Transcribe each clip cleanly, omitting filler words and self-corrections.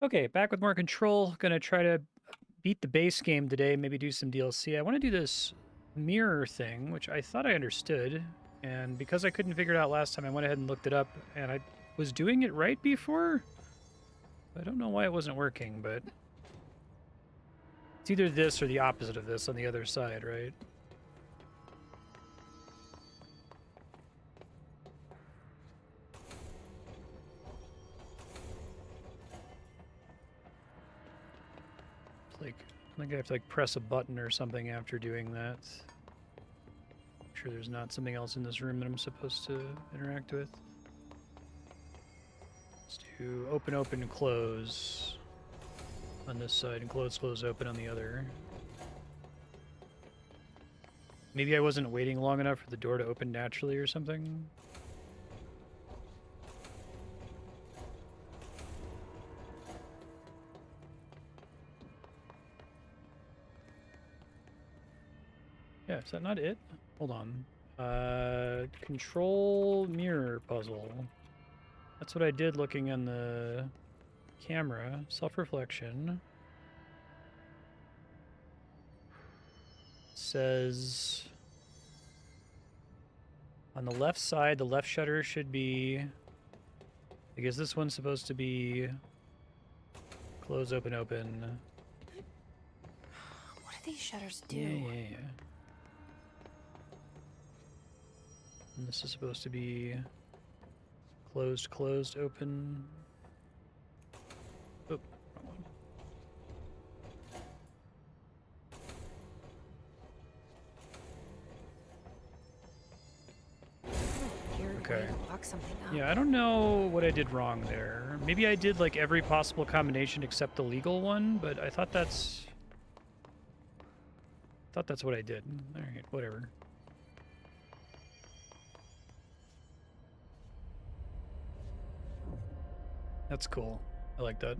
Okay, back with more Control. Gonna try to beat the base game today, maybe do some DLC. I want to do this mirror thing, which I thought I understood, and because I couldn't figure it out last time, I went ahead and looked it up, and I was doing it right before. I don't know why it wasn't working, but it's either this or the opposite of this on the other side, right? Like, I think I have to like press a button or something after doing that. I'm sure there's not something else in this room that I'm supposed to interact with. Let's do open, open, close on this side and close, close, open on the other. Maybe I wasn't waiting long enough for the door to open naturally or something. Yeah, is that not it? Hold on. Control mirror puzzle. That's what I did looking on the camera. Self-reflection. Says on the left side, the left shutter should be, I guess this one's supposed to be close, open, open. What do these shutters do? Yeah. And this is supposed to be closed, closed, open. Oh, wrong one. Okay. Lock something up. Yeah, I don't know what I did wrong there. Maybe I did like every possible combination except the legal one, but I thought that's what I did. All right, whatever. That's cool. I like that.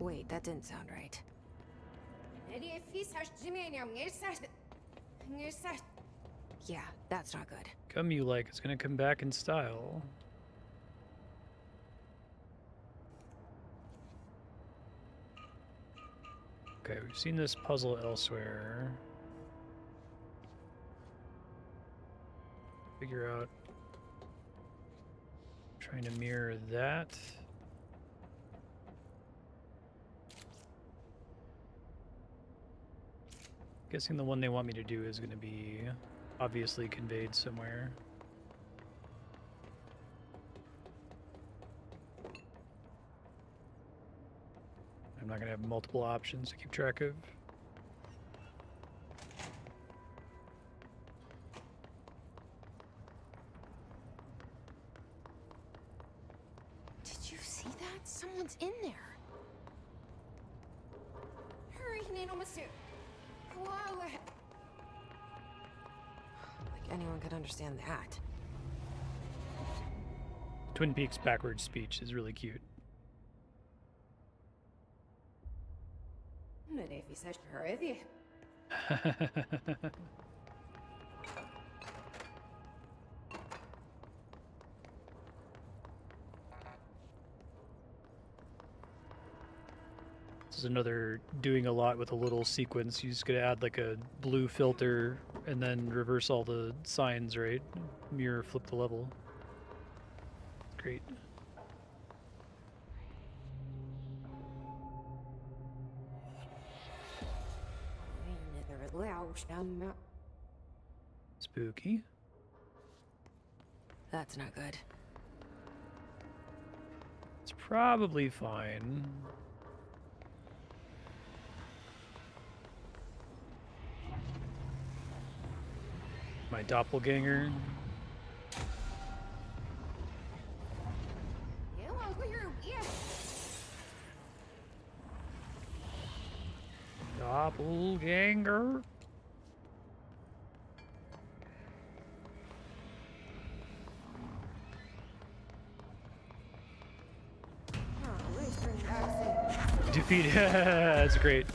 Wait, that didn't sound right. Yeah, that's not good. Come you like, it's gonna come back in style. Okay, we've seen this puzzle elsewhere. Figure out, trying to mirror that. Guessing the one they want me to do is going to be obviously conveyed somewhere. I'm not going to have multiple options to keep track of. Did you see that? Someone's in there. Hurry, like anyone could understand that. Twin Peaks backwards speech is really cute. This is another doing a lot with a little sequence. You just gotta add like a blue filter and then reverse all the signs, right? Mirror flip the level. Great. Spooky. That's not good. It's probably fine. My doppelganger. Doppelganger. Defeat. That's great.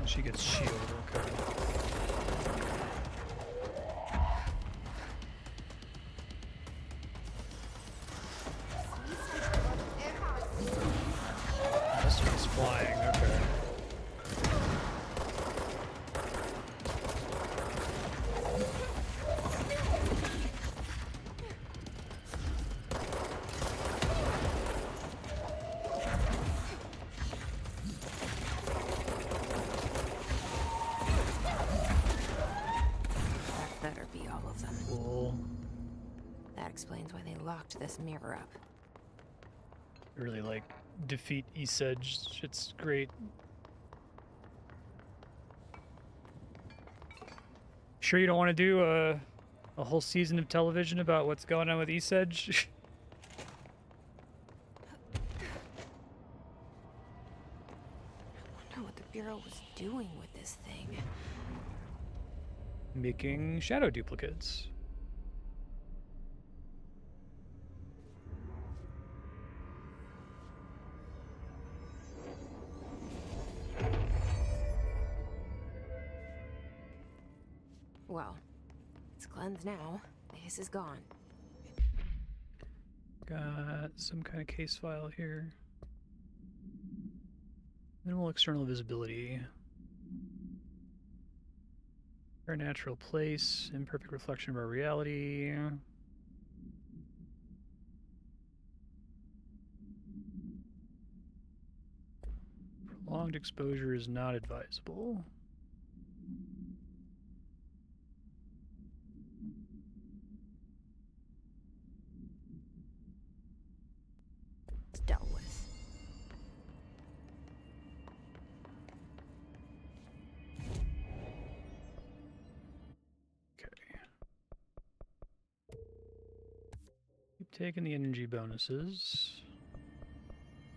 She gets shield, okay. This one's flying, okay. Explains why they locked this mirror up. Really like defeat Esedge. It's great. Sure you don't want to do a whole season of television about what's going on with Esedge? I wonder what the Bureau was doing with this thing. Making shadow duplicates. Well, it's cleansed now. The hiss is gone. Got some kind of case file here. Minimal external visibility. Our natural place. Imperfect reflection of our reality. Prolonged exposure is not advisable. Dealt with. Okay. Keep taking the energy bonuses.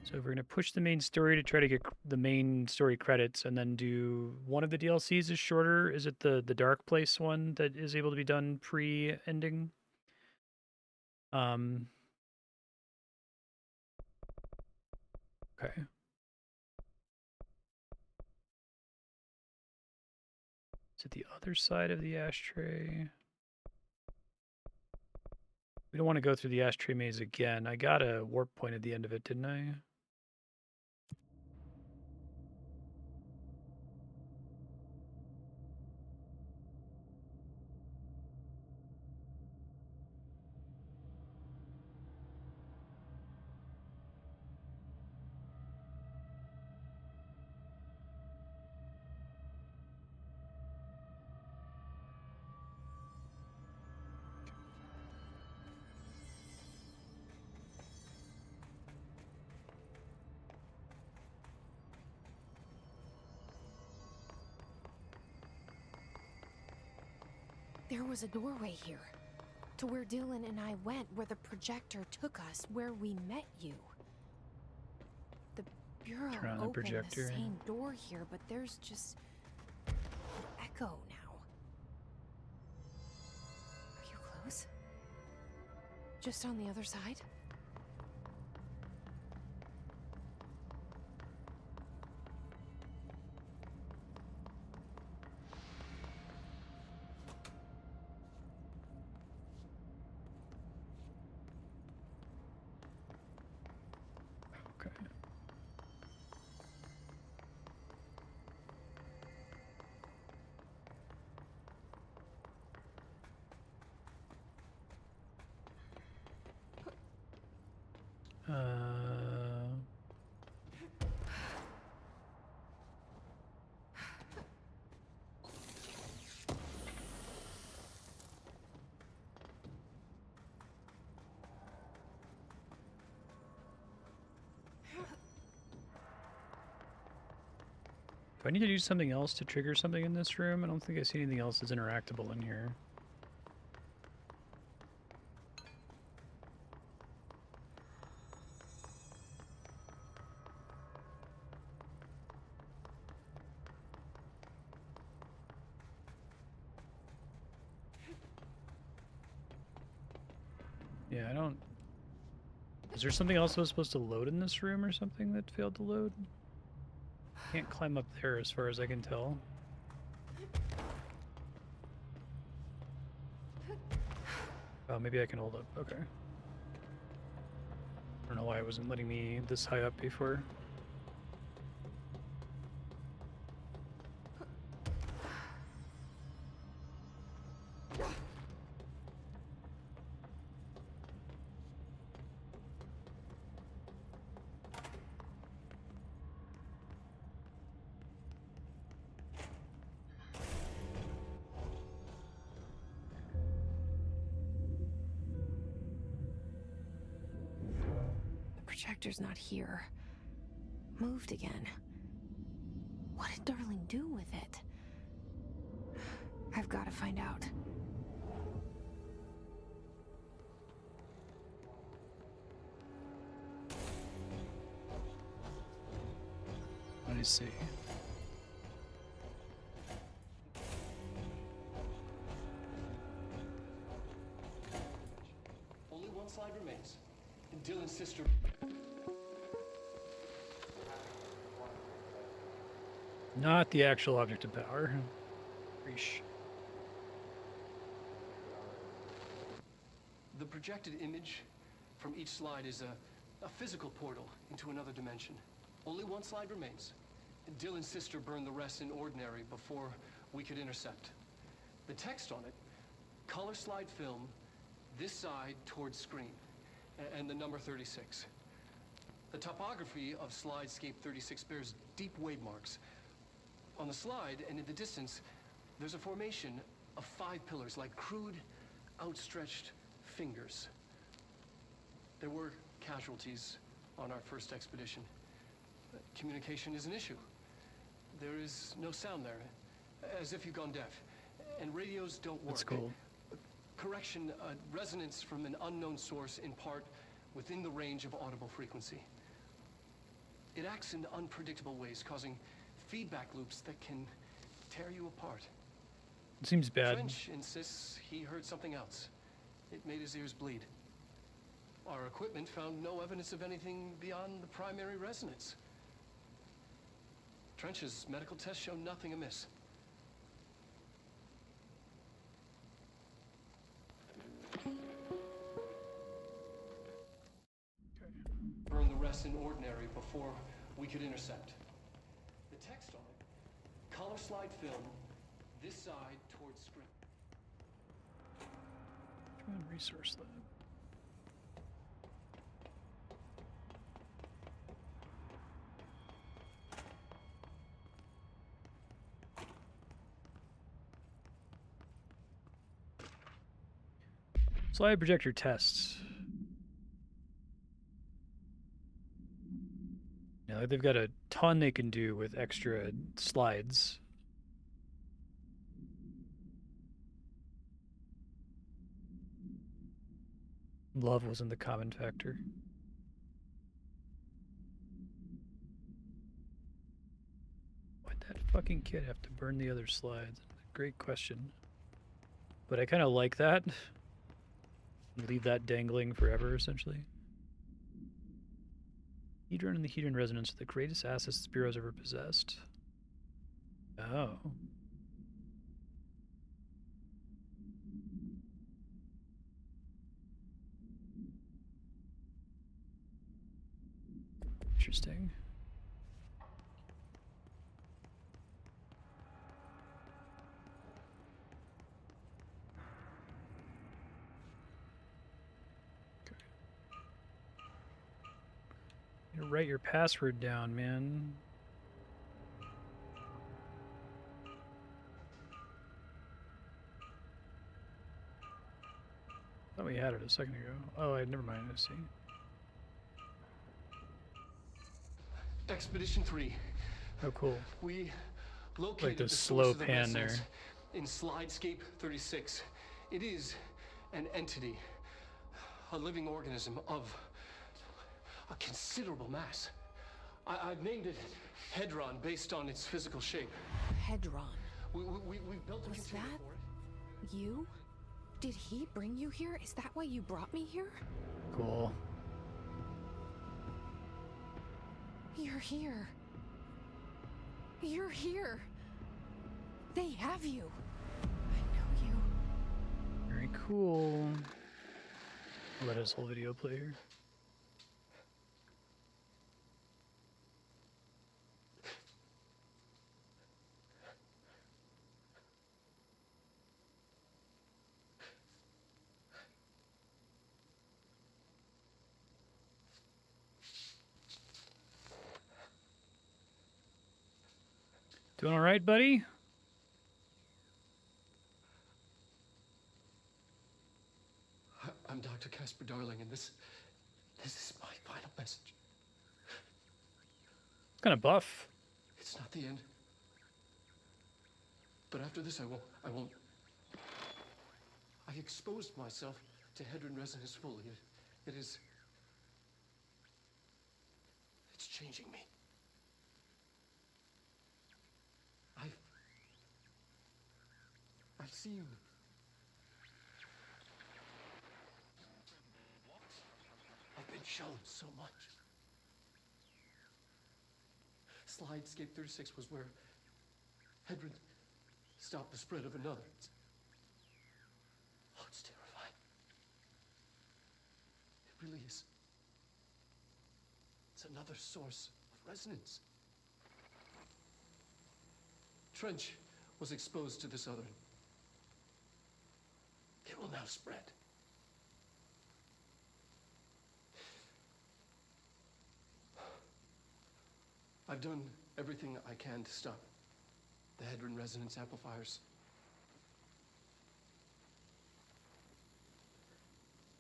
So we're going to push the main story to try to get the main story credits and then do one of the DLCs is shorter. Is it the Dark Place one that is able to be done pre-ending? Okay. Is it the other side of the ashtray? We don't want to go through the ashtray maze again. I got a warp point at the end of it, didn't I? There was a doorway here, to where Dylan and I went, where the projector took us, where we met you. The Bureau opened the same door here, but there's just an echo now. Are you close? Just on the other side? Do I need to do something else to trigger something in this room? I don't think I see anything else that's interactable in here. Yeah, I don't... Is there something else that was supposed to load in this room or something that failed to load? Can't climb up there as far as I can tell. Oh, maybe I can hold up. Okay. I don't know why it wasn't letting me this high up before. Projector's not here. Moved again. What did Darling do with it? I've got to find out. I see. Only one slide remains. And Dylan's sister... Not the actual object of power. Reesh. The projected image from each slide is a physical portal into another dimension. Only one slide remains. And Dylan's sister burned the rest in ordinary before we could intercept. The text on it, color slide film, this side towards screen, and the number 36. The topography of slidescape 36 bears deep wave marks. On the slide and in the distance, there's a formation of 5 pillars like crude, outstretched fingers. There were casualties on our first expedition. Communication is an issue. There is no sound there, as if you've gone deaf. And radios don't work. That's cool. Correction, resonance from an unknown source in part within the range of audible frequency. It acts in unpredictable ways, causing feedback loops that can tear you apart. It seems bad. Trench insists he heard something else. It made his ears bleed. Our equipment found no evidence of anything beyond the primary resonance. Trench's medical tests show nothing amiss. Burn the rest in ordinary before we could intercept. The text on it, color slide film, this side towards screen. Try and resource that. Slide projector tests. Yeah, they've got a ton they can do with extra slides. Love wasn't the common factor. Why'd that fucking kid have to burn the other slides? Great question. But I kind of like that. Leave that dangling forever, essentially. Hedron and the Hedron resonance are the greatest assets this bureau's ever possessed. Oh. Interesting. You write your password down, man. Thought we had it a second ago. Oh, never mind. I see. Expedition 3. Oh, cool. We located Like the source slow of the pan there. resonance in slidescape 36. It is an entity, a living organism of a considerable mass. I've named it Hedron based on its physical shape. Hedron. We built a Was container that for it. you? Did he bring you here? Is that why you brought me here? Cool. You're here. You're here. They have you. I know you. Very cool. I'll let his whole video play here. Doing all right, buddy? I'm Dr. Casper Darling, and this is my final message. Kind of buff. It's not the end. But after this, I won't. I exposed myself to Hedron resonance fully. It's changing me. I've seen. I've been shown so much. Slidescape 36 was where Hedron stopped the spread of another. It's terrifying. It really is. It's another source of resonance. Trench was exposed to this other. It will now spread. I've done everything I can to stop the Hedron resonance amplifiers.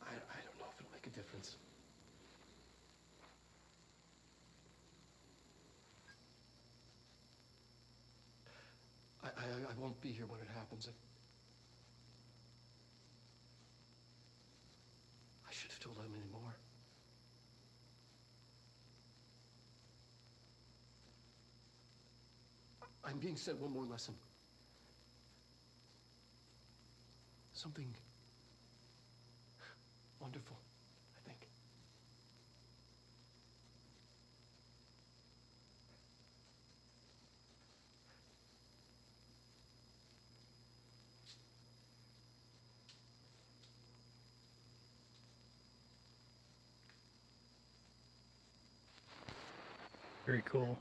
I don't know if it'll make a difference. I won't be here when it happens. I should have told him anymore. I'm being sent one more lesson. Something wonderful, I think. Very cool.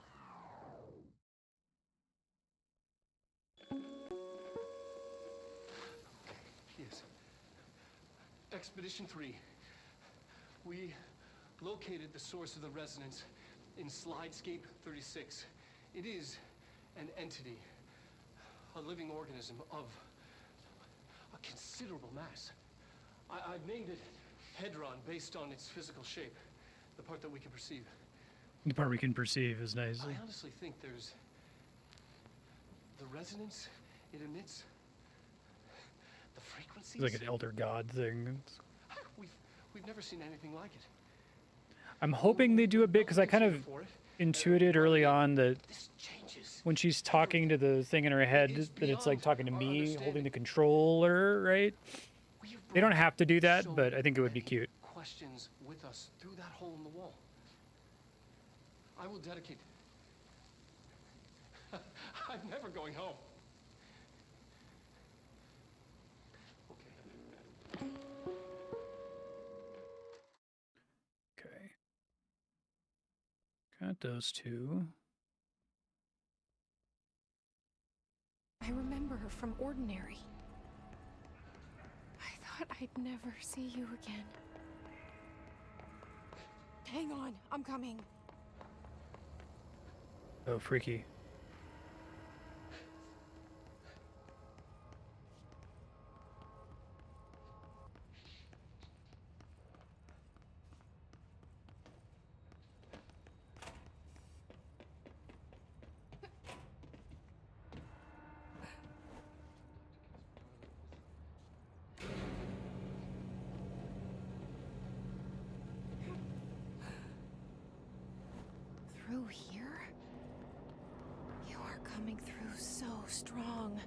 Yes. Expedition 3. We located the source of the resonance in Slidescape 36. It is an entity, a living organism of a considerable mass. I've named it Hedron based on its physical shape, the part that we can perceive. The part we can perceive is nice. I honestly think there's the resonance it emits, the frequencies. It's like an elder god thing. We've never seen anything like it. I'm hoping they do a bit because I kind of intuited early on that when she's talking to the thing in her head, that it's like talking to me, holding the controller, right? They don't have to do that, but I think it would be cute. Questions with us through that hole in the wall. I will dedicate. I'm never going home. Okay. Okay. Got those two. I remember her from Ordinary. I thought I'd never see you again. Hang on, I'm coming. Oh, freaky. Through here? You are coming through so strong.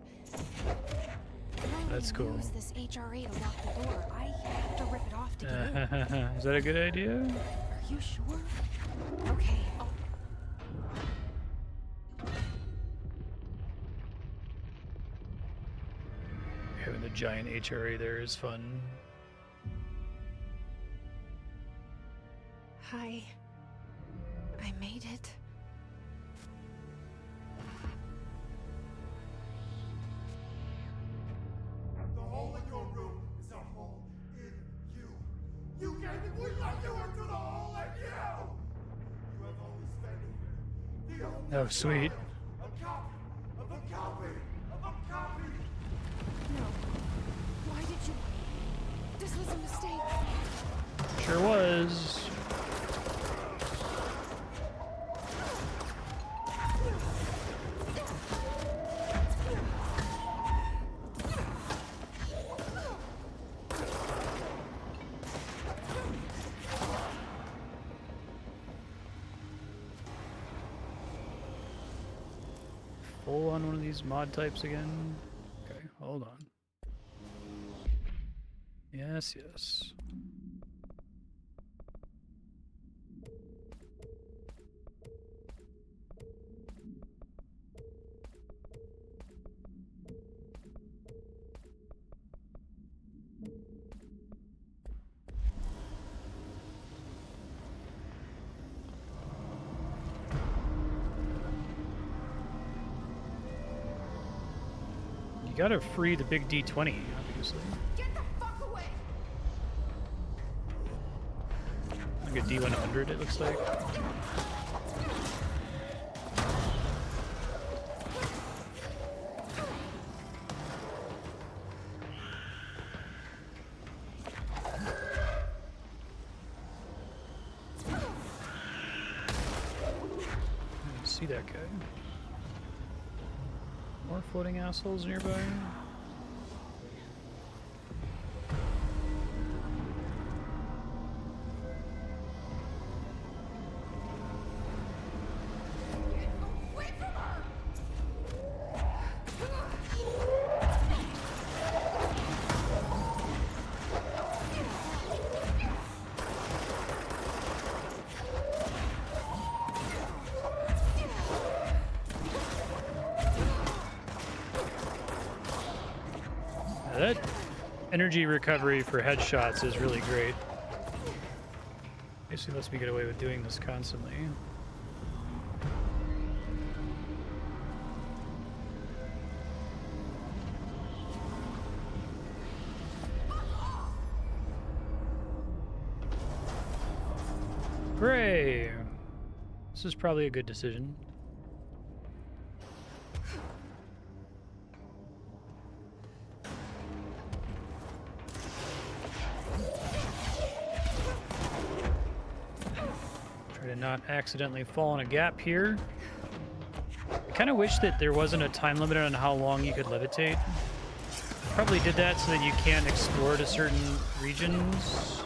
That's cool. Use this HRA to lock the door. I have to rip it off to get in. Is that a good idea? Are you sure? Okay. Having the giant HRA there is fun. I made it. The hole in your room is a hole in you. You gave me, we let you into the hole in you! You have only spent here. The only Oh, sweet. A copy of a copy of a copy! No. Why did you... This was a mistake. Sure was. Full on one of these mod types again. Okay, hold on. Yes, yes. You gotta free the big D20, obviously. Get the fuck away! Like a D100, it looks like. I didn't see that guy. More floating assholes nearby. Wait for her! That energy recovery for headshots is really great. Basically lets me get away with doing this constantly. Hooray! This is probably a good decision. Try to not accidentally fall in a gap here. I kind of wish that there wasn't a time limit on how long you could levitate. Probably did that so that you can't explore to certain regions.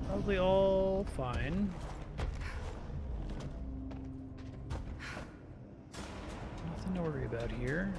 Probably all fine. Nothing to worry about here.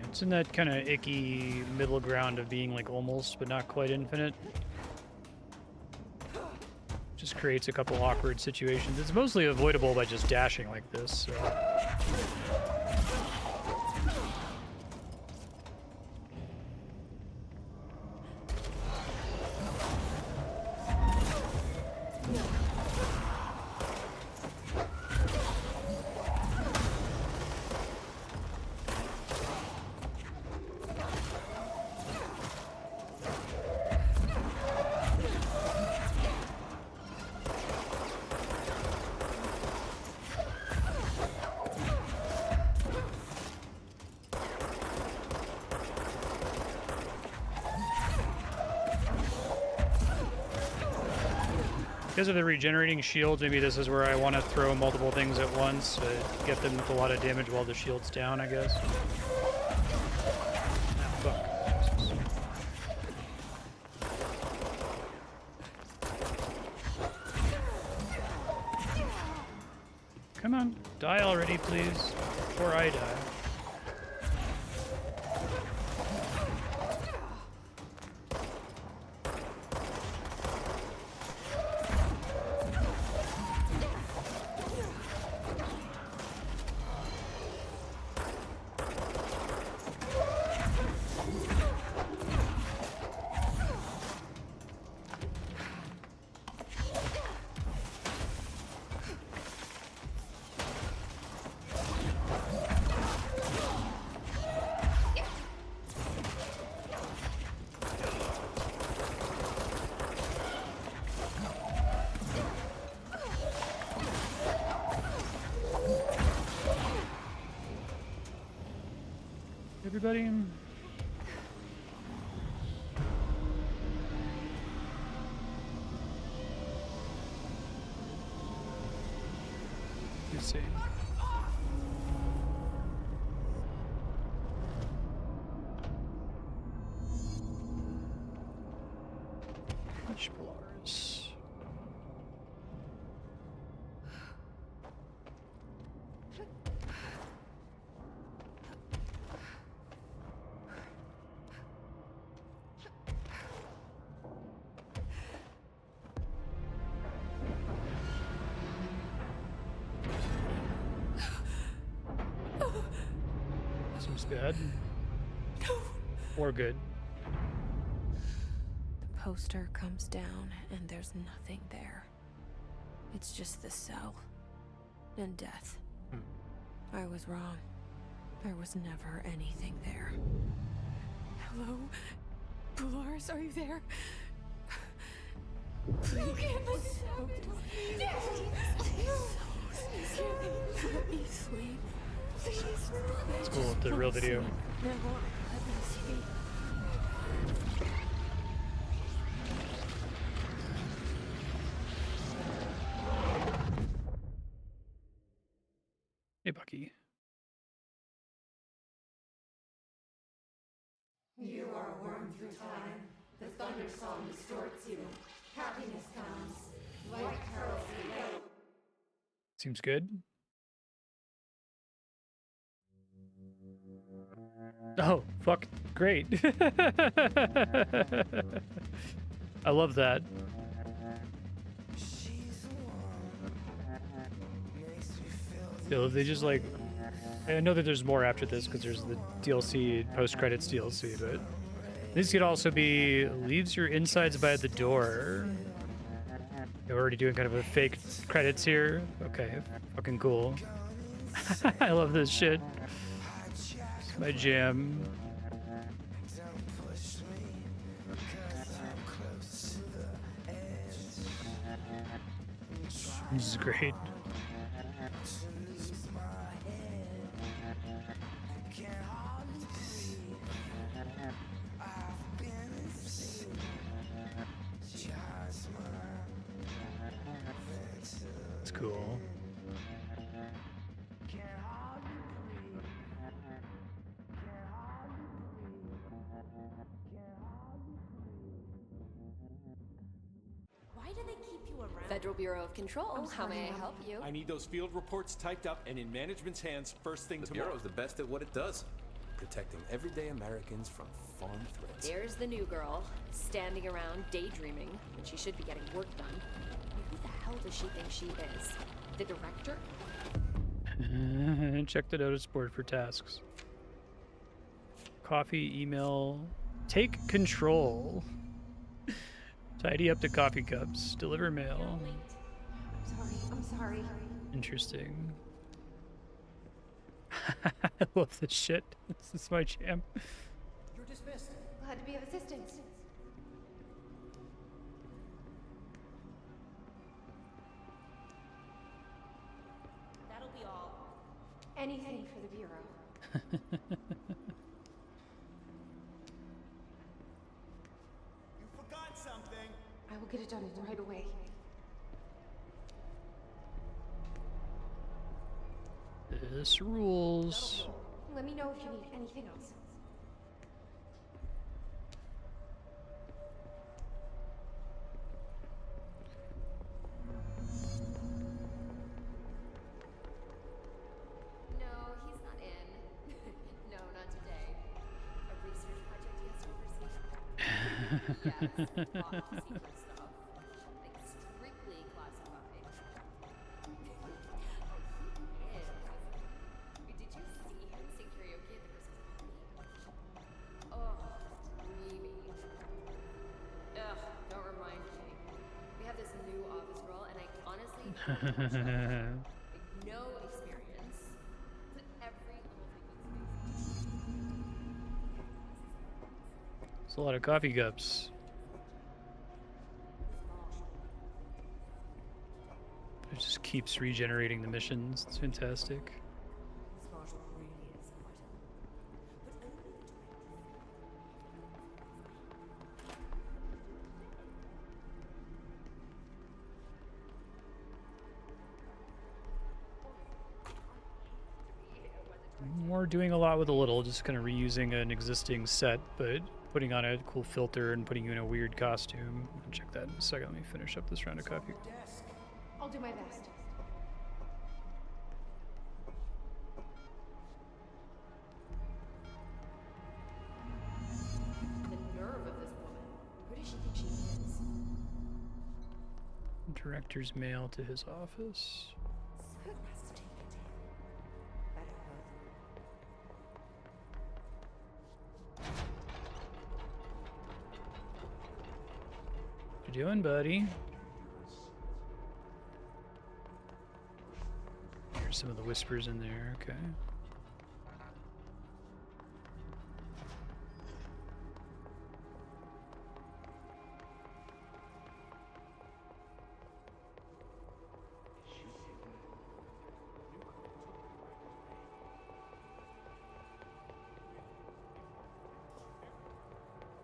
It's in that kind of icky middle ground of being like almost, but not quite infinite. Just creates a couple awkward situations. It's mostly avoidable by just dashing like this. So. Because of the regenerating shields, maybe this is where I want to throw multiple things at once to get them with a lot of damage while the shield's down, I guess. Ah, fuck. Come on, die already, please, before I die. Everybody. Let's see. Which Polaris? Seems bad. Or good. The poster comes down and there's nothing there. It's just the cell. And death. I was wrong. There was never anything there. Hello? Polaris, are you there? Please. Let me sleep. It's cool with the real video. Hey, Bucky. You are a worm through time. The thunder song distorts you. Happiness comes. White pearls yellow. Seems good. Oh, fuck. Great. I love that. So they just like... I know that there's more after this because there's the DLC, post-credits DLC, but... This could also be... Leaves your insides by the door. We're already doing kind of a fake credits here. Okay, fucking cool. I love this shit. It's my jam. This is great. It's cool. Why do they keep you around? Federal Bureau of Control, how may I help you? I need those field reports typed up and in management's hands first thing The tomorrow. Bureau's the best at what it does. protecting everyday Americans from foreign threats. There's the new girl, standing around daydreaming when she should be getting work done. Who the hell does she think she is? The director? Check the notice board for tasks. Coffee, email, take control. Tidy up the coffee cups, deliver mail. I'm sorry. Interesting. I love this shit. This is my jam. You're dismissed. Glad to be of assistance. That'll be all. Anything for the Bureau. You forgot something. I will get it done right away. This rules. Let me know if you need anything else. No, he's not in. No, not today. A research project he has to oversee. Yes, top secret stuff. Like strictly classified. Oh, he is. Did you see him sing karaoke at the Christmas party? Oh, dreamy. Ugh, don't remind me. We have this new office role, and I honestly don't know much. Like, no experience. But every little thing that's It's a lot of coffee cups. It just keeps regenerating the missions. It's fantastic. We're doing a lot with a little, just kind of reusing an existing set, but putting on a cool filter and putting you in a weird costume. I'll check that in a second. Let me finish up this round of coffee. I'll do my best. the nerve of this woman. Who does she think she is? Director's mail to his office. What you doing, buddy? Here's some of the whispers in there. Okay.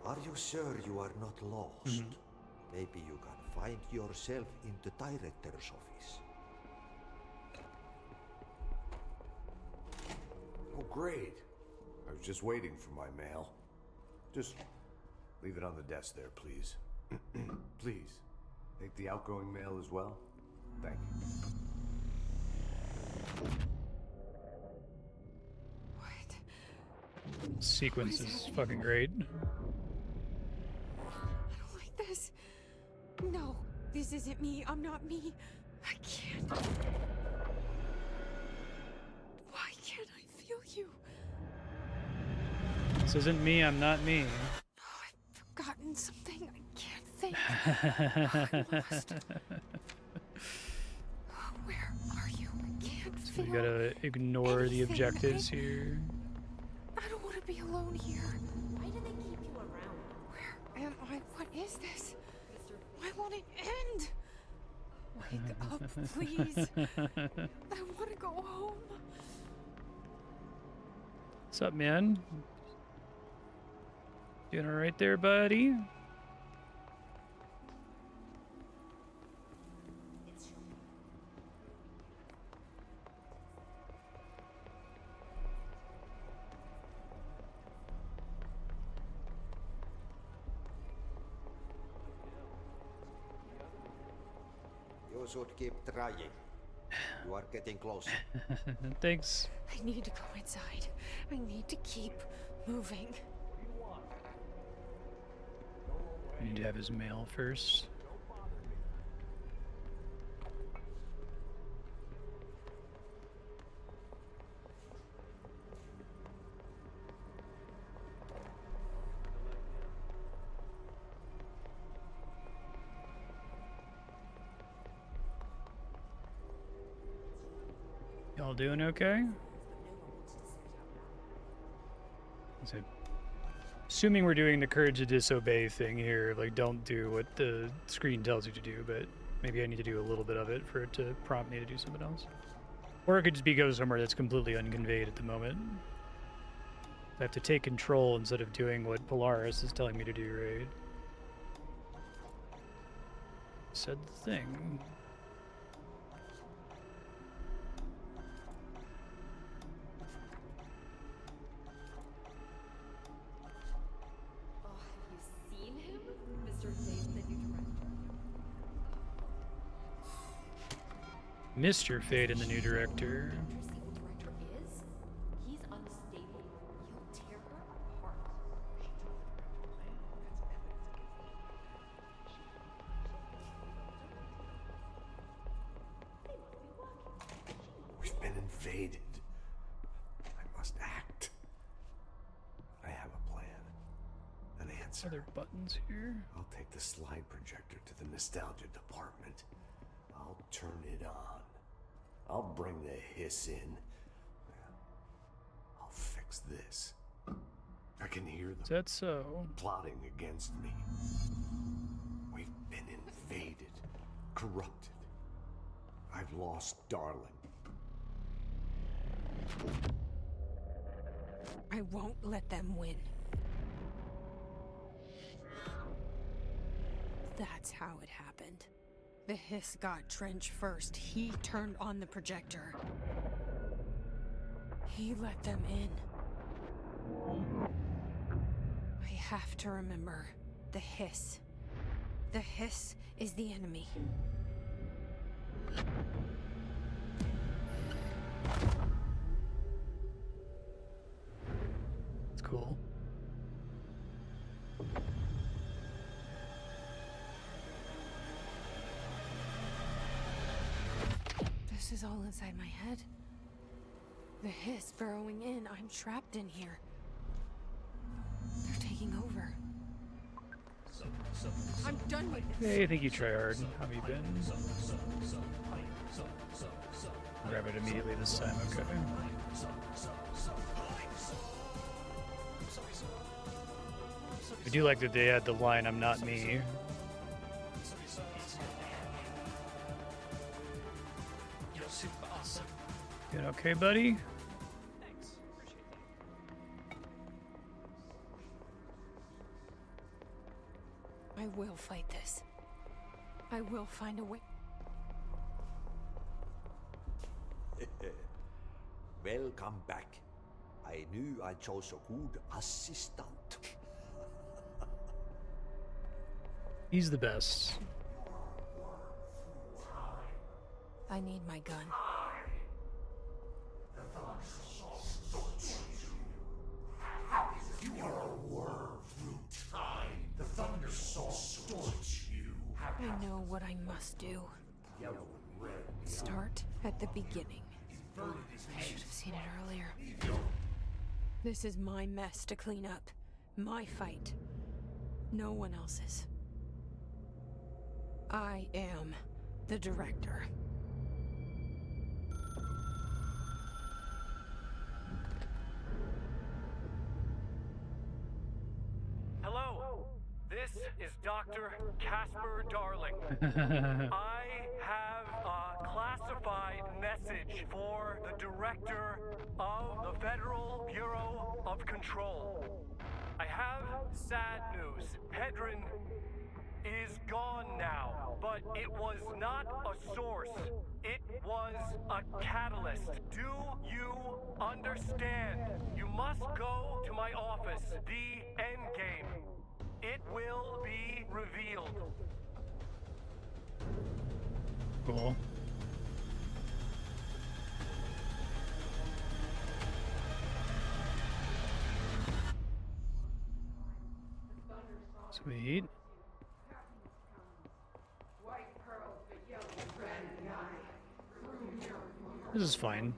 Are you sure you are not lost? Maybe you can find yourself in the director's office. Oh, great. I was just waiting for my mail. Just leave it on the desk there, please. Please. Take the outgoing mail as well. Thank you. What? Sequence is fucking great. I don't like this. No, this isn't me. I'm not me. I can't. Why can't I feel you? This isn't me, I'm not me. Oh, I've forgotten something. I can't think. I'm lost. Where are you? I can't So feel. we gotta ignore the anything. objectives here. I don't want to be alone here. Why do they keep you around? Where am I? What is this? Why won't it end? Wake up, please. I want to go home. What's up, man? Doing alright there, buddy? You should keep trying. You are getting close. Thanks. I need to go inside. I need to keep moving. I need to have his mail first. Y'all doing okay? So, assuming we're doing the courage to disobey thing here, like don't do what the screen tells you to do, but maybe I need to do a little bit of it for it to prompt me to do something else. Or it could just be go somewhere that's completely unconveyed at the moment. I have to take control instead of doing what Polaris is telling me to do, right? Said the thing. Mr. Fate in the new director. He's unstable. He'll tear her apart. We've been invaded. I must act. I have a plan. An answer. Are there buttons here? I'll take the slide projector to the nostalgia department. I'll turn it on. I'll bring the hiss in. I'll fix this. I can hear them. Is that so? Plotting against me. We've been invaded, corrupted. I've lost Darling. I won't let them win. That's how it happened. The hiss got Trench first. He turned on the projector. He let them in. I have to remember the hiss. The hiss is the enemy. It's cool. This is all inside my head. The hiss burrowing in. I'm trapped in here. They're taking over. I'm done with this. Hey, thank you, Tryhard. How have you been? Grab it immediately this time, okay. I do like that they had the line, "I'm not me." Doing okay, buddy? Thanks. Appreciate that. I will fight this. I will find a way. Welcome back. I knew I chose a good assistant. He's the best. I need my gun. You are a worm through time. The thunder saw storch you. I know what I must do. Start at the beginning. I should have seen it earlier. This is my mess to clean up. My fight. No one else's. I am the director. Hello, this is Dr. Casper Darling. I have a classified message for the director of the Federal Bureau of Control. I have sad news. Hedron is gone now, but it was not a source. It was a catalyst. Do you understand? You must go to my office, the Endgame. It will be revealed. Cool. Sweet. This is fine.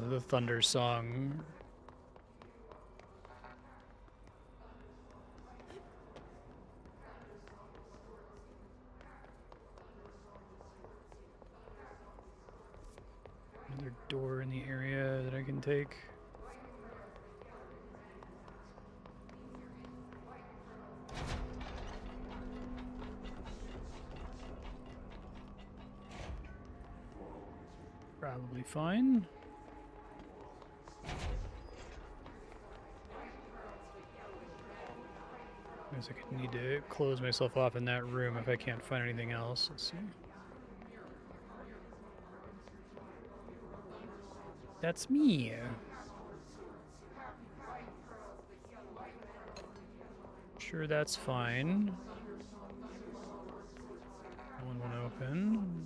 The thunder song. Another door in the area that I can take. Probably fine. I guess I could need to close myself off in that room if I can't find anything else. Let's see. That's me. Sure, that's fine. No one won't open.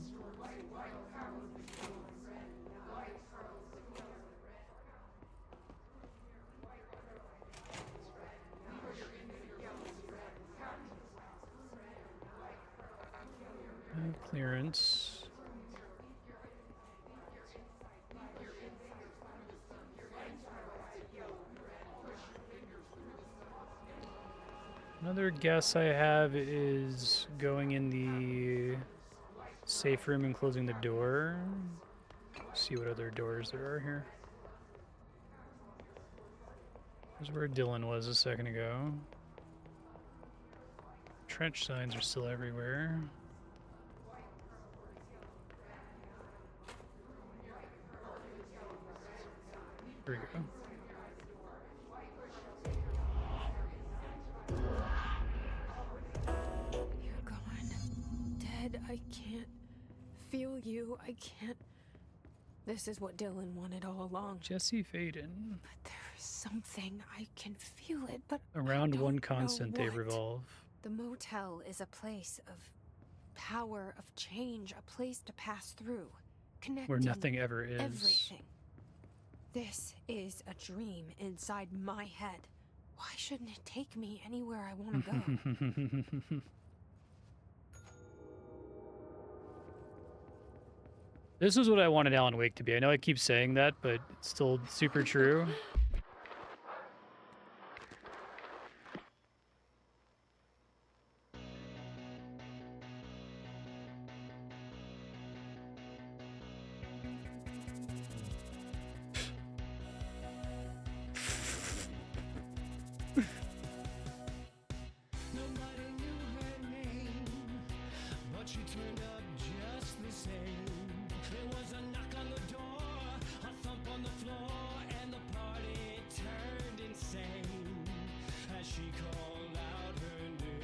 Clearance. Another guess I have is going in the safe room and closing the door. See what other doors there are here. Here's where Dylan was a second ago. Trench signs are still everywhere. Here we go. You're gone. Dead. I can't feel you. I can't. This is what Dylan wanted all along. Jesse Faden. But there's something. I can feel it, but Around I don't one constant know they what. revolve. The motel is a place of power, of change, a place to pass through. Connecting Where nothing ever is. everything. This is a dream inside my head. Why shouldn't it take me anywhere I want to go? This is what I wanted Alan Wake to be. I know I keep saying that, but it's still super true.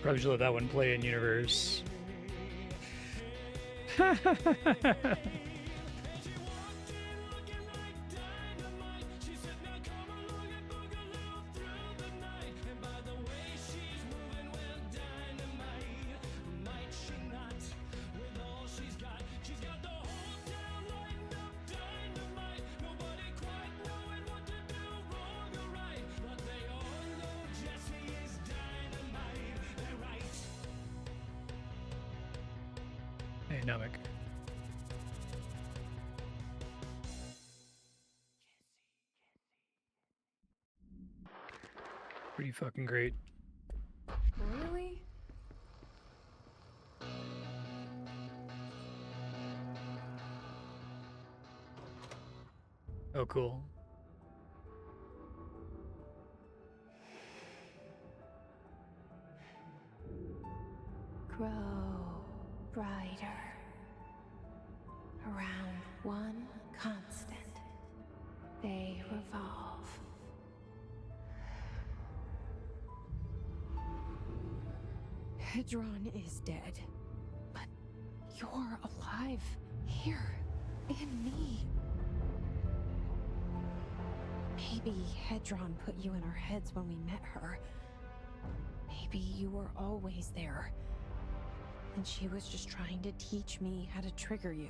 Probably should let that one play in universe. Dynamic. Pretty fucking great. Really? Oh, cool. Grow brighter. Around one constant, they revolve. Hedron is dead, but you're alive here in me. Maybe Hedron put you in our heads when we met her. Maybe you were always there. And she was just trying to teach me how to trigger you.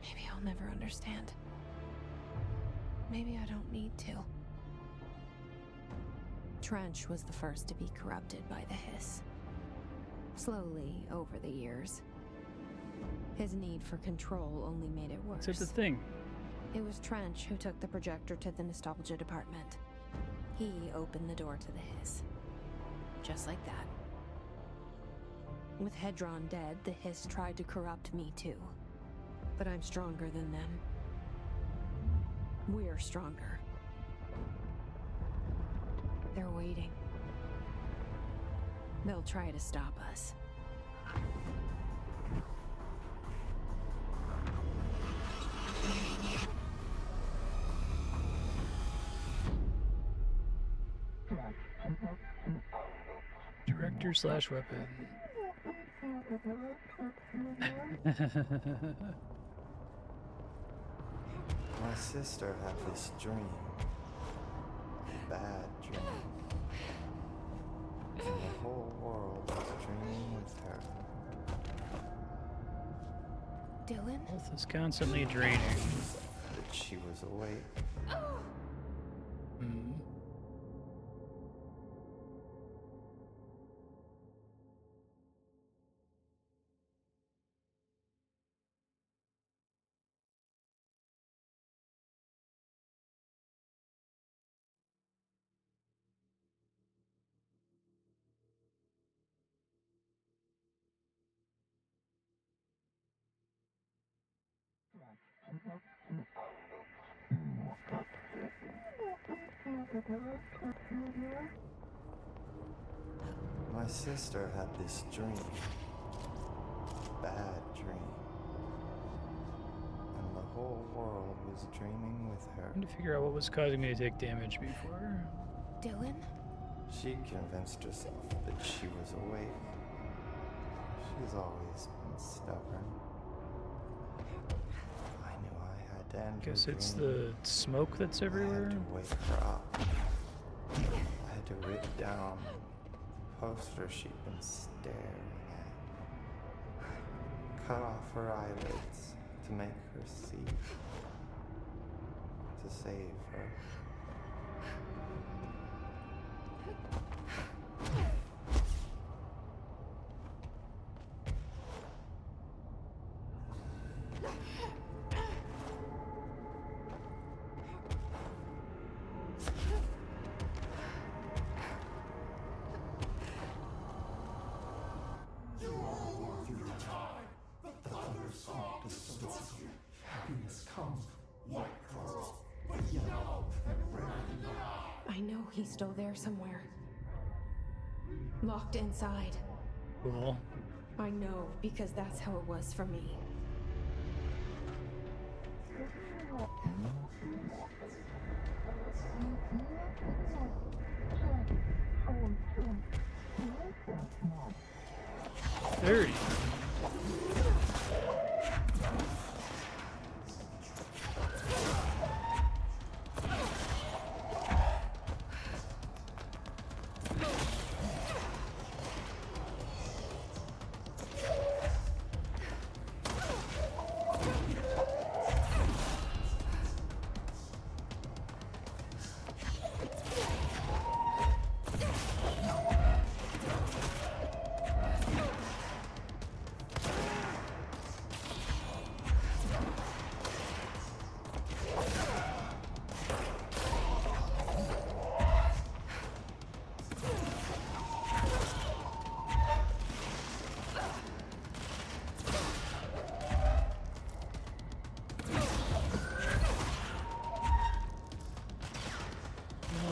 Maybe I'll never understand. Maybe I don't need to. Trench was the first to be corrupted by the hiss. Slowly, over the years. His need for control only made it worse. That's the thing. It was Trench who took the projector to the nostalgia department. He opened the door to the hiss. Just like that. With Hedron dead, the hiss tried to corrupt me too. But I'm stronger than them. We're stronger. They're waiting. They'll try to stop us. Director/weapon. My sister had this dream. A bad dream. And the whole world was dreaming with her. Dylan? Health is constantly draining. That she was awake. Hmm. My sister had this dream. Bad dream. And the whole world was dreaming with her. Trying to figure out what was causing me to take damage before. Dylan? She convinced herself that she was awake. She's always been stubborn. I knew I had to end her Guess it's dream. the smoke that's everywhere. I had to wake her up. I had to rip down the poster she'd been staring at. Cut off her eyelids to make her see. To save her. I know he's still there somewhere. Locked inside. Cool. I know, because that's how it was for me. Dirty.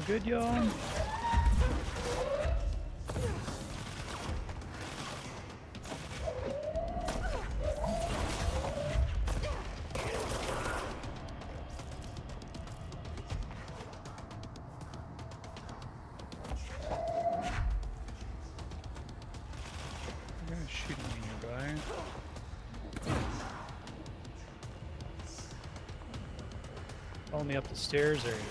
Good, y'all. Shooting me nearby. Follow me up the stairs. There he is.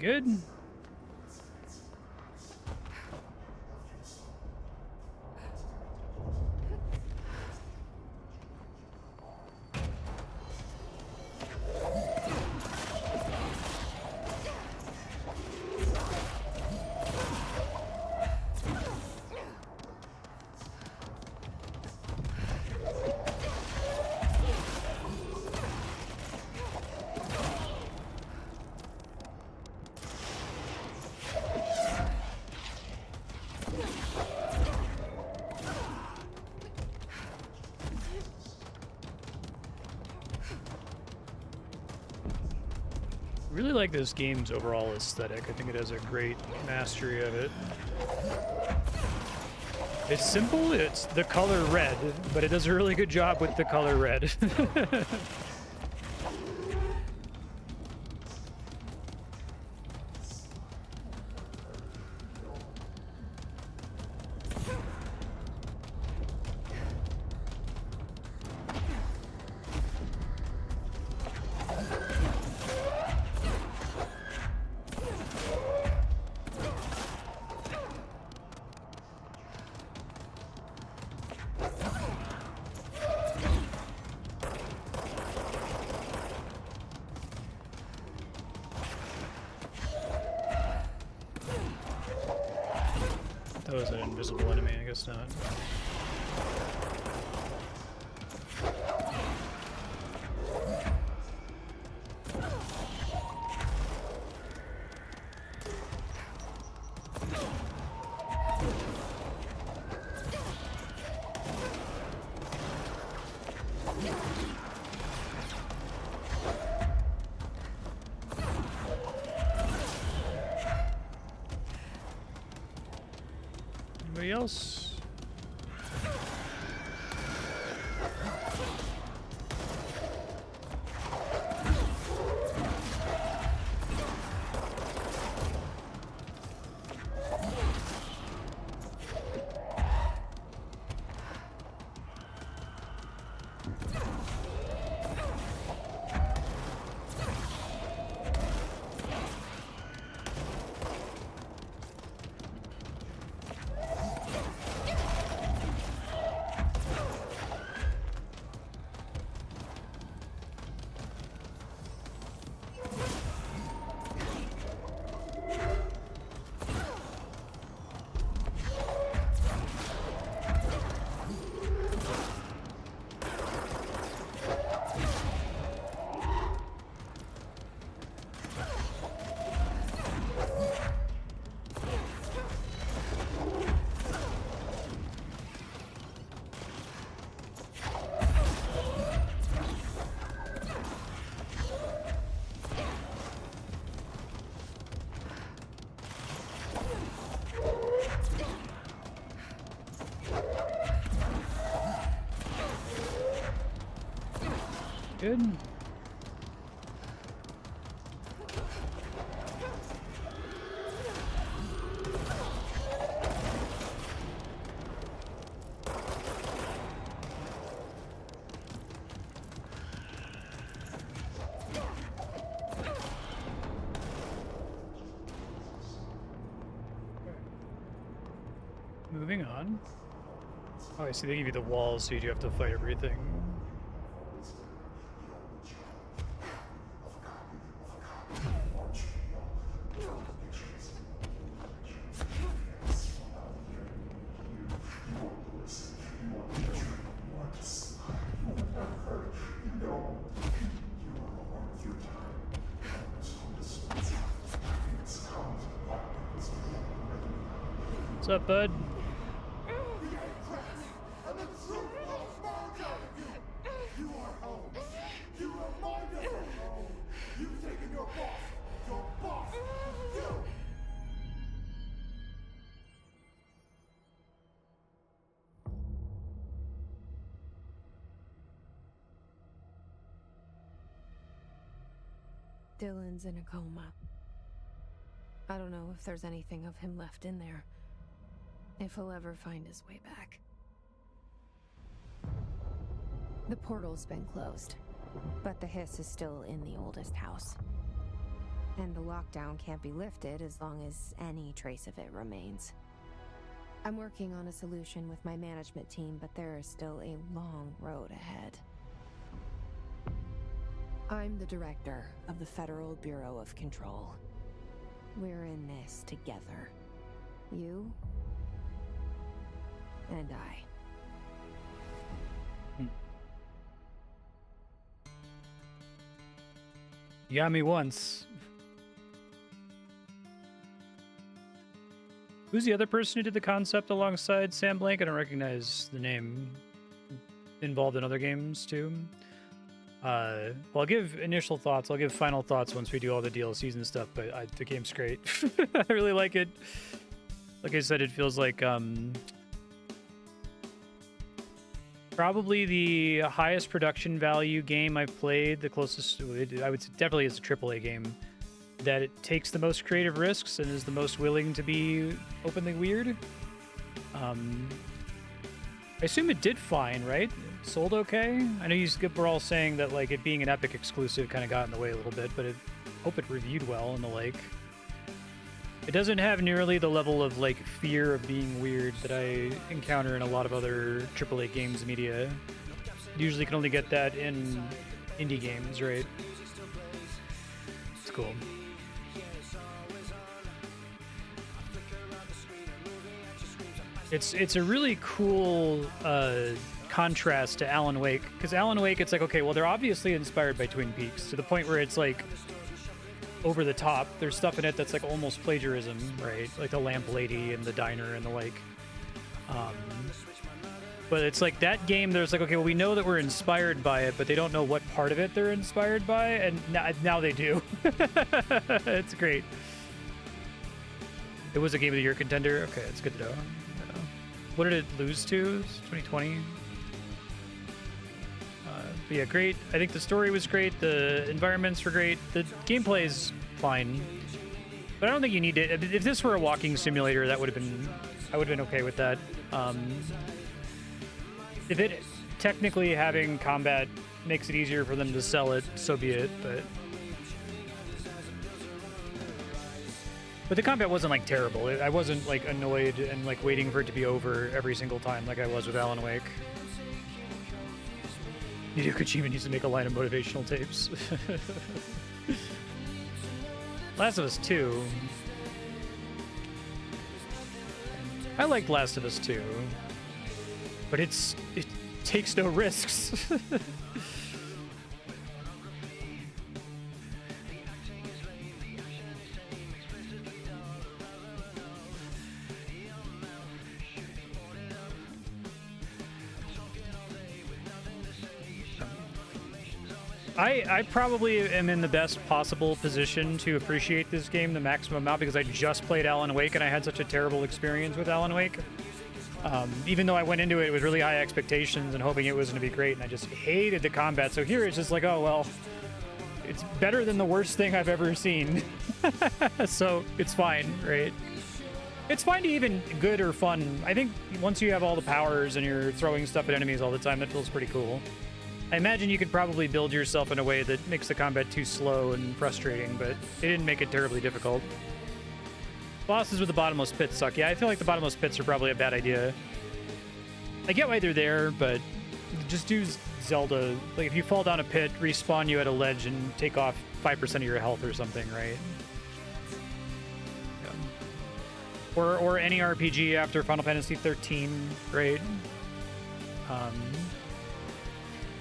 good? Really like this game's overall aesthetic. I think it has a great mastery of it. It's simple, it's the color red, but it does a really good job with the color red. That was an invisible enemy, I guess not. Anybody else? Good. Moving on. Oh, I see they give you the walls, so you do have to fight everything. What's up, bud? Dylan's in a coma. I don't know if there's anything of him left in there. If he'll ever find his way back. The portal's been closed, but the hiss is still in the oldest house. And the lockdown can't be lifted as long as any trace of it remains. I'm working on a solution with my management team, but there is still a long road ahead. I'm the director of the Federal Bureau of Control. We're in this together. You and I. You got me once. Who's the other person who did the concept alongside Sam Blank? I don't recognize the name. Involved in other games too. Well, I'll give initial thoughts. I'll give final thoughts once we do all the DLCs and stuff. But the game's great. I really like it. Like I said, it feels like probably the highest production value game I've played. The closest, I would say, definitely is a AAA game that it takes the most creative risks and is the most willing to be openly weird. I assume it did fine, right? Sold okay? I know you were all saying that like it being an Epic exclusive kind of got in the way a little bit, but I hope it reviewed well and the like. It doesn't have nearly the level of like fear of being weird that I encounter in a lot of other AAA games media. Usually can only get that in indie games, right? It's cool. It's a really cool contrast to Alan Wake, because Alan Wake, it's like, okay, well, they're obviously inspired by Twin Peaks to the point where it's like over the top. There's stuff in it that's like almost plagiarism, right? Like the lamp lady and the diner and the like. But it's like that game, there's like, okay, well, we know that we're inspired by it, but they don't know what part of it they're inspired by, and now they do. It's great. It was a Game of the Year contender. Okay, it's good to know. What did it lose to? 2020? But yeah, great. I think the story was great. The environments were great. The gameplay is fine. But I don't think you need to... If this were a walking simulator, that would have been... I would have been okay with that. If it... Technically, having combat makes it easier for them to sell it, so be it, but... But the combat wasn't, like, terrible. I wasn't, like, annoyed and, like, waiting for it to be over every single time like I was with Alan Wake. Hideo Kojima needs to make a line of motivational tapes. Last of Us 2. I liked Last of Us 2. But it takes no risks. I probably am in the best possible position to appreciate this game the maximum amount because I just played Alan Wake and I had such a terrible experience with Alan Wake. Even though I went into it with really high expectations and hoping it was going to be great, and I just hated the combat. So here it's just like, oh, well, it's better than the worst thing I've ever seen. So it's fine, right? It's fine to even good or fun. I think once you have all the powers and you're throwing stuff at enemies all the time, that feels pretty cool. I imagine you could probably build yourself in a way that makes the combat too slow and frustrating, but it didn't make it terribly difficult. Bosses with the bottomless pits suck. Yeah, I feel like the bottomless pits are probably a bad idea. I get why they're there, but just do Zelda. Like, if you fall down a pit, respawn you at a ledge and take off 5% of your health or something, right? Yeah. Or any RPG after Final Fantasy 13, right?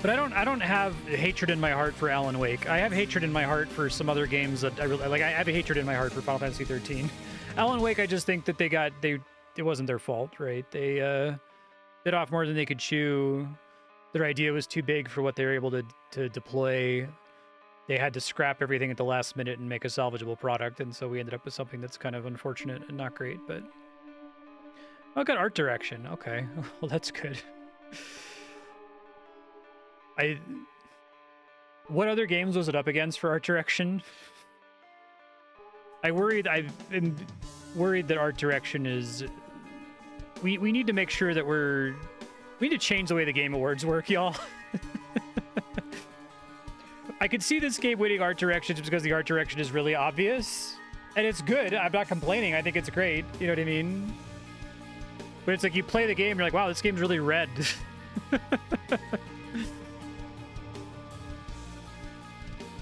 But I don't have hatred in my heart for Alan Wake. I have hatred in my heart for some other games that I really like. I have a hatred in my heart for Final Fantasy 13. Alan Wake, I just think that it wasn't their fault, right? They bit off more than they could chew. Their idea was too big for what they were able to deploy. They had to scrap everything at the last minute and make a salvageable product, and so we ended up with something that's kind of unfortunate and not great. But oh, got art direction. Okay, well that's good. What other games was it up against for art direction? I've been worried that art direction is... We need to make sure that we need to change the way the Game Awards work, y'all. I could see this game winning art direction just because the art direction is really obvious. And it's good. I'm not complaining. I think it's great. You know what I mean? But it's like you play the game, you're like, wow, this game's really red.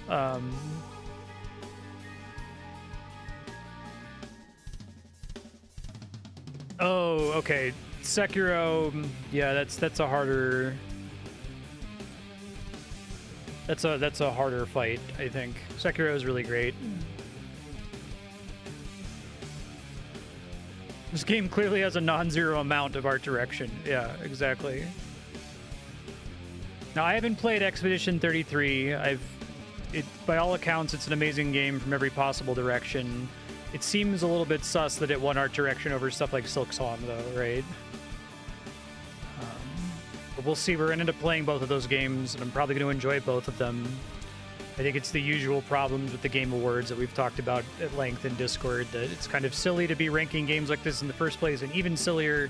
Oh, okay. Sekiro, yeah, that's a harder. That's a harder fight, I think. Sekiro is really great. This game clearly has a non-zero amount of art direction. Yeah, exactly. Now, I haven't played Expedition 33. By all accounts, it's an amazing game from every possible direction. It seems a little bit sus that it won art direction over stuff like Silk Song, though, right? But we'll see. We're going to end up playing both of those games, and I'm probably going to enjoy both of them. I think it's the usual problems with the Game Awards that we've talked about at length in Discord, that it's kind of silly to be ranking games like this in the first place, and even sillier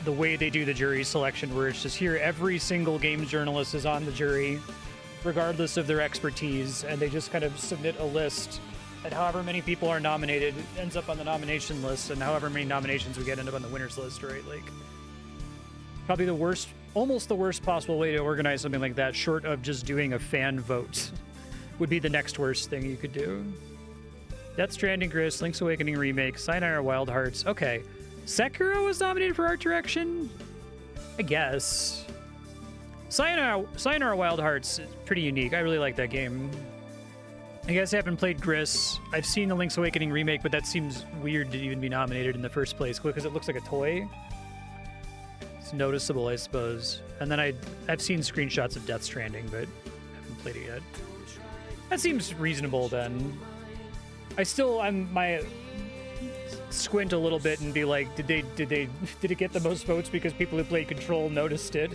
the way they do the jury selection, where it's just here every single games journalist is on the jury, regardless of their expertise, and they just kind of submit a list, and however many people are nominated ends up on the nomination list, and however many nominations we get end up on the winners list, right? Like, probably the worst, almost the worst possible way to organize something like that, short of just doing a fan vote, would be the next worst thing you could do. Death Stranding, Gris, Link's Awakening Remake, Sayonara Wild Hearts. Okay. Sekiro was nominated for art direction? I guess. Sayonara Wild Hearts is pretty unique. I really like that game. I guess I haven't played Gris. I've seen the Link's Awakening Remake, but that seems weird to even be nominated in the first place because it looks like a toy. It's noticeable, I suppose. And then I've seen screenshots of Death Stranding, but I haven't played it yet. That seems reasonable then. I squint a little bit and be like, did it get the most votes because people who played Control noticed it?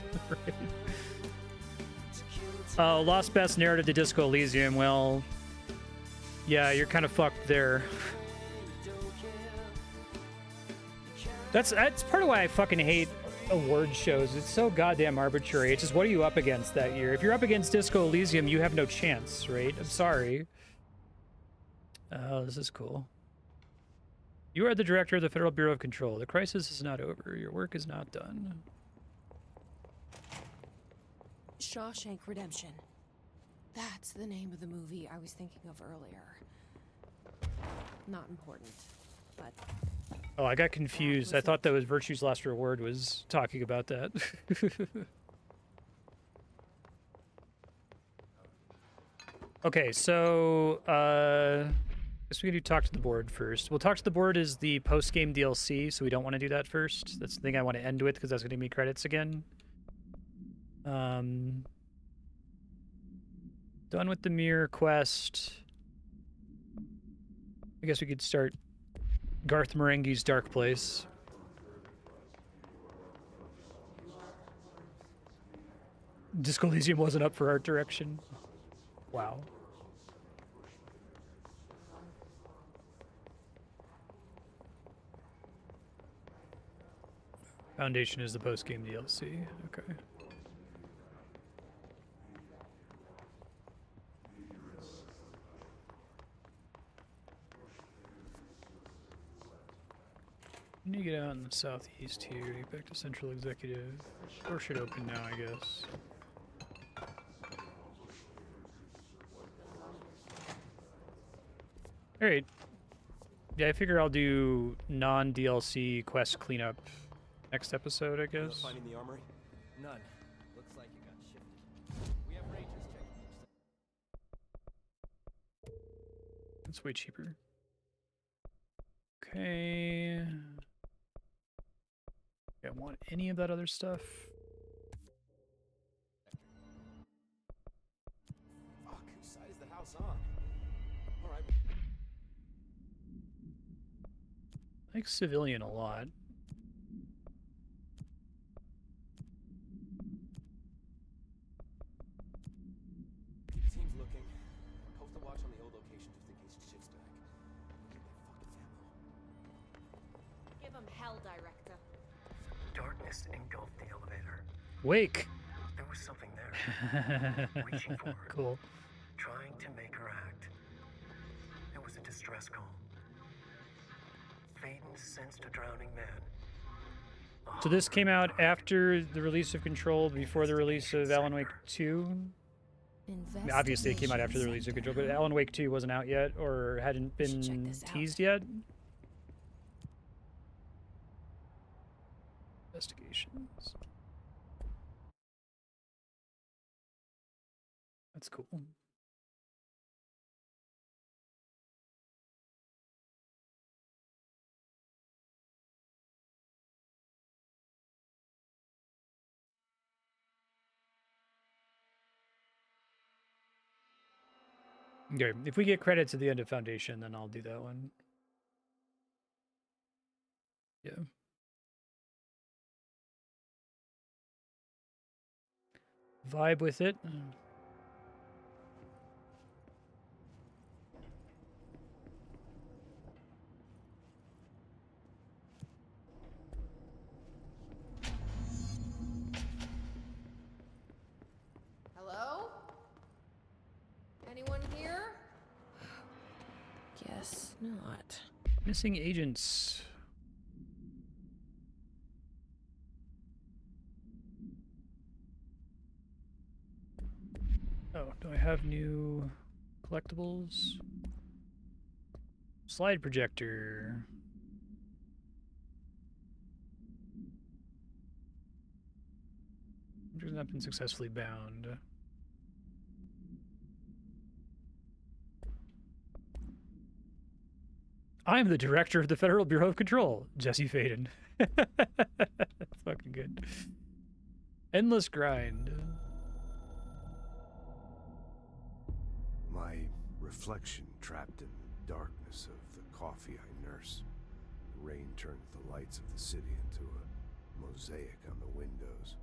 Right. Lost Best Narrative to Disco Elysium. Well, yeah, you're kind of fucked there. That's part of why I fucking hate award shows. It's so goddamn arbitrary. It's just, what are you up against that year? If you're up against Disco Elysium, you have no chance, right? I'm sorry. Oh, this is cool. You are the director of the Federal Bureau of Control. The crisis is not over. Your work is not done. Shawshank Redemption. That's the name of the movie I was thinking of earlier. Not important, but... Oh, I got confused. I thought that was Virtue's Last Reward was talking about that. Okay, so I guess we can talk to the board first. We'll talk to the board as the post-game DLC, so we don't want to do that first. That's the thing I want to end with because that's going to give me credits again. Done with the mirror quest. I guess we could start Garth Marenghi's Dark Place. Disco Elysium wasn't up for art direction. Wow. Foundation is the post-game DLC. Okay. You need to get out in the southeast here, get back to Central Executive. Door should open now, I guess. Alright. Yeah, I figure I'll do non-DLC quest cleanup next episode, I guess. Finding the armory? None. Looks like it got shifted. We have rangers checking. That's way cheaper. Okay. I want any of that other stuff. Fuck, whose side is the house on? Alright. I like Civilian a lot. Team's looking. Post a watch on the old location just in case shit's back. Give him hell, Director. Darkness engulfed the elevator. Wake! There was something there. Reaching for her. Cool. trying to make her act. It was a distress call. Faden sensed a drowning man. So this came out after the release of Control, before the release of Alan Wake 2? I mean, obviously, it came out after the release of Control, but Alan Wake 2 wasn't out yet, or hadn't been teased yet? Investigations. That's cool. Okay, if we get credits at the end of Foundation, then I'll do that one. Yeah. Vibe with it. Hello? Anyone here? Guess not. Missing agents. Oh, do I have new collectibles? Slide projector. Has not been successfully bound. I'm the director of the Federal Bureau of Control, Jesse Faden. That's fucking good. Endless grind. My reflection trapped in the darkness of the coffee I nurse. The rain turns the lights of the city into a mosaic on the windows.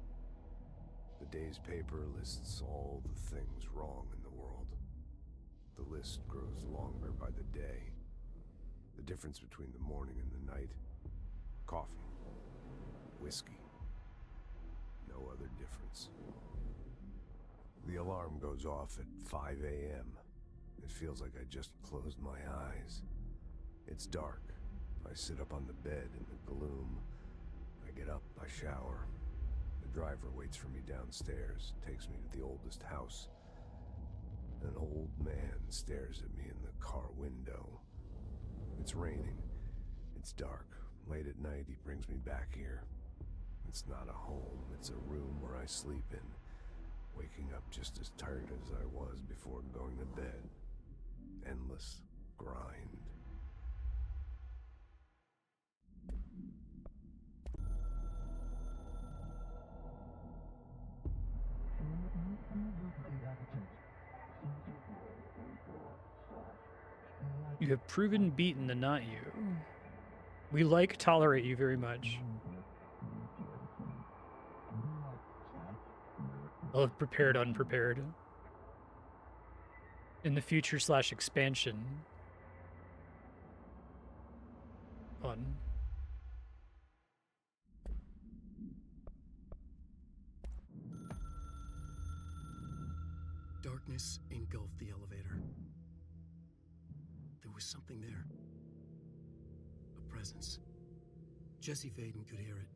The day's paper lists all the things wrong in the world. The list grows longer by the day. The difference between the morning and the night: coffee, whiskey, no other difference. The alarm goes off at 5 a.m. It feels like I just closed my eyes. It's dark. I sit up on the bed in the gloom. I get up, I shower. The driver waits for me downstairs, takes me to the oldest house. An old man stares at me in the car window. It's raining. It's dark. Late at night, he brings me back here. It's not a home. It's a room where I sleep in, waking up just as tired as I was before going to bed. Endless grind. You have proven beaten the not you. We tolerate you very much. I love prepared, unprepared. In the future / expansion. Fun. Darkness engulfed the elevator. There was something there. A presence. Jesse Faden could hear it.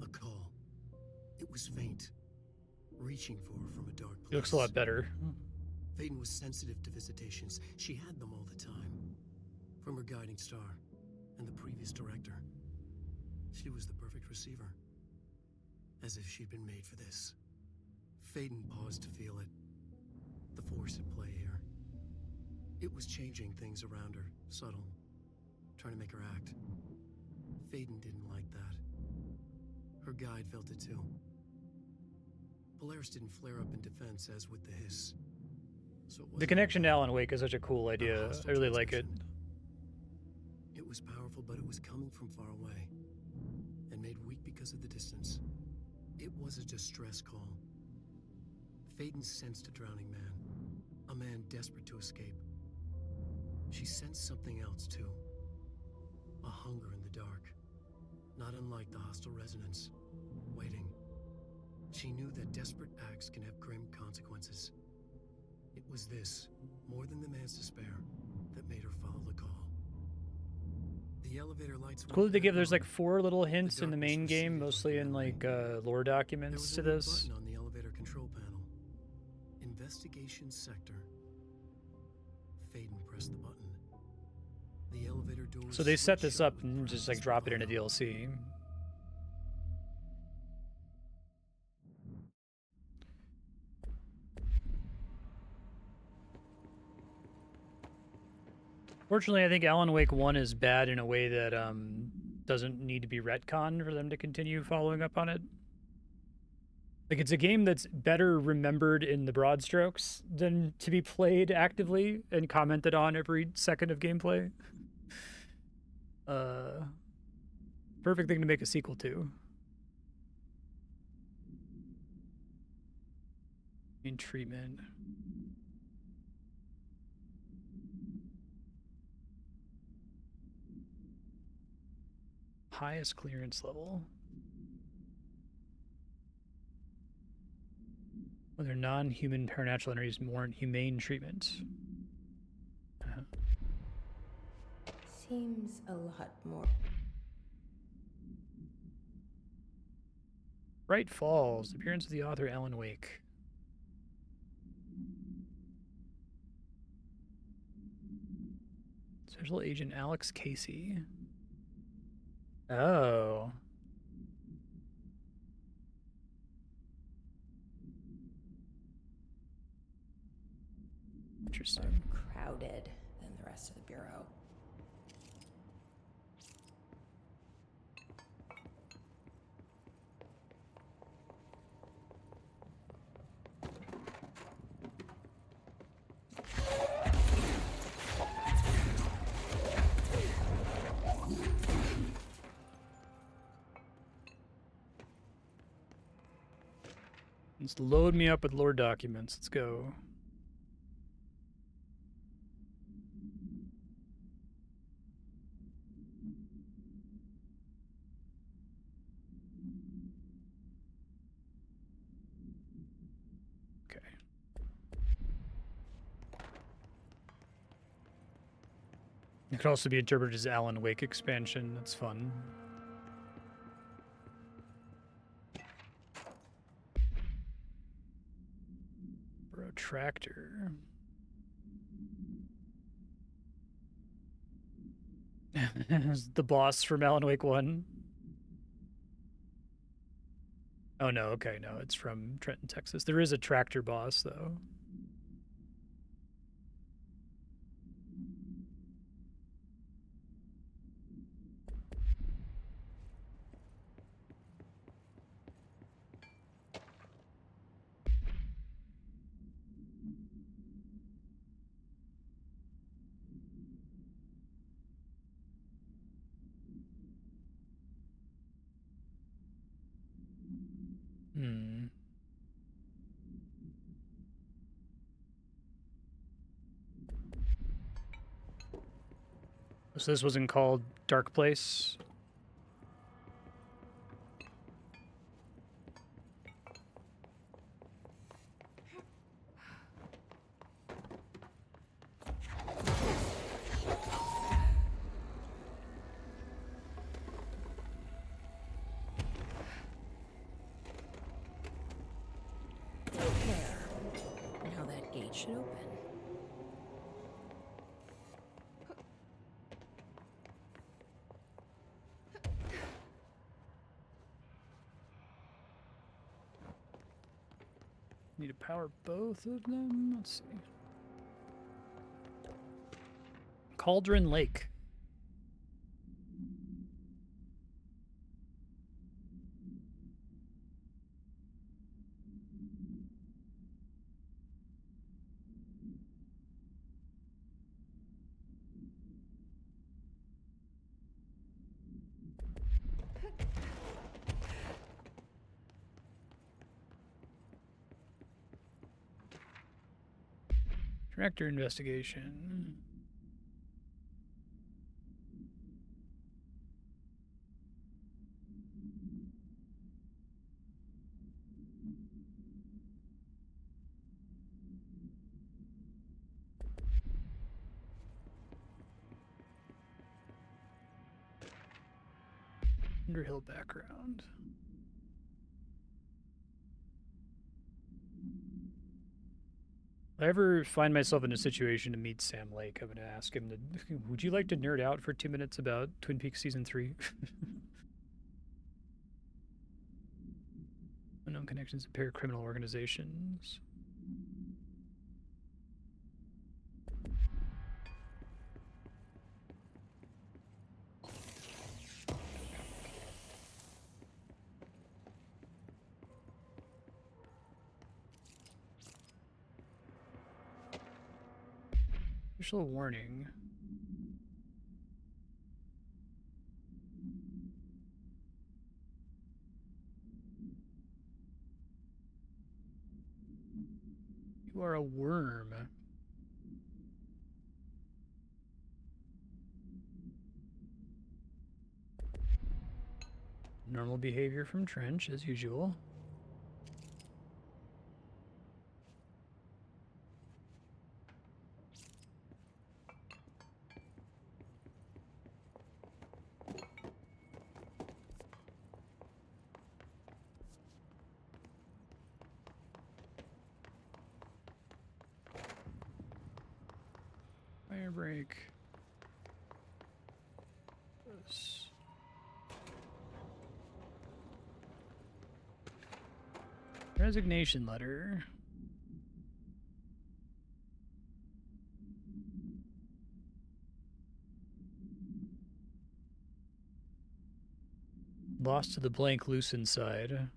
A call. It was faint. Reaching for her from a dark place. He looks a lot better. Faden was sensitive to visitations. She had them all the time. From her guiding star and the previous director. She was the perfect receiver. As if she'd been made for this. Faden paused to feel it. The force at play here. It was changing things around her, subtle, trying to make her act. Faden didn't like that. Her guide felt it too. Polaris didn't flare up in defense as with the hiss. So The connection to Alan Wake is such a cool idea. I really like it. It was powerful, but it was coming from far away, and made weak because of the distance. It was a distress call. Faden sensed a drowning man, a man desperate to escape. She sensed something else too, a hunger in the dark, not unlike the hostile resonance, waiting. She knew that desperate acts can have grim consequences. It was this, more than the man's despair, that made her follow the call. The elevator lights Cool that they give, back there's like on. 4 little hints in the darkness main game, receded mostly in like like lore There documents was to a red this. button on the elevator control panel. Investigation sector. Faden pressed the button. The elevator doors So they set switched this up shut and with just like Price's drop it in a logo. DLC. Fortunately, I think Alan Wake 1 is bad in a way that doesn't need to be retconned for them to continue following up on it. Like, it's a game that's better remembered in the broad strokes than to be played actively and commented on every second of gameplay. Perfect thing to make a sequel to. In treatment. Highest clearance level. Whether non-human paranatural entities warrant humane treatment. Seems a lot more. Bright Falls. Appearance of the author Alan Wake. Special Agent Alex Casey. Oh. Interesting. More crowded than the rest of the bureau. Let's load me up with lore documents. Let's go. Okay. It could also be interpreted as Alan Wake expansion. That's fun. Protractor. The boss from Alan Wake 1. Oh no, okay, no, it's from Trenton, Texas. There is a tractor boss though. Hmm. So this wasn't called Dark Place? Now that gate should open. Need to power both of them? Let's see. Cauldron Lake. Director investigation. Underhill background. If I ever find myself in a situation to meet Sam Lake, I'm going to ask him, would you like to nerd out for 2 minutes about Twin Peaks Season 3? Unknown connections to paracriminal organizations. Official warning. You are a worm. Normal behavior from Trench, as usual. Fire break. This. Resignation letter. Lost to the blank loose inside.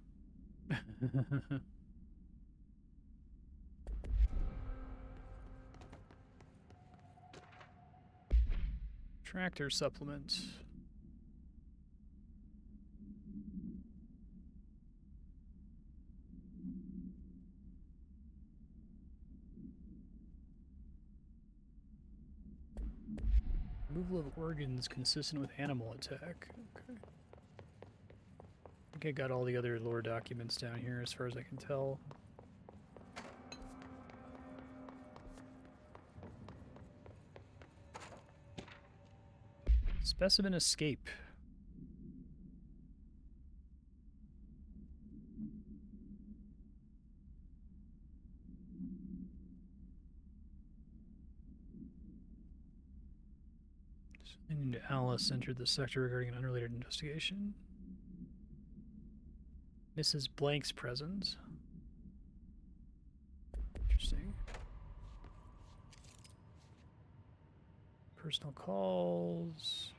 Tractor supplement. Removal of organs consistent with animal attack. Okay. I think I got all the other lore documents down here as far as I can tell. Specimen escape. Sending to Alice entered the sector regarding an unrelated investigation. Mrs. Blank's presence. Interesting. Personal calls.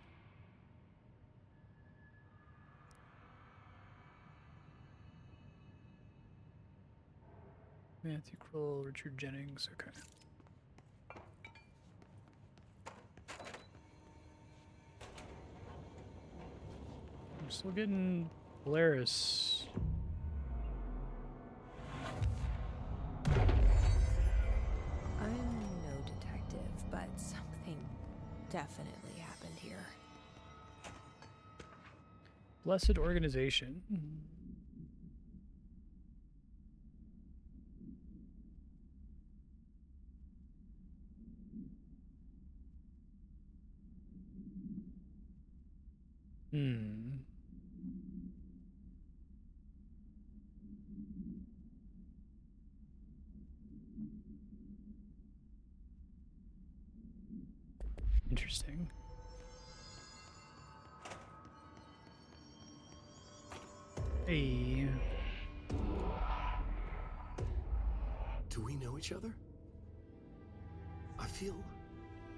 Matthew Kroll, Richard Jennings, okay. I'm still getting Polaris. I'm no detective, but something definitely happened here. Blessed organization. Interesting. Hey. Do we know each other?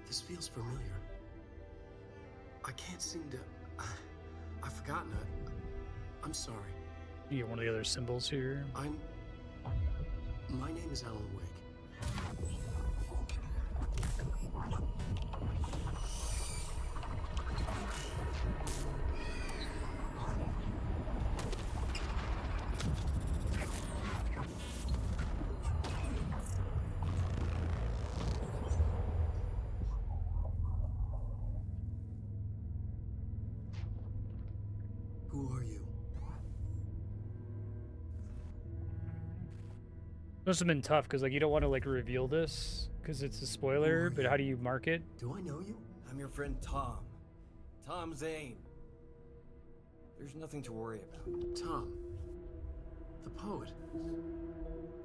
This feels familiar. I can't seem to... I've forgotten it. I'm sorry. You get one of the other symbols here. My name is Alan Wake. Who are you? Must have been tough because like you don't want to like reveal this because it's a spoiler, but how do you mark it? Do I know you? I'm your friend Tom. Tom Zane. There's nothing to worry about. Tom, the poet,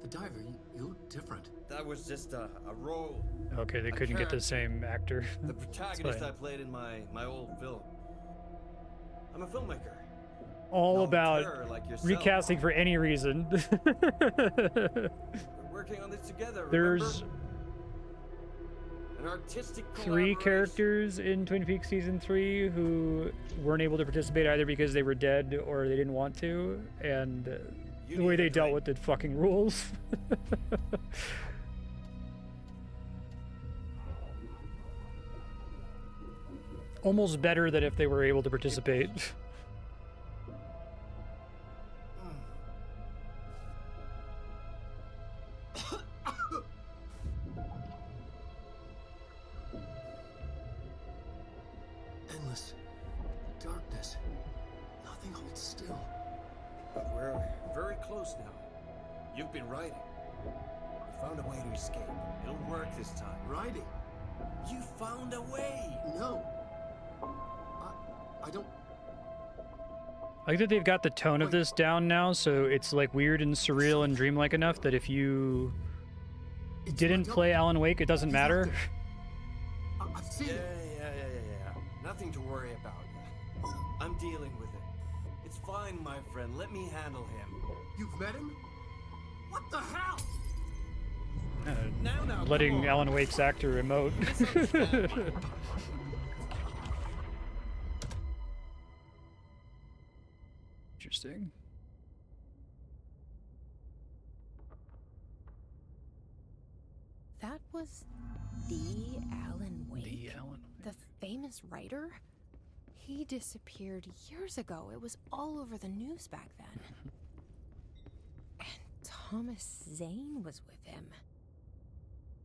the diver, you look different. That was just a role. Okay, they couldn't get the same actor. The protagonist I played in my old film. I'm a filmmaker. All No about terror like yourself. recasting for any reason. We're working on this together. There's an artistic 3 characters in Twin Peaks Season 3 who weren't able to participate either because they were dead or they didn't want to, and the way they dealt with the fucking rules. Almost better than if they were able to participate. Endless darkness. Nothing holds still. But we're very close now. You've been writing. You found a way to escape. It'll work this time. Writing? You found a way! No. I don't... I like that they've got the tone of this down now, so it's like weird and surreal and dreamlike enough that if you didn't play Alan Wake, it doesn't matter. I've seen it. Yeah. Nothing to worry about. I'm dealing with it. It's fine, my friend. Let me handle him. You've met him? What the hell? Now, Letting Alan Wake's actor emote. Interesting. That was the Alan Wake? The Alan Wake. The famous writer? He disappeared years ago. It was all over the news back then. And Thomas Zane was with him.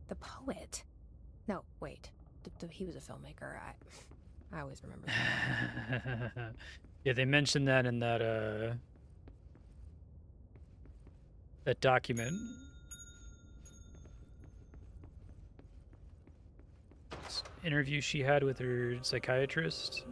The poet. No, wait. He was a filmmaker. I always remember that. Yeah, they mentioned that in that that document. This interview she had with her psychiatrist.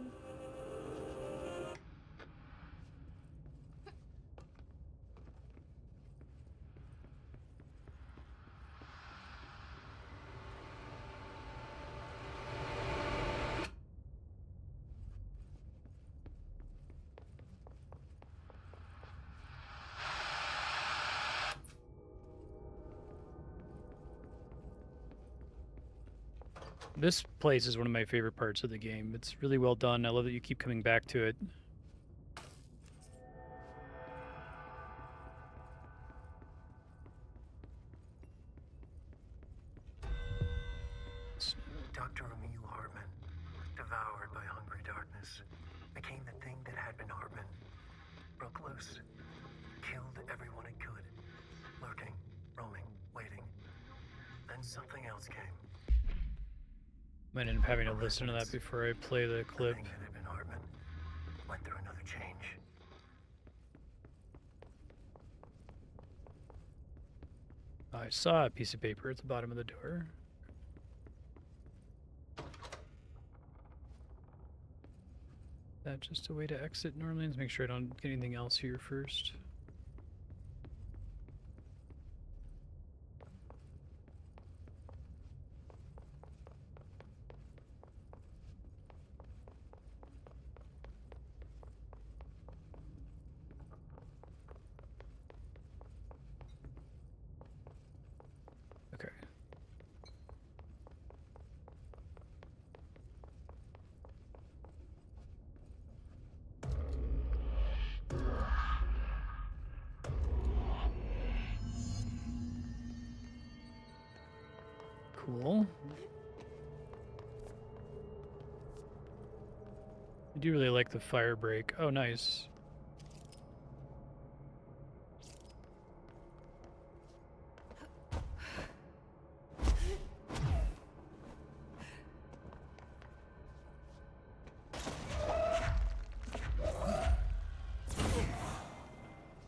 This place is one of my favorite parts of the game. It's really well done. I love that you keep coming back to it. Dr. Emil Hartman, devoured by hungry darkness, became the thing that had been Hartman. Broke loose, killed everyone it could, lurking, roaming, waiting. Then something else came. Might end up having to listen to that before I play the clip. The thing that had been Hartman went through another change. I saw a piece of paper at the bottom of the door. That's just a way to exit normally. Let's make sure I don't get anything else here first. Okay. Cool. I do really like the fire break. Oh, nice.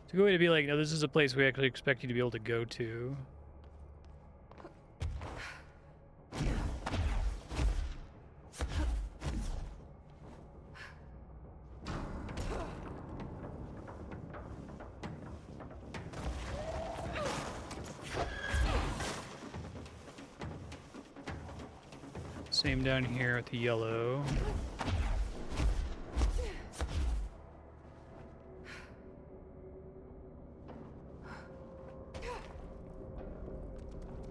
It's a good way to be like, no, this is a place we actually expect you to be able to go to. Same down here with the yellow.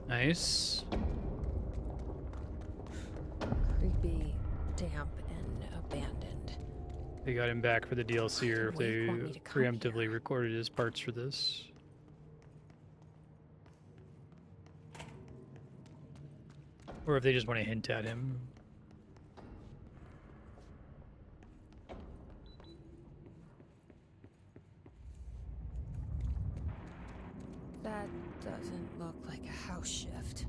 Nice. Creepy, damp, and abandoned. They got him back for the DLC, or if they Wake want me to come preemptively recorded his parts for this. Or if they just want to hint at him. That doesn't look like a house shift.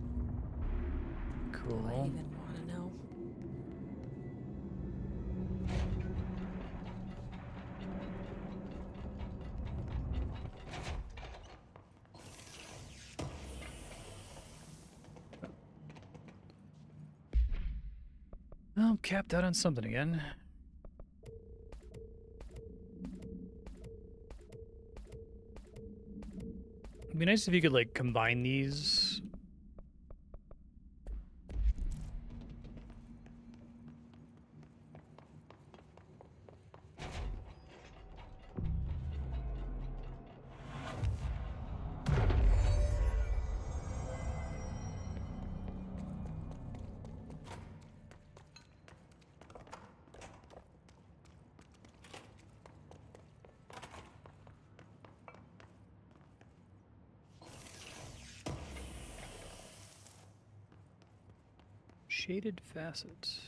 Cool. Do I even want to know? Well, I'm capped out on something again. It'd be nice if you could, like, combine these. Shaded facets.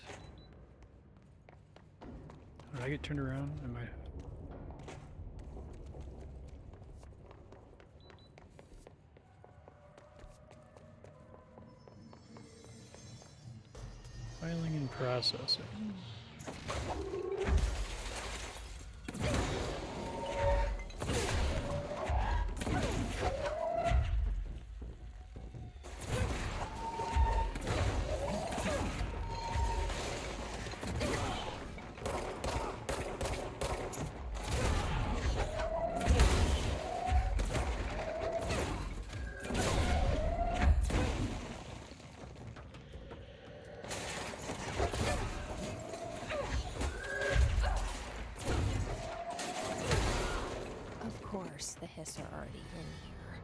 Did I get turned around? I might have. Filing and processing. The hiss are already in here.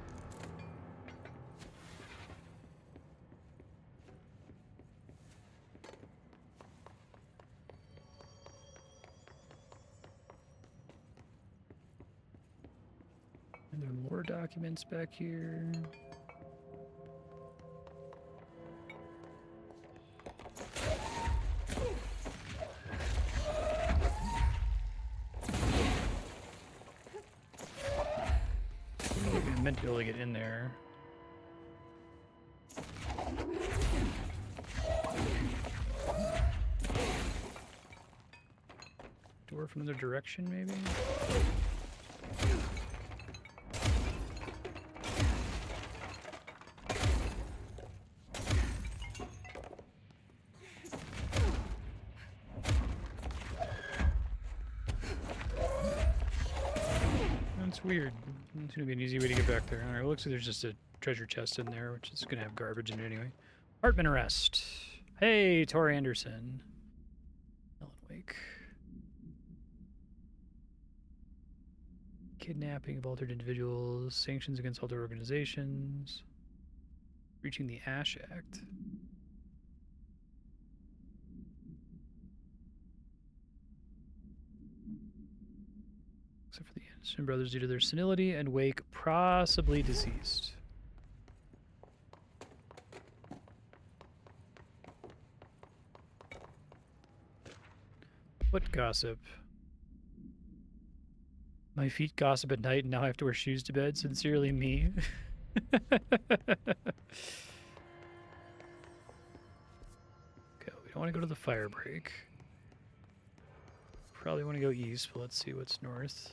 And there are more documents back here. Meant to be able to get in there. Door from another direction, maybe? That's weird. It's gonna be an easy way to get back there. Alright, it looks like there's just a treasure chest in there, which is gonna have garbage in it anyway. Hartman arrest. Hey, Tori Anderson. Ellen Wake. Kidnapping of altered individuals. Sanctions against altered organizations. Breaching the Ash Act. Except for the Anderson brothers due to their senility, and Wake possibly deceased. What gossip? My feet gossip at night and now I have to wear shoes to bed. Sincerely, me. Okay, we don't want to go to the fire break. Probably want to go east, but let's see what's north.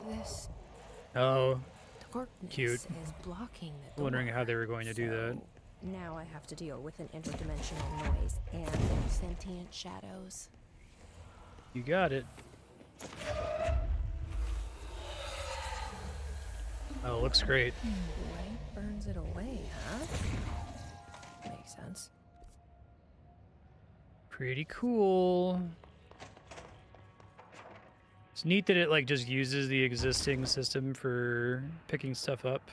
This. Oh, darkness Cute. is blocking the door. Wondering how they were going to do that. Now I have to deal with an interdimensional noise and sentient shadows. You got it. Oh, looks great. Light burns it away, huh? Makes sense. Pretty cool. It's neat that it like just uses the existing system for picking stuff up.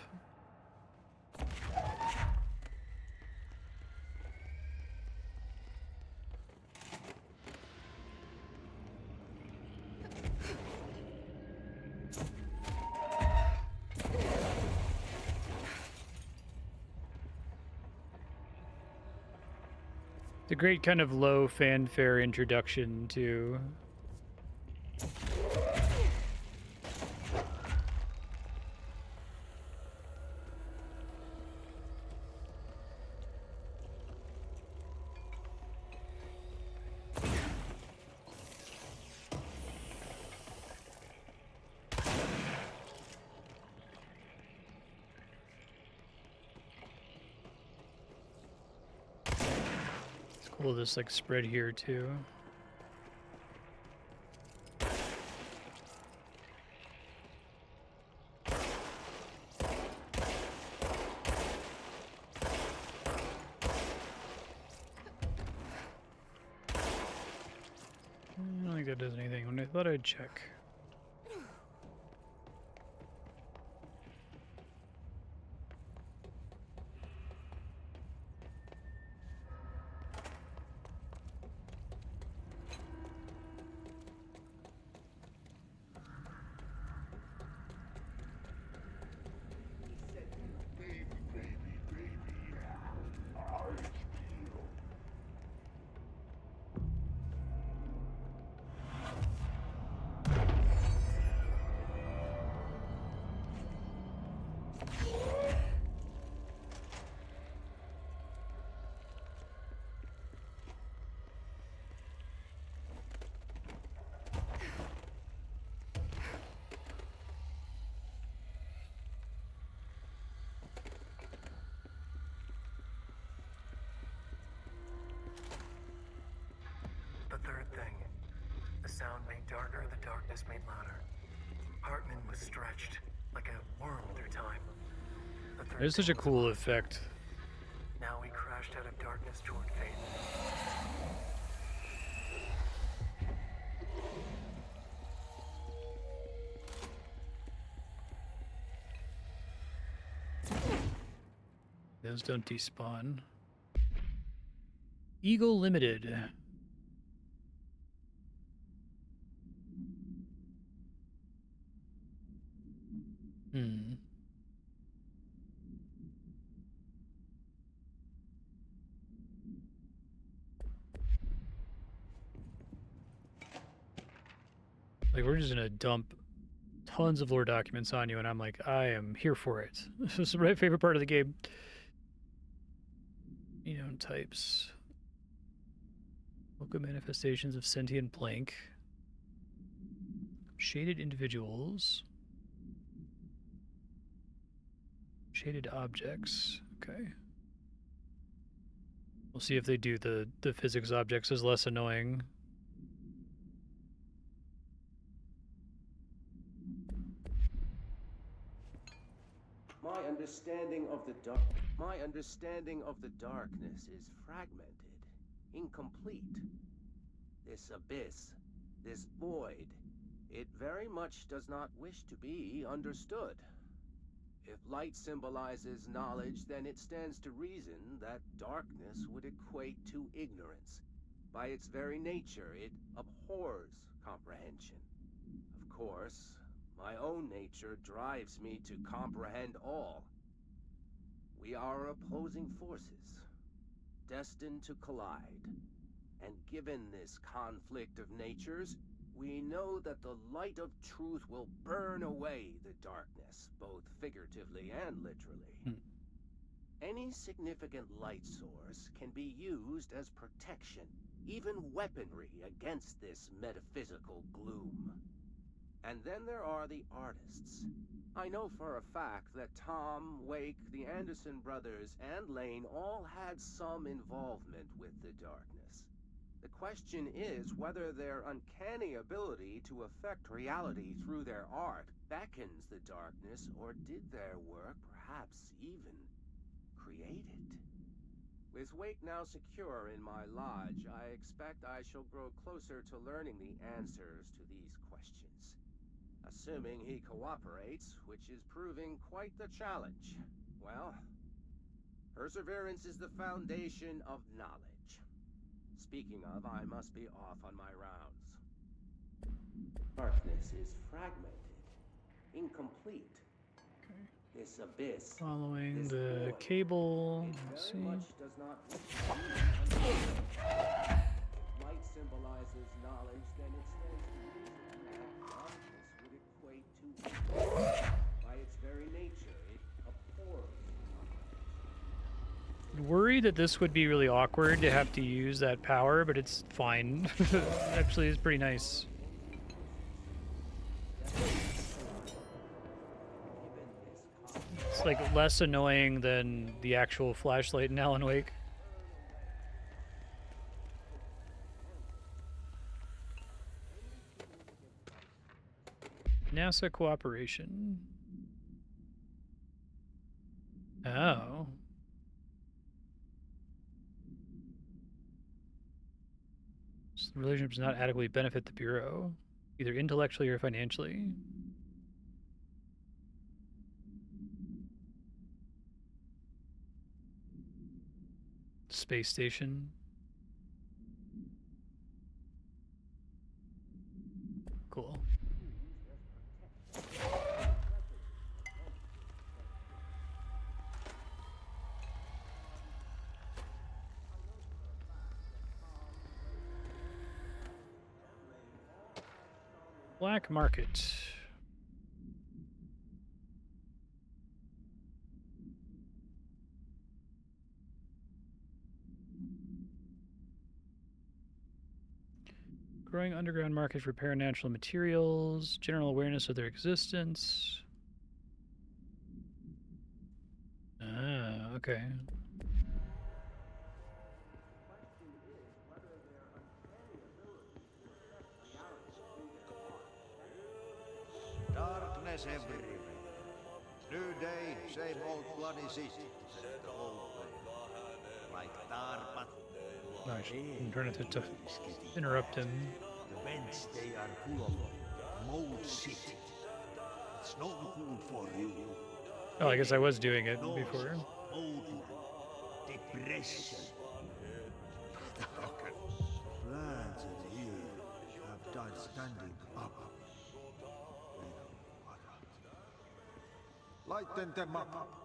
It's a great kind of low fanfare introduction to cool, this like spread here too. I don't think that does anything. When I thought I'd check. The third thing. The sound made darker, the darkness made louder. Hartman was stretched, like a worm through time. There's such a cool effect. Now we crashed out of darkness toward fate. Those don't despawn. Eagle Limited. Like, we're just gonna dump tons of lore documents on you, and I'm like, I am here for it. This is my favorite part of the game. Types. Local manifestations of sentient blank. Shaded individuals. Shaded objects. Okay. We'll see if they do the physics objects as less annoying. My understanding of the darkness is fragmented, incomplete. This abyss, this void, it very much does not wish to be understood. If light symbolizes knowledge, then it stands to reason that darkness would equate to ignorance. By its very nature, it abhors comprehension. Of course, my own nature drives me to comprehend all. We are opposing forces, destined to collide. And given this conflict of natures, we know that the light of truth will burn away the darkness, both figuratively and literally. Any significant light source can be used as protection, even weaponry against this metaphysical gloom. And then there are the artists, I know for a fact that Tom, Wake, the Anderson brothers, and Lane all had some involvement with the darkness. The question is whether their uncanny ability to affect reality through their art beckons the darkness, or did their work perhaps even create it? With Wake now secure in my lodge, I expect I shall grow closer to learning the answers to these questions. Assuming he cooperates, which is proving quite the challenge. Well, perseverance is the foundation of knowledge. Speaking of, I must be off on my rounds. Darkness is fragmented, incomplete. This abyss, Following this the void, cable. it Let's very see. much does not if light symbolizes knowledge, then it stands to reason that darkness would equate to by its very nature, it abhors knowledge. Worried that this would be really awkward to have to use that power, but it's fine. Actually, it's pretty nice. It's like less annoying than the actual flashlight in Alan Wake. NASA cooperation. Oh. So the relationship does not adequately benefit the Bureau, either intellectually or financially. Space station. Cool. Black market. Growing underground market for paranatural materials, general awareness of their existence. Ah, okay. Darkness everywhere. New day, same old bloody city, said the old man. Like Darpat. No, I should turn it to interrupt him. The vents, they are full of mold shit. It's not good for you. Oh, I guess I was doing it before. Mold, depression. Lads in here have died standing up. Lighten them up.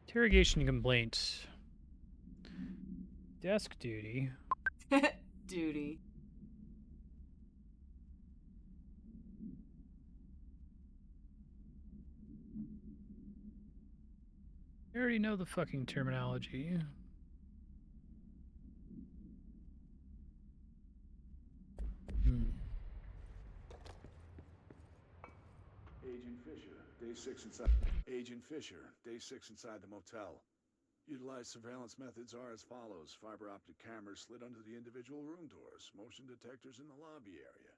Interrogation complaint. Desk duty. Duty. I already know the fucking terminology. Agent Fisher, day 6 inside. Agent Fisher, day 6 inside the motel. Utilized surveillance methods are as follows. Fiber optic cameras slid under the individual room doors. Motion detectors in the lobby area.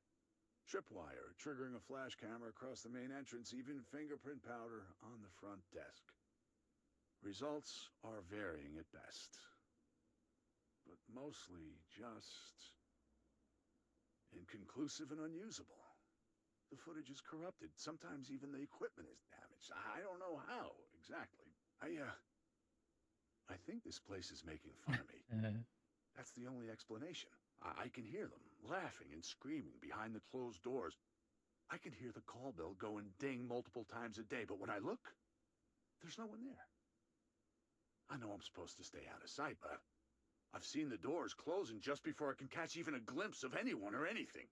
Tripwire, triggering a flash camera across the main entrance. Even fingerprint powder on the front desk. Results are varying at best. But mostly just inconclusive and unusable. The footage is corrupted. Sometimes even the equipment is damaged. I don't know how, exactly. I think this place is making fun of me. That's the only explanation. I can hear them laughing and screaming behind the closed doors. I can hear the call bell go and ding multiple times a day, but when I look, there's no one there. I know I'm supposed to stay out of sight, but I've seen the doors closing just before I can catch even a glimpse of anyone or anything.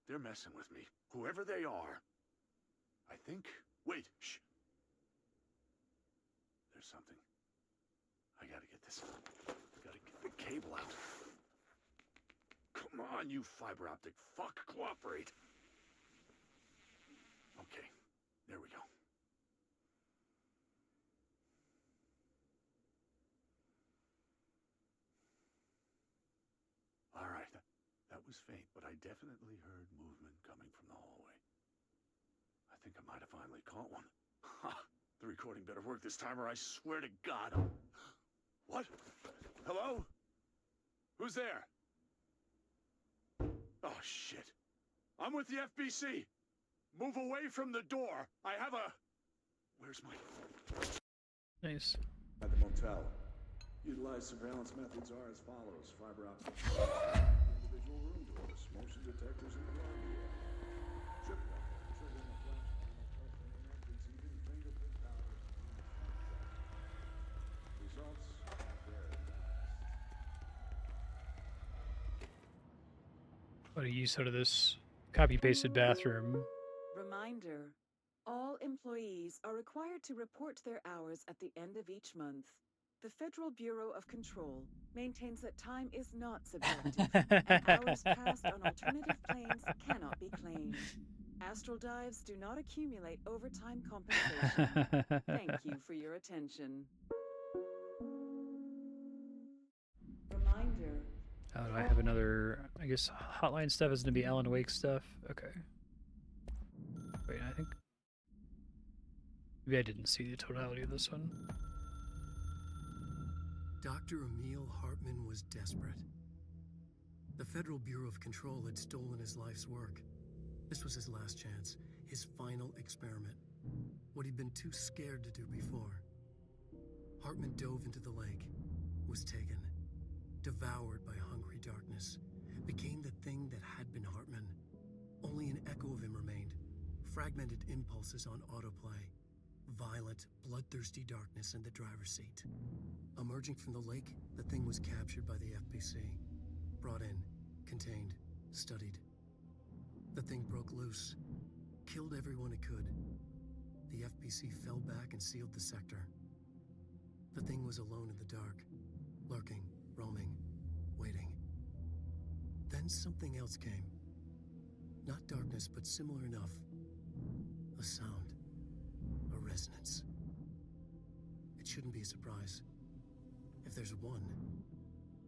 They're messing with me, whoever they are. I think... Wait, shh. There's something. I gotta get this. Gotta get the cable out. Come on, you fiber optic fuck, cooperate. Okay, there we go. All right, that was faint, but I definitely heard movement coming from the hallway. I think I might have finally caught one. Ha! The recording better work this time, or I swear to God. What? Hello? Who's there? Oh, shit. I'm with the FBC. Move away from the door. I have a... Where's my... Nice. At the motel. Utilized surveillance methods are as follows. Fiber optic. Individual room doors. Motion detectors in the lobby. Trip wire. Triggering a flash panel. Receiving fingerprint power. Results are there. What a use out of this copy-pasted bathroom. Reminder, all employees are required to report their hours at the end of each month. The Federal Bureau of Control maintains that time is not subjective, and hours passed on alternative planes cannot be claimed. Astral dives do not accumulate overtime compensation. Thank you for your attention. Reminder. Oh, do I have another, I guess hotline stuff is going to be Alan Wake stuff. Okay. Wait, I think... Maybe I didn't see the totality of this one. Dr. Emil Hartman was desperate. The Federal Bureau of Control had stolen his life's work. This was his last chance, his final experiment. What he'd been too scared to do before. Hartman dove into the lake, was taken, devoured by hungry darkness, became the thing that had been Hartman. Only an echo of him remained, fragmented impulses on autoplay. Violent, bloodthirsty darkness in the driver's seat. Emerging from the lake, the thing was captured by the FBC. Brought in, contained, studied. The thing broke loose, killed everyone it could. The FBC fell back and sealed the sector. The thing was alone in the dark, lurking, roaming, waiting. Then something else came. Not darkness, but similar enough. A sound. A resonance. It shouldn't be a surprise. If there's one,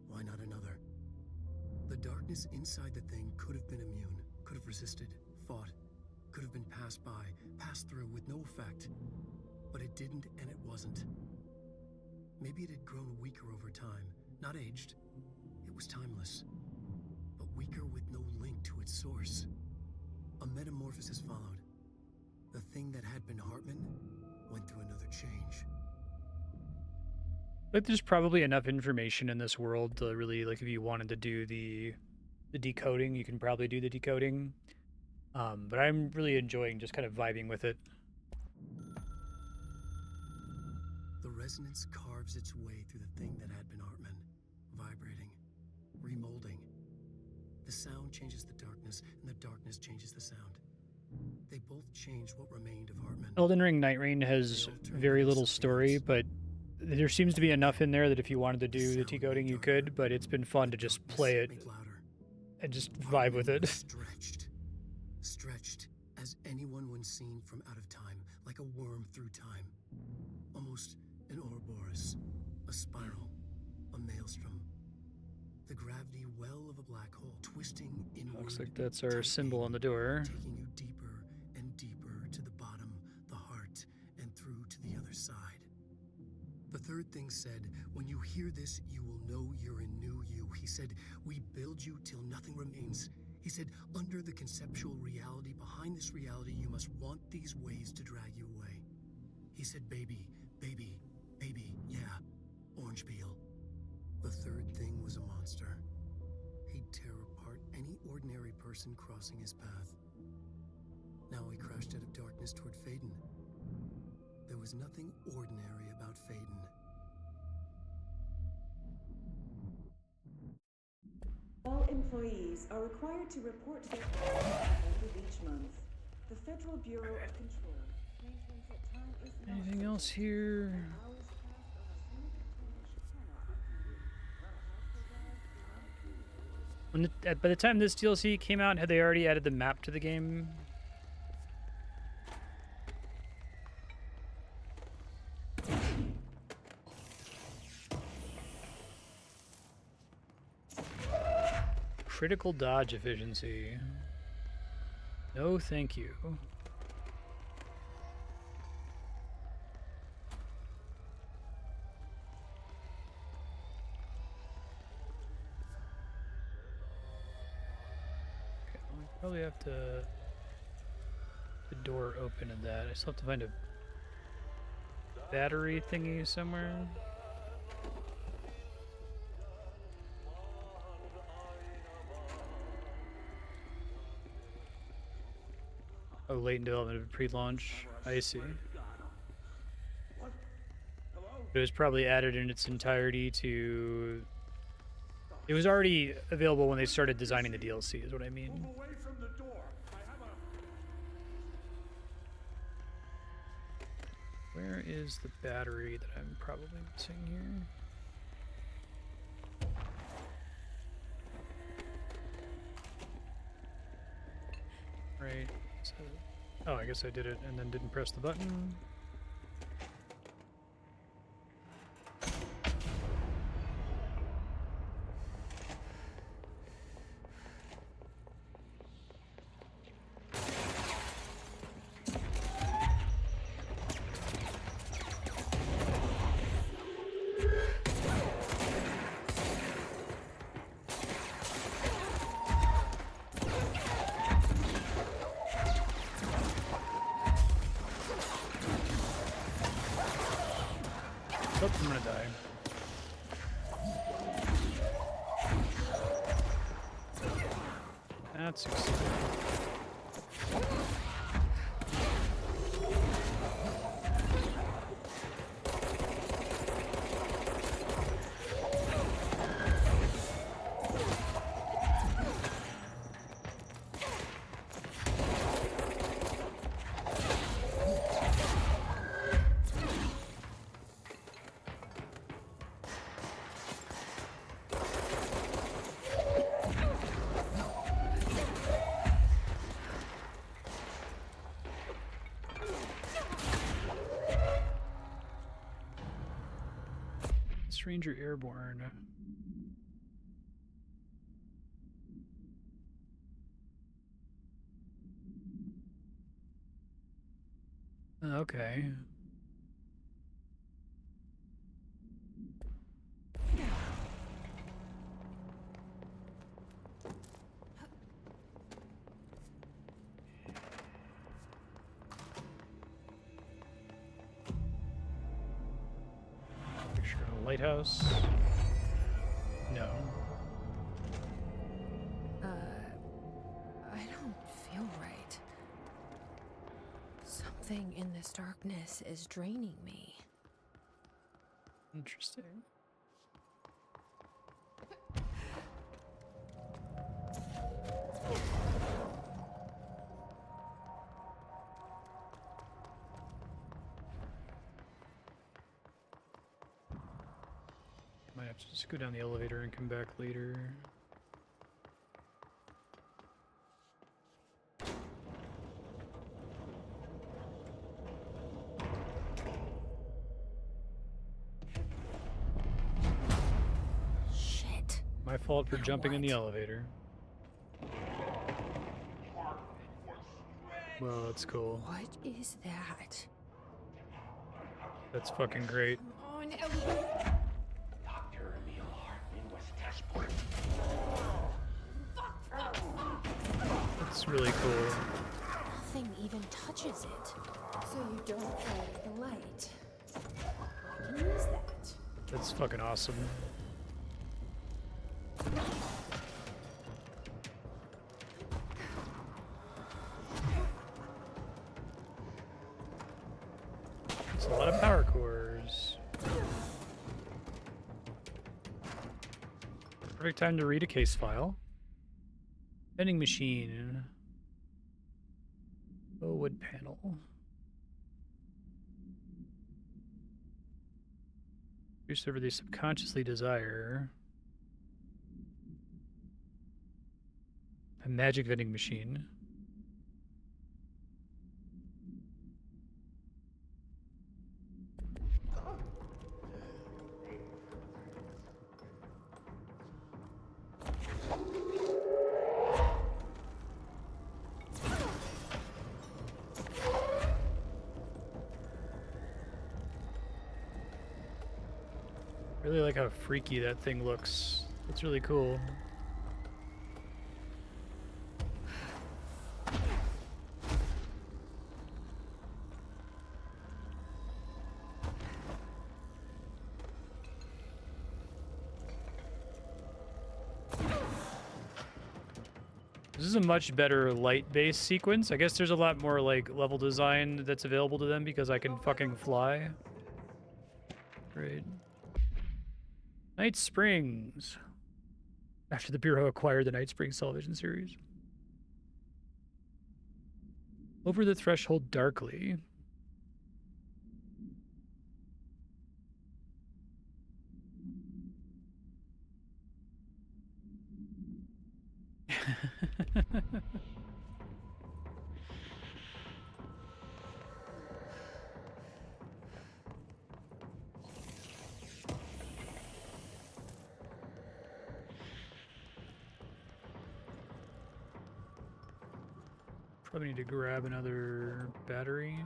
why not another? The darkness inside the thing could have been immune, could have resisted, fought, could have been passed by, passed through with no effect. But it didn't, and it wasn't. Maybe it had grown weaker over time, not aged. It was timeless, but weaker with no link to its source. A metamorphosis followed. The thing that had been Hartman went through another change. But there's probably enough information in this world to really, like, if you wanted to do the decoding, you can probably do the decoding. But I'm really enjoying just kind of vibing with it. The resonance carves its way through the thing that had been Hartman, vibrating, remolding. The sound changes the darkness, and the darkness changes the sound. They both change what remained of Hartman. Elden Ring Night Rain has very little story, but there seems to be enough in there that if you wanted to do the decoding, you could, but it's been fun to just play it and just vibe with it. Stretched as anyone when seen from out of time, like a worm through time. Almost an Ouroboros, a spiral, a maelstrom. The gravity well of a black hole, twisting inward. Looks like that's our symbol on the door. Taking you deeper and deeper to the bottom, the heart, and through to the other side. The third thing said, when you hear this, you will know you're in new you. He said, we build you till nothing remains. He said, under the conceptual reality, behind this reality, you must want these ways to drag you away. He said, baby, baby, baby, yeah, orange peel. The third thing was a monster. He'd tear apart any ordinary person crossing his path. Now he crashed out of darkness toward Faden. There was nothing ordinary about Faden. All employees are required to report their hours at the end of each month. The Federal Bureau of Control maintains that time is not Anything else here? By the time this DLC came out, had they already added the map to the game? Critical dodge efficiency. No, thank you. Okay, well, I probably have to the door open in that. I still have to find a battery thingy somewhere. Oh, late in development of pre-launch. I see. It was probably added in its entirety to... It was already available when they started designing the DLC, is what I mean. Where is the battery that I'm probably missing here? Right. So, oh, I guess I did it and then didn't press the button. Oh, I'm gonna die. That succeeded. Stranger Airborne. Okay. Picture of a lighthouse. No. I don't feel right. Something in this darkness is draining me. Interesting. Might have to just go down the elevator and come back later. Shit. My fault for jumping in the elevator. Well, that's cool. What is that? That's fucking great. Come on, elevator. It's really cool. Nothing even touches it. So you don't like the light. I can use that. That's fucking awesome. It's a lot of power cores. Perfect time to read a case file. Vending machine. Oh, wood panel. Produce whatever they subconsciously desire. A magic vending machine. Really like how freaky that thing looks. It's really cool. This is a much better light-based sequence. I guess there's a lot more like level design that's available to them because I can fucking fly. Great. Night Springs. After the Bureau acquired the Night Springs television series. Over the Threshold Darkly. Probably need to grab another battery.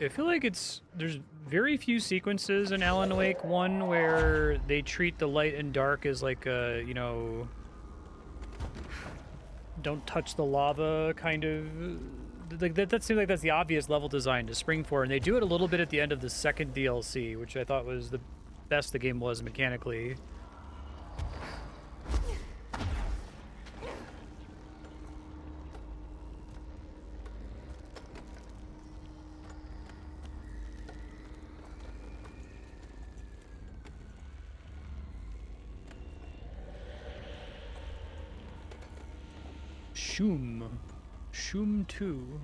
I feel like there's very few sequences in Alan Wake 1 where they treat the light and dark as like a, you know, don't touch the lava kind of. Like that seems like that's the obvious level design to spring for, and they do it a little bit at the end of the second DLC, which I thought was the best the game was mechanically. Shüm. Shüm 2.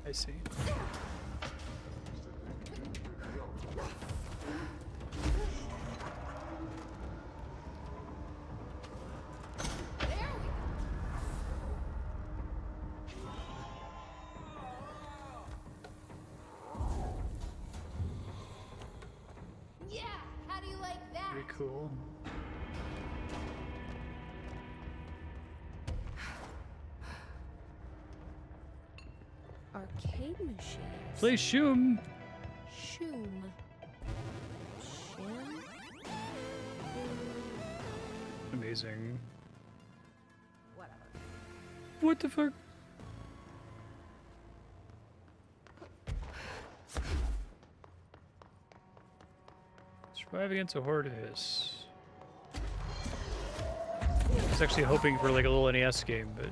I see. Cool. Arcade machines. Play Shüm. Shüm. Shüm? Amazing. Whatever. What the fuck? Survive against a horde of hiss. I was actually hoping for like a little NES game, but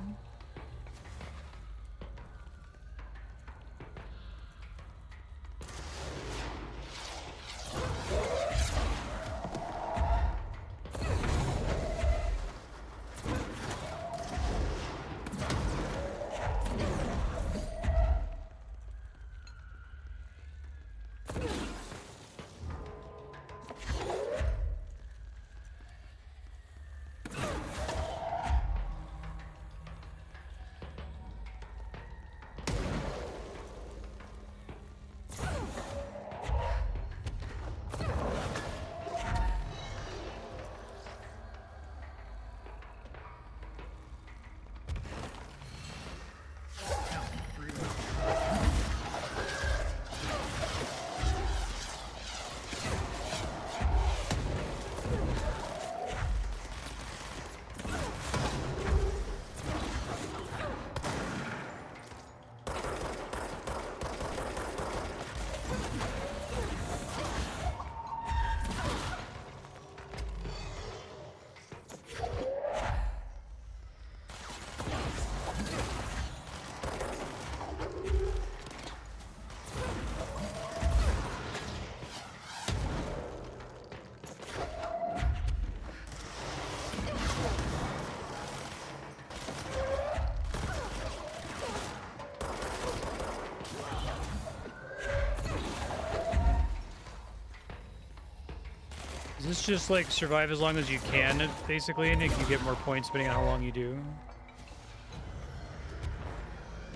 this just like survive as long as you can, basically, and you get more points depending on how long you do?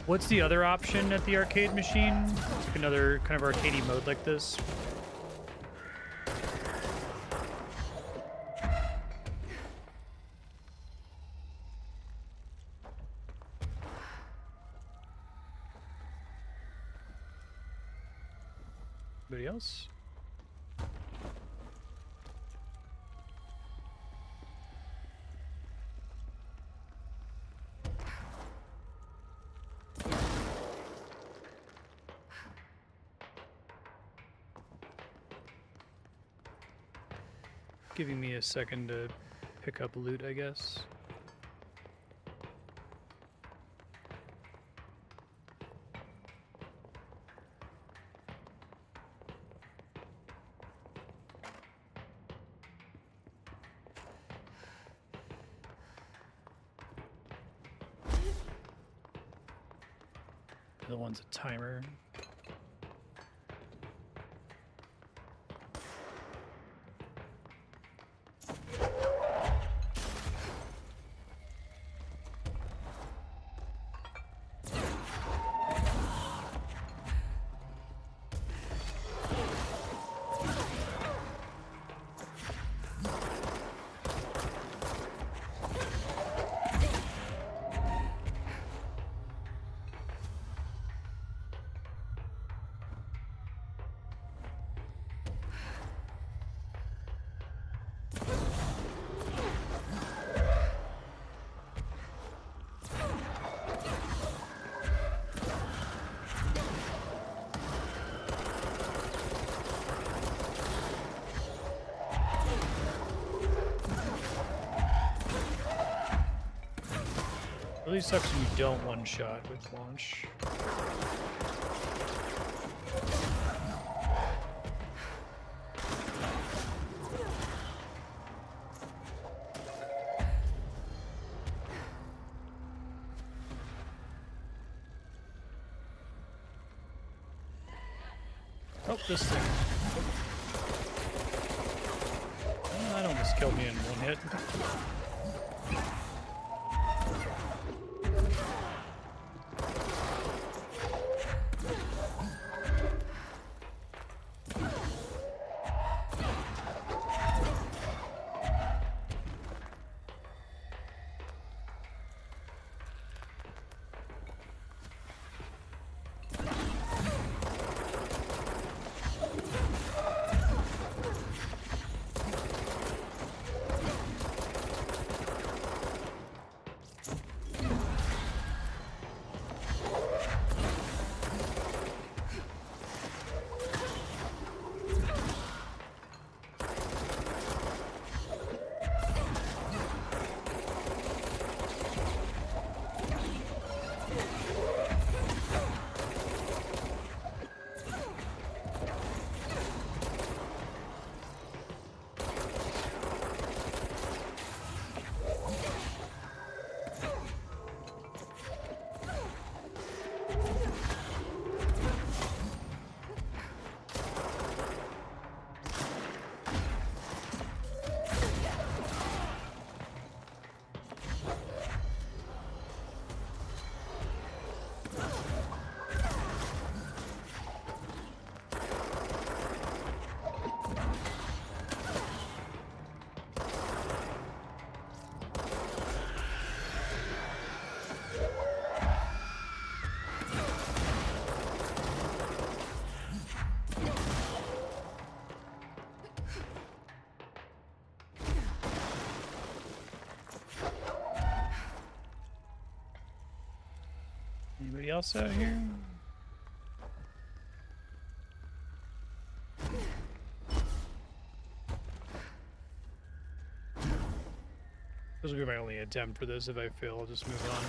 What's the other option at the arcade machine? It's like another kind of arcadey mode like this. Anybody else? Giving me a second to pick up loot, I guess. The other one's a timer. Really sucks when you don't one-shot with launch. Oh, this thing. Oh, that almost killed me in one hit. Anybody else out here? This will be my only attempt for this. If I fail, I'll just move on.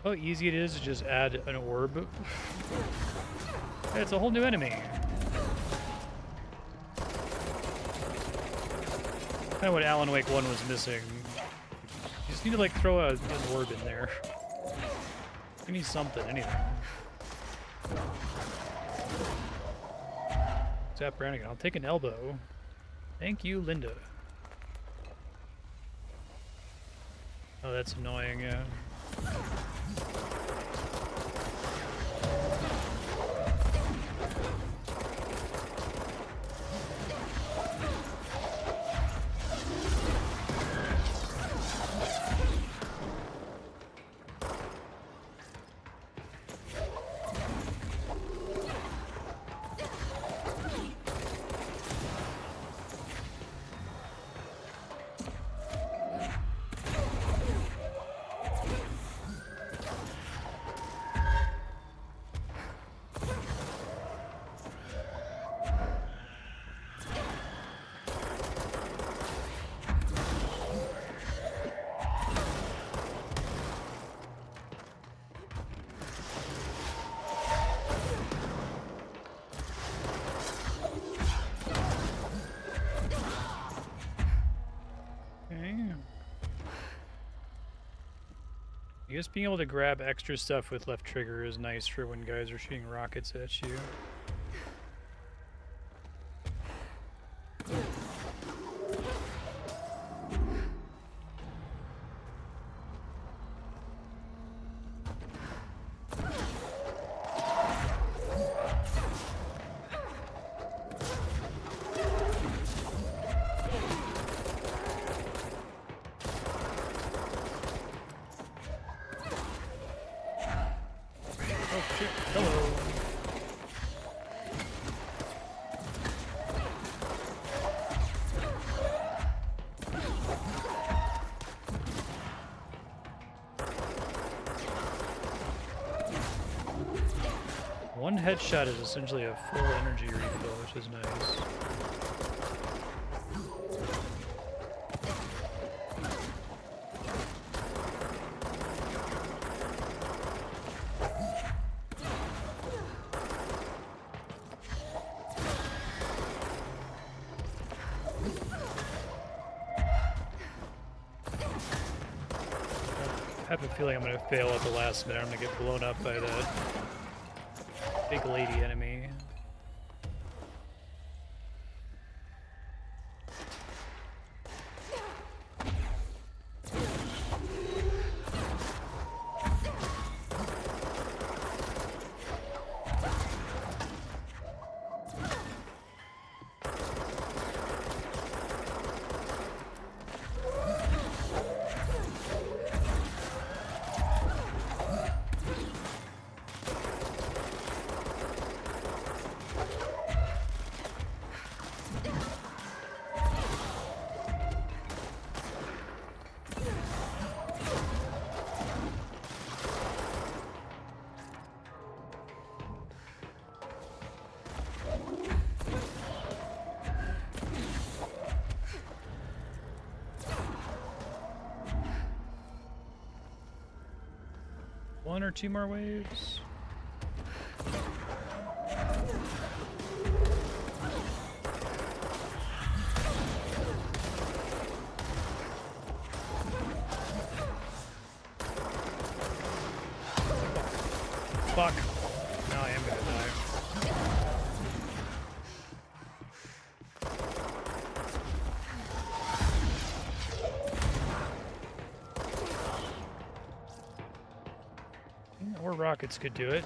How easy it is to just add an orb. Hey, it's a whole new enemy. Kind of what Alan Wake 1 was missing. You just need to like throw an orb in there. You need something, anything. Zap Brannigan. I'll take an elbow. Thank you, Linda. Oh, that's annoying, yeah. I guess being able to grab extra stuff with left trigger is nice for when guys are shooting rockets at you. One headshot is essentially a full energy refill, which is nice. I have a feeling I'm going to fail at the last minute. I'm going to get blown up by that big lady enemy. One or two more waves. Fuck. Now I am gonna die. Or rockets could do it.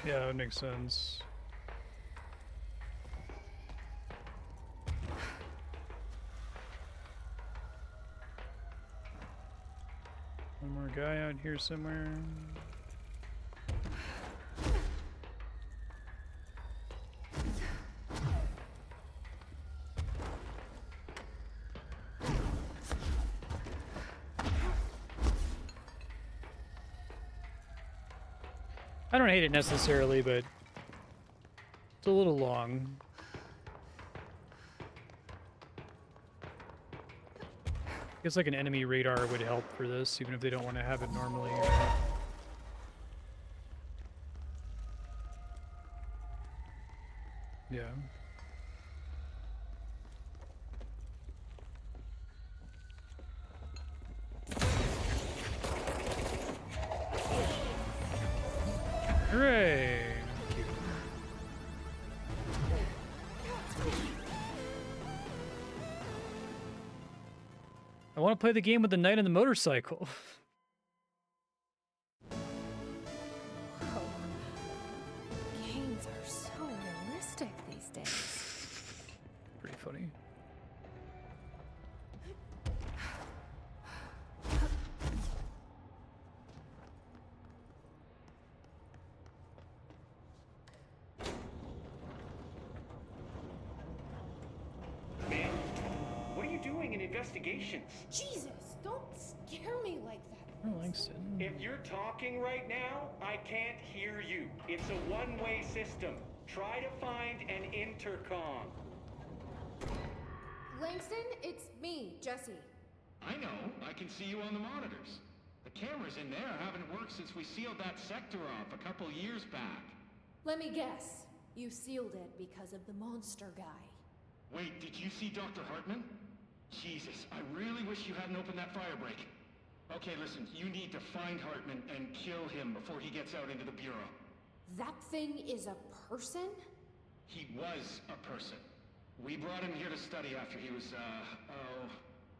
Yeah, that makes sense. One more guy out here somewhere. I don't hate it necessarily, but it's a little long. I guess like an enemy radar would help for this, even if they don't want to have it normally. Yeah. Hooray! I want to play the game with the knight on the motorcycle. Whoa. Games are so realistic these days. Pretty funny. Ma'am, what are you doing in investigations? Jesus, don't scare me like that. Oh, Langston. If you're talking right now, I can't hear you. It's a one-way system. Try to find an intercom. Langston, it's me, Jesse. I know. I can see you on the monitors. The cameras in there haven't worked since we sealed that sector off a couple years back. Let me guess. You sealed it because of the monster guy. Wait, did you see Dr. Hartman? Jesus, I really wish you hadn't opened that fire break. Okay, listen, you need to find Hartman and kill him before he gets out into the Bureau. That thing is a person? He was a person. We brought him here to study after he was,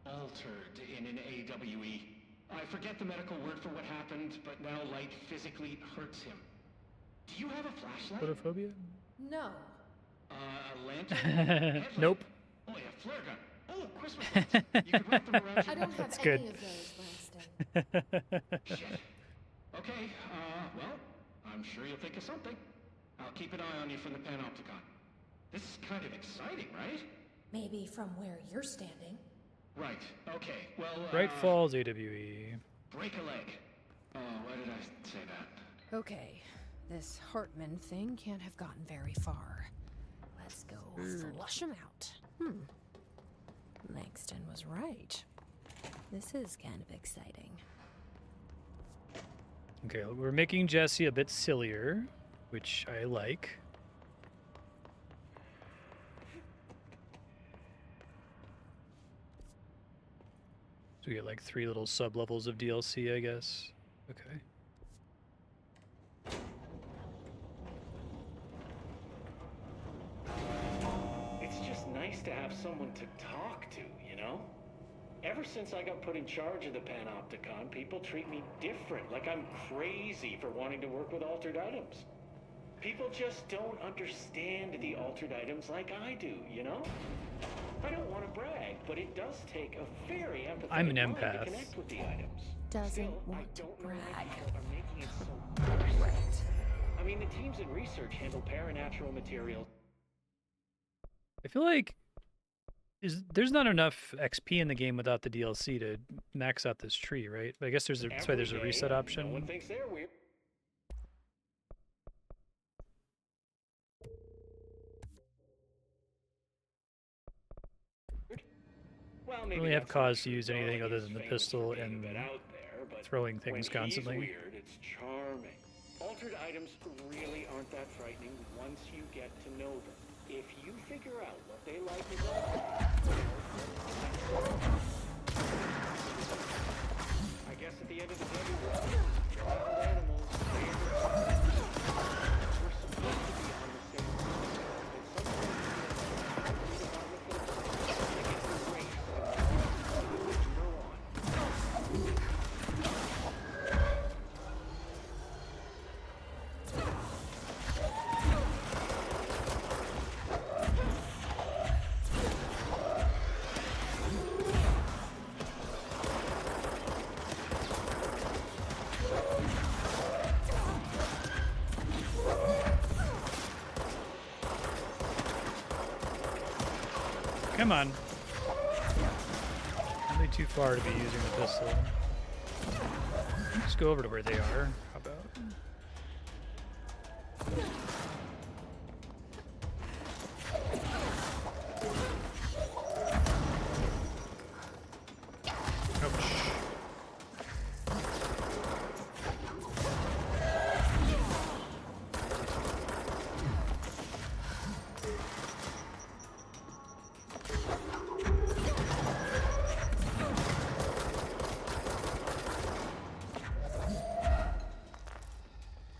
altered in an AWE. I forget the medical word for what happened, but now light physically hurts him. Do you have a flashlight? Photophobia? No. A lantern? Nope. Oh, yeah, flare gun. Oh, Christmas lights. You could wrap them around your I don't have That's any good. of those, Langston. Shit. Okay, well, I'm sure you'll think of something. I'll keep an eye on you from the panopticon. This is kind of exciting, right? Maybe from where you're standing. Right, okay, well, Bright Falls AWE. break a leg. Oh, why did I say that? Okay, this Hartman thing can't have gotten very far. Let's go flush him out. Langston was right. This is kind of exciting. Okay, we're making Jesse a bit sillier, which I like. So we get like 3 little sub-levels of DLC, I guess. Okay. It's just nice to have someone to talk to, you know? Ever since I got put in charge of the Panopticon, people treat me different, like I'm crazy for wanting to work with altered items. People just don't understand the altered items like I do, you know? I don't want to brag, but it does take a very empathetic I'm an mind empath. to connect with the items. Doesn't Still, I want to don't know why brag. people are making it so worse. I mean, the teams in research handle paranatural materials. I feel like there's not enough XP in the game without the DLC to max out this tree, right? But I guess that's why there's a reset option. No one thinks they're weird. Well, I maybe don't really have that's cause not to true. use anything Darling other is than the famous pistol for being a and bit out there, but throwing things when constantly. He's weird, it's charming. Altered items really aren't that frightening once you get to know them. If you figure out what they like and don't like, I guess at the end of the day, wild animals, we're supposed to be on the same side, but sometimes Come on. Probably too far to be using the pistol. Just go over to where they are. How about?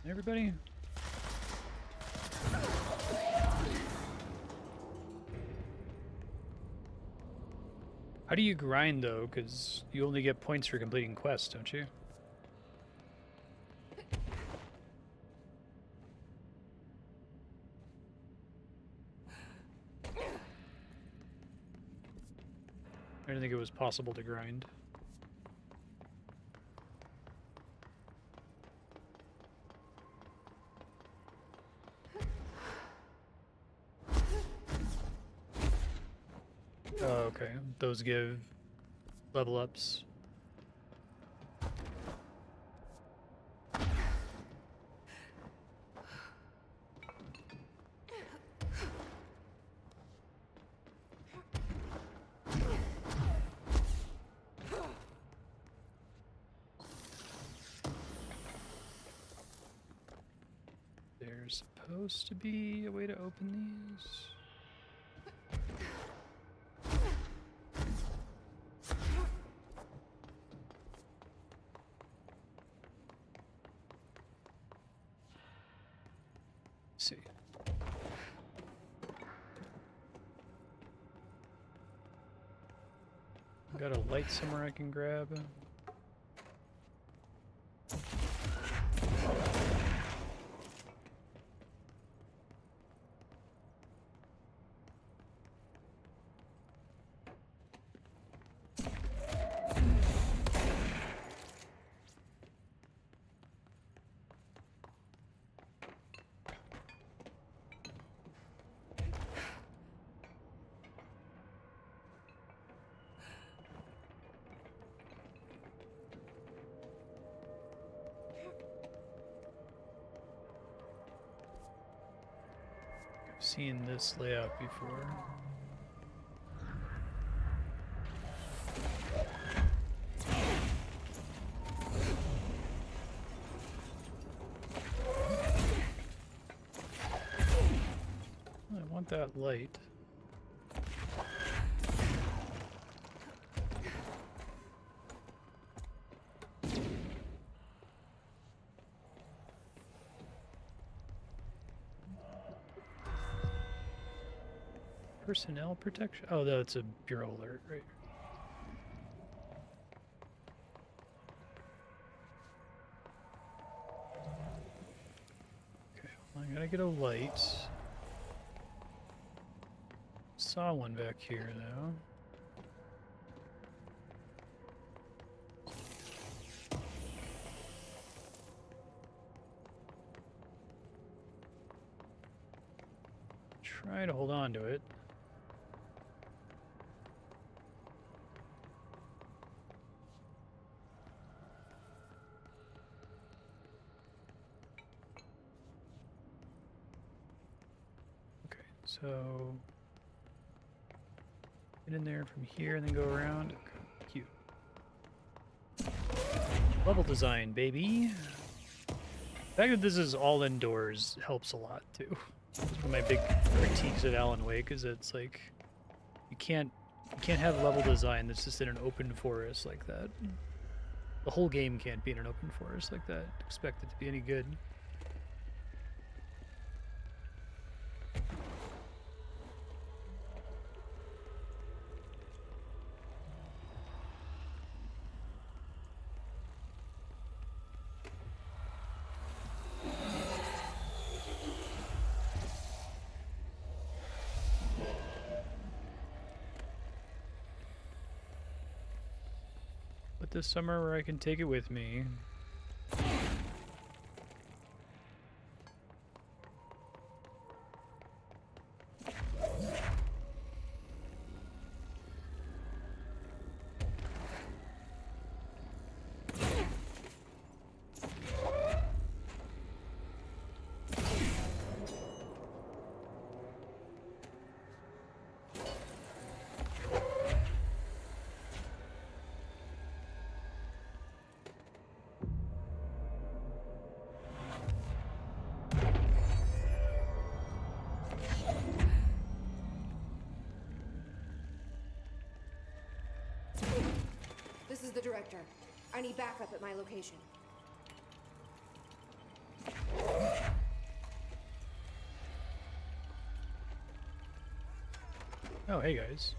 Everybody? How do you grind though? Because you only get points for completing quests, don't you? I didn't think it was possible to grind. Oh, okay. Those give level ups. There's supposed to be a way to open these. See. Got a light somewhere I can grab. Seen this layout before. I want that light. Personnel protection? Oh, that's a bureau alert, right? Okay, well, I gotta get a light. Saw one back here, though. Try to hold on to it. So, get in there from here and then go around. Cute. Level design, baby. The fact that this is all indoors helps a lot, too. One of my big critiques of Alan Wake is that it's like, you can't have level design that's just in an open forest like that. The whole game can't be in an open forest like that. Expect it to be any good. This summer where I can take it with me. is the director. I need backup at my location. Oh, hey guys.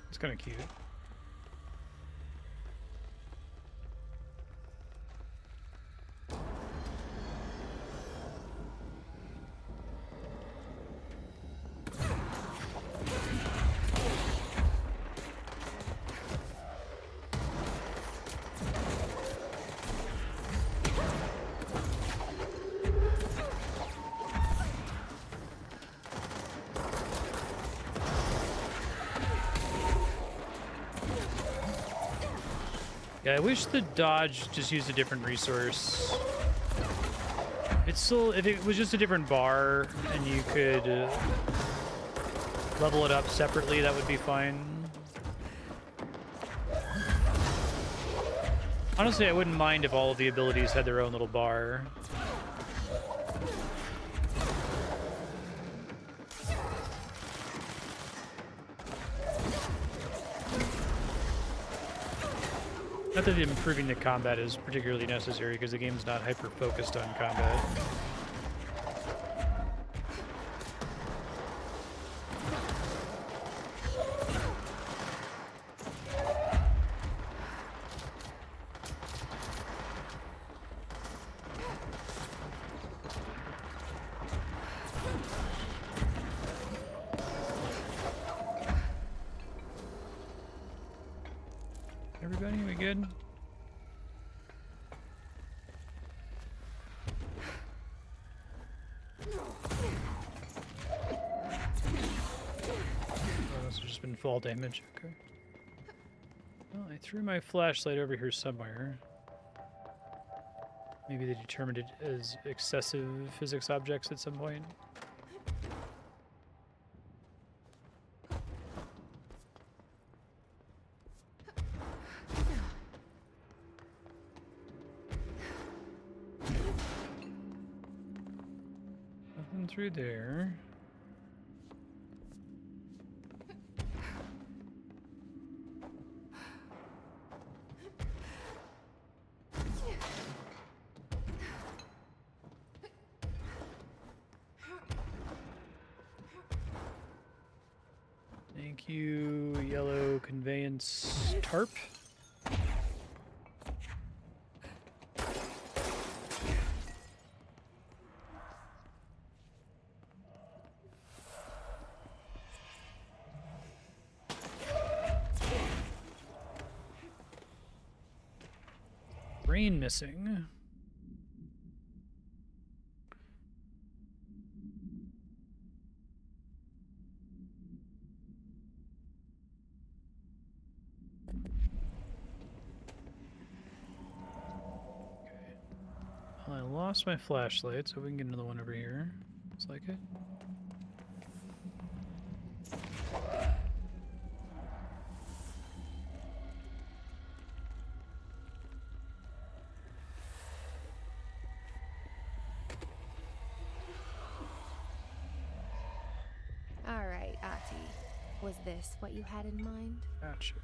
It's kind of cute. Yeah, I wish the dodge just used a different resource. It's still, if it was just a different bar and you could level it up separately, that would be fine. Honestly, I wouldn't mind if all of the abilities had their own little bar. Not that improving the combat is particularly necessary, because the game's not hyper-focused on combat. Everybody, we good? Oh, this has just been fall damage. Okay. Well, I threw my flashlight over here somewhere. Maybe they determined it as excessive physics objects at some point. Nothing through there. Thank you, yellow conveyance tarp. Brain missing. Well, I lost my flashlight, so we can get another one over here. Looks like it. All right, Ati. Was this what you had in mind? Gotcha.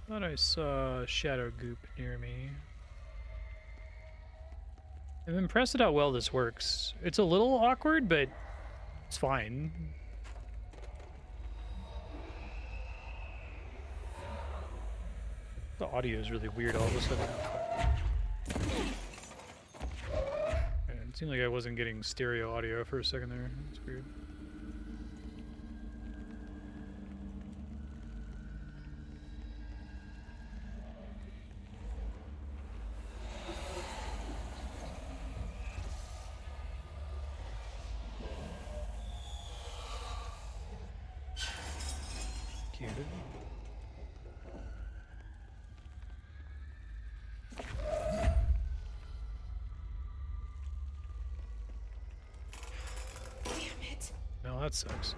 Thought I saw shadow goop near me. I'm impressed at how well this works. It's a little awkward, but it's fine. The audio is really weird all of a sudden. It seemed like I wasn't getting stereo audio for a second there. It's weird. Well, that sucks.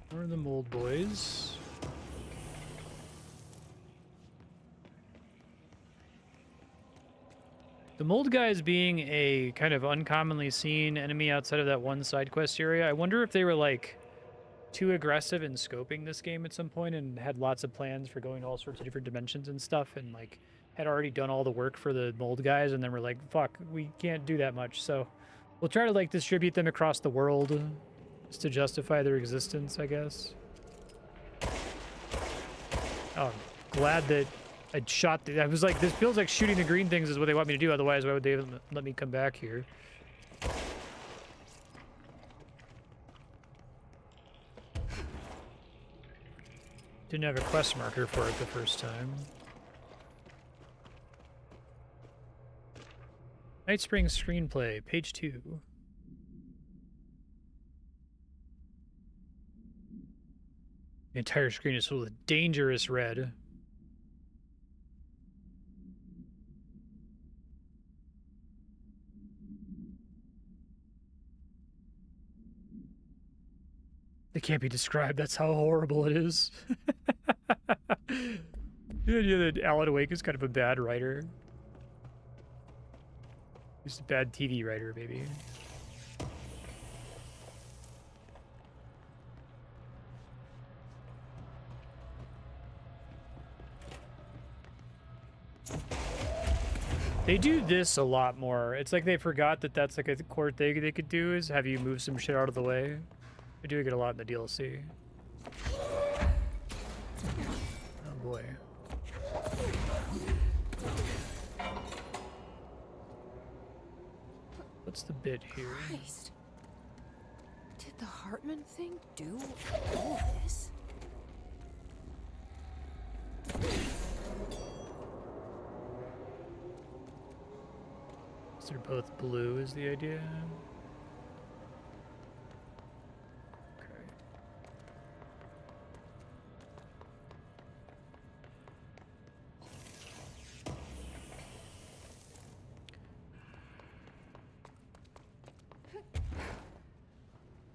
Where are the mold boys? The mold guys being a kind of uncommonly seen enemy outside of that one side quest area. I wonder if they were like too aggressive in scoping this game at some point and had lots of plans for going to all sorts of different dimensions and stuff, and like had already done all the work for the mold guys, and then we're like, fuck, we can't do that much, so we'll try to like distribute them across the world just to justify their existence, I guess. Oh, I'm glad that I shot I was like, this feels like shooting the green things is what they want me to do, otherwise why would they let me come back here? Didn't have a quest marker for it the first time. Night Spring Screenplay, page 2. The entire screen is full of dangerous red. It can't be described. That's how horrible it is. The idea that Alan Wake is kind of a bad writer. He's a bad TV writer, maybe. They do this a lot more. It's like they forgot that that's like a core thing they could do, is have you move some shit out of the way. They're doing it a lot in the DLC. Oh boy. What's the bit here? Christ. Did the Hartman thing do all this? So they're both blue is the idea.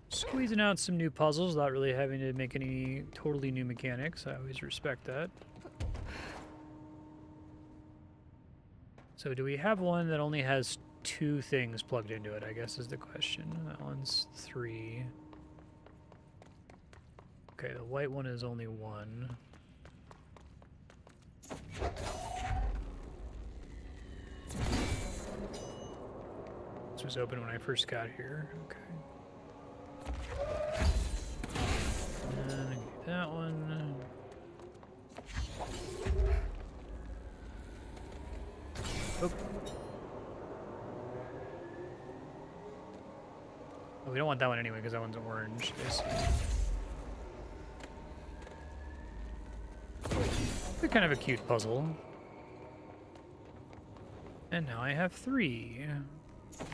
Squeezing out some new puzzles without really having to make any totally new mechanics. I always respect that. So do we have one that only has 2 things plugged into it, I guess is the question. That one's 3. Okay, the white one is only 1. This was open when I first got here. Okay. And get that one. Oh. Oh, we don't want that one anyway because that one's orange. It's kind of a cute puzzle. And now I have 3. So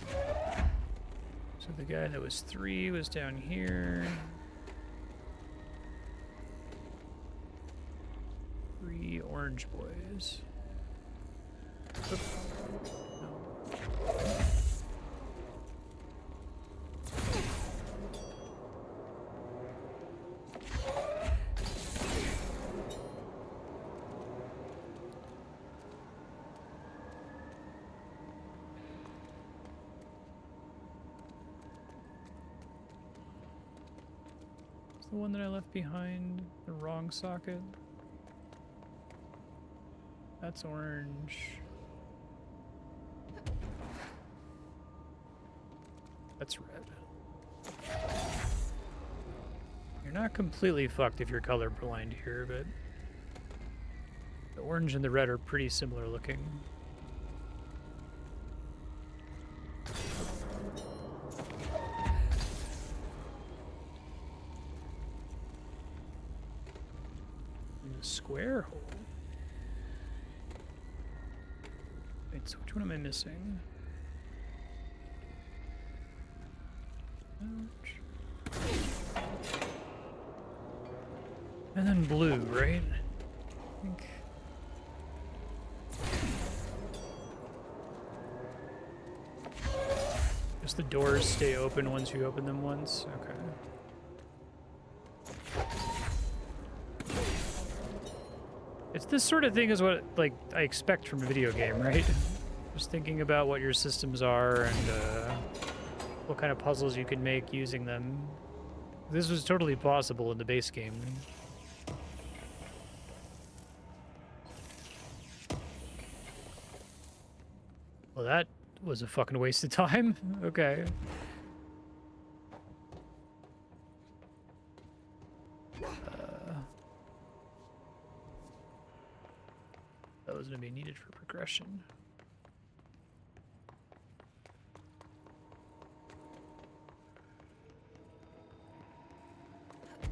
the guy that was 3 was down here. 3 orange boys. Oop. No. The one that I left behind the wrong socket. That's orange. That's red. You're not completely fucked if you're colorblind here, but the orange and the red are pretty similar looking. Square hole. Wait, so which one am I missing? Ouch. And then blue, right? I think. Guess the doors stay open once you open them once. Okay. It's this sort of thing is what like I expect from a video game, right? Just thinking about what your systems are and what kind of puzzles you can make using them. This was totally possible in the base game. Well, that was a fucking waste of time. Okay. That was going to be needed for progression.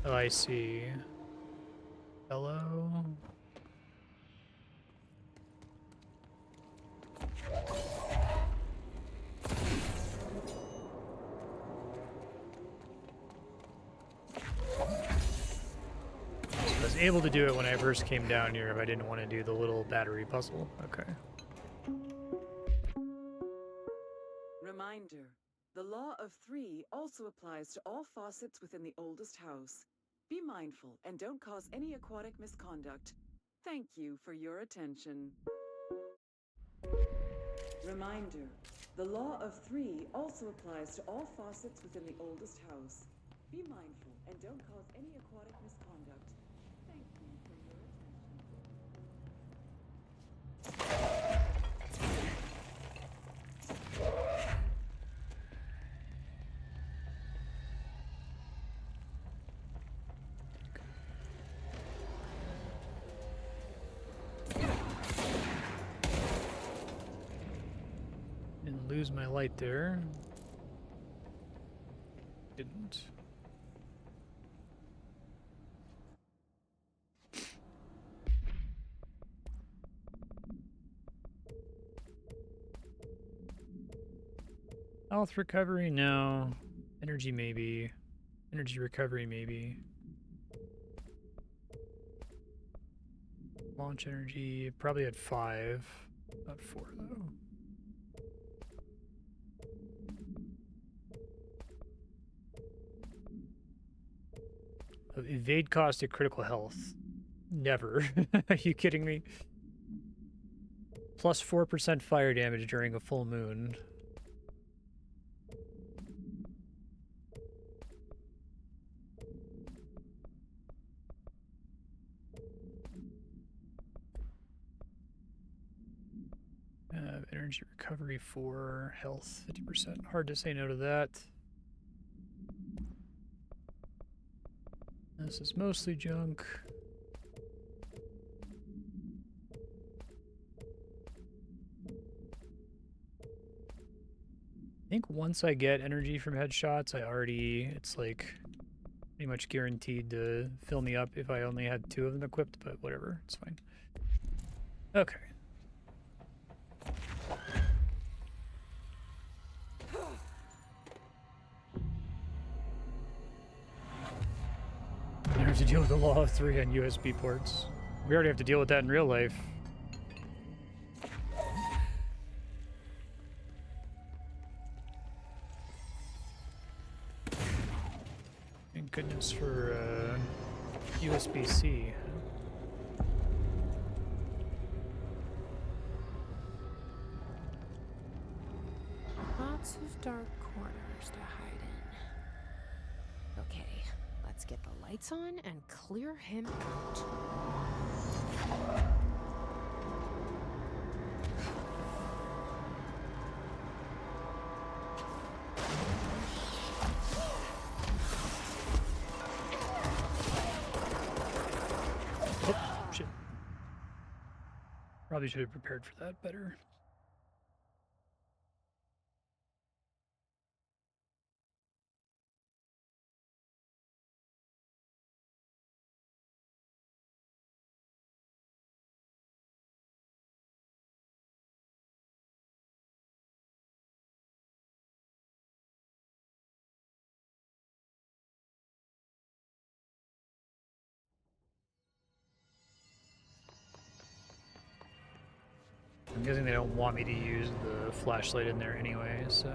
Oh, I see. Hello? I was able to do it when I first came down here if I didn't want to do the little battery puzzle. Okay. Reminder. The law of three also applies to all faucets within the oldest house. Be mindful and don't cause any aquatic misconduct. Thank you for your attention. Reminder. The law of three also applies to all faucets within the oldest house. Be mindful and don't cause any aquatic misconduct. Thank you for your Didn't lose my light there. Didn't. Health recovery, no. Energy, maybe. Energy recovery, maybe. Launch energy, probably at 5. Not 4, though. Evade cost at critical health. Never. Are you kidding me? Plus 4% fire damage during a full moon. Energy recovery 4, health 50%. Hard to say no to that. This is mostly junk. I think once I get energy from headshots, it's like pretty much guaranteed to fill me up if I only had 2 of them equipped, but whatever, it's fine. Okay. You have to deal with the law of 3 on USB ports. We already have to deal with that in real life. Thank goodness for USB-C. Lots of dark corners to hide in. Okay, let's get the lights on and clear him out. Oh, shit. Probably should have prepared for that better. I'm guessing they don't want me to use the flashlight in there anyway, so...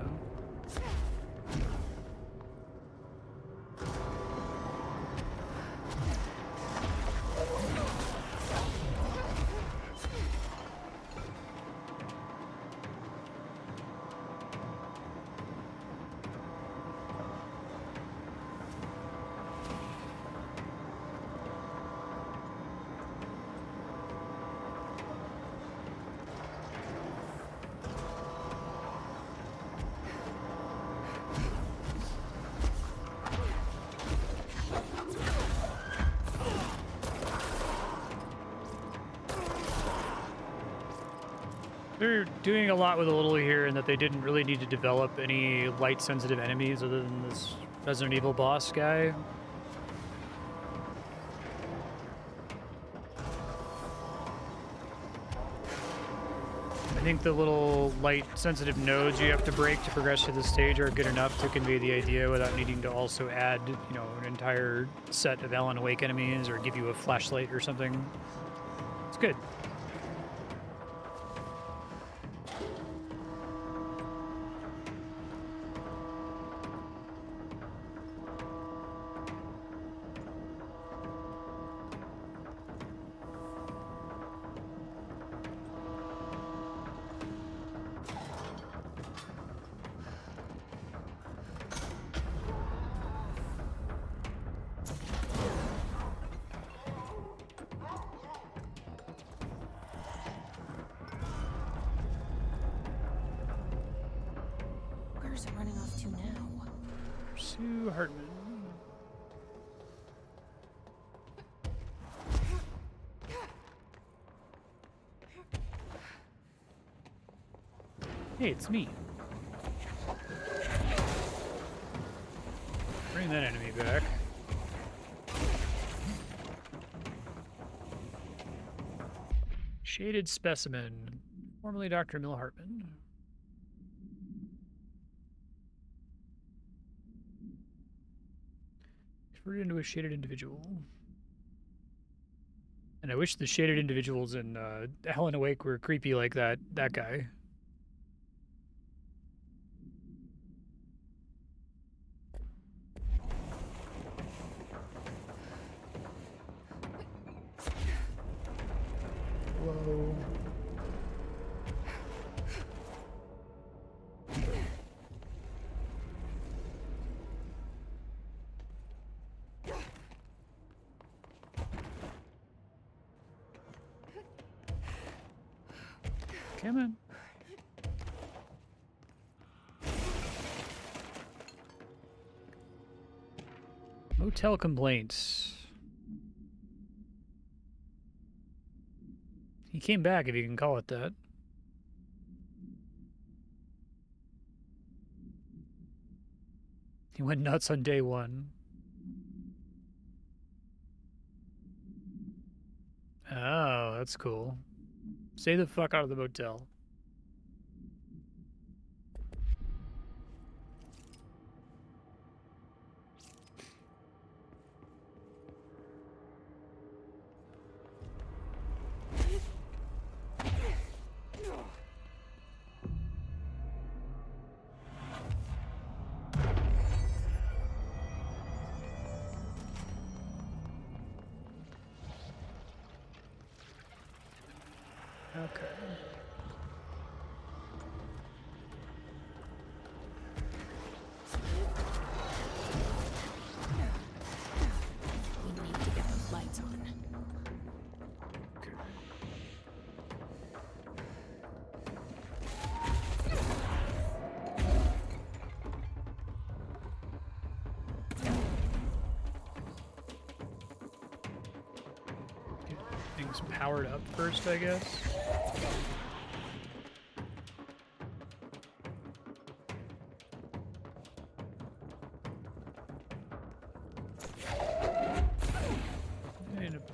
They're doing a lot with a little here, and that they didn't really need to develop any light-sensitive enemies other than this Resident Evil boss guy. I think the little light-sensitive nodes you have to break to progress to the stage are good enough to convey the idea without needing to also add, you know, an entire set of Alan Wake enemies or give you a flashlight or something. It's good. Where's it running off to now? Pursue Hartman. Hey, it's me. Bring that enemy back. Shaded specimen, formerly Dr. Mill Hartman. Converted into a shaded individual. And I wish the shaded individuals in Alan Wake were creepy like that guy. Whoa. Come on. Motel complaints. He came back, if you can call it that. He went nuts on day one. Oh, that's cool. Stay the fuck out of the motel. Okay. We need to get those lights on. Okay. Get things powered up first, I guess.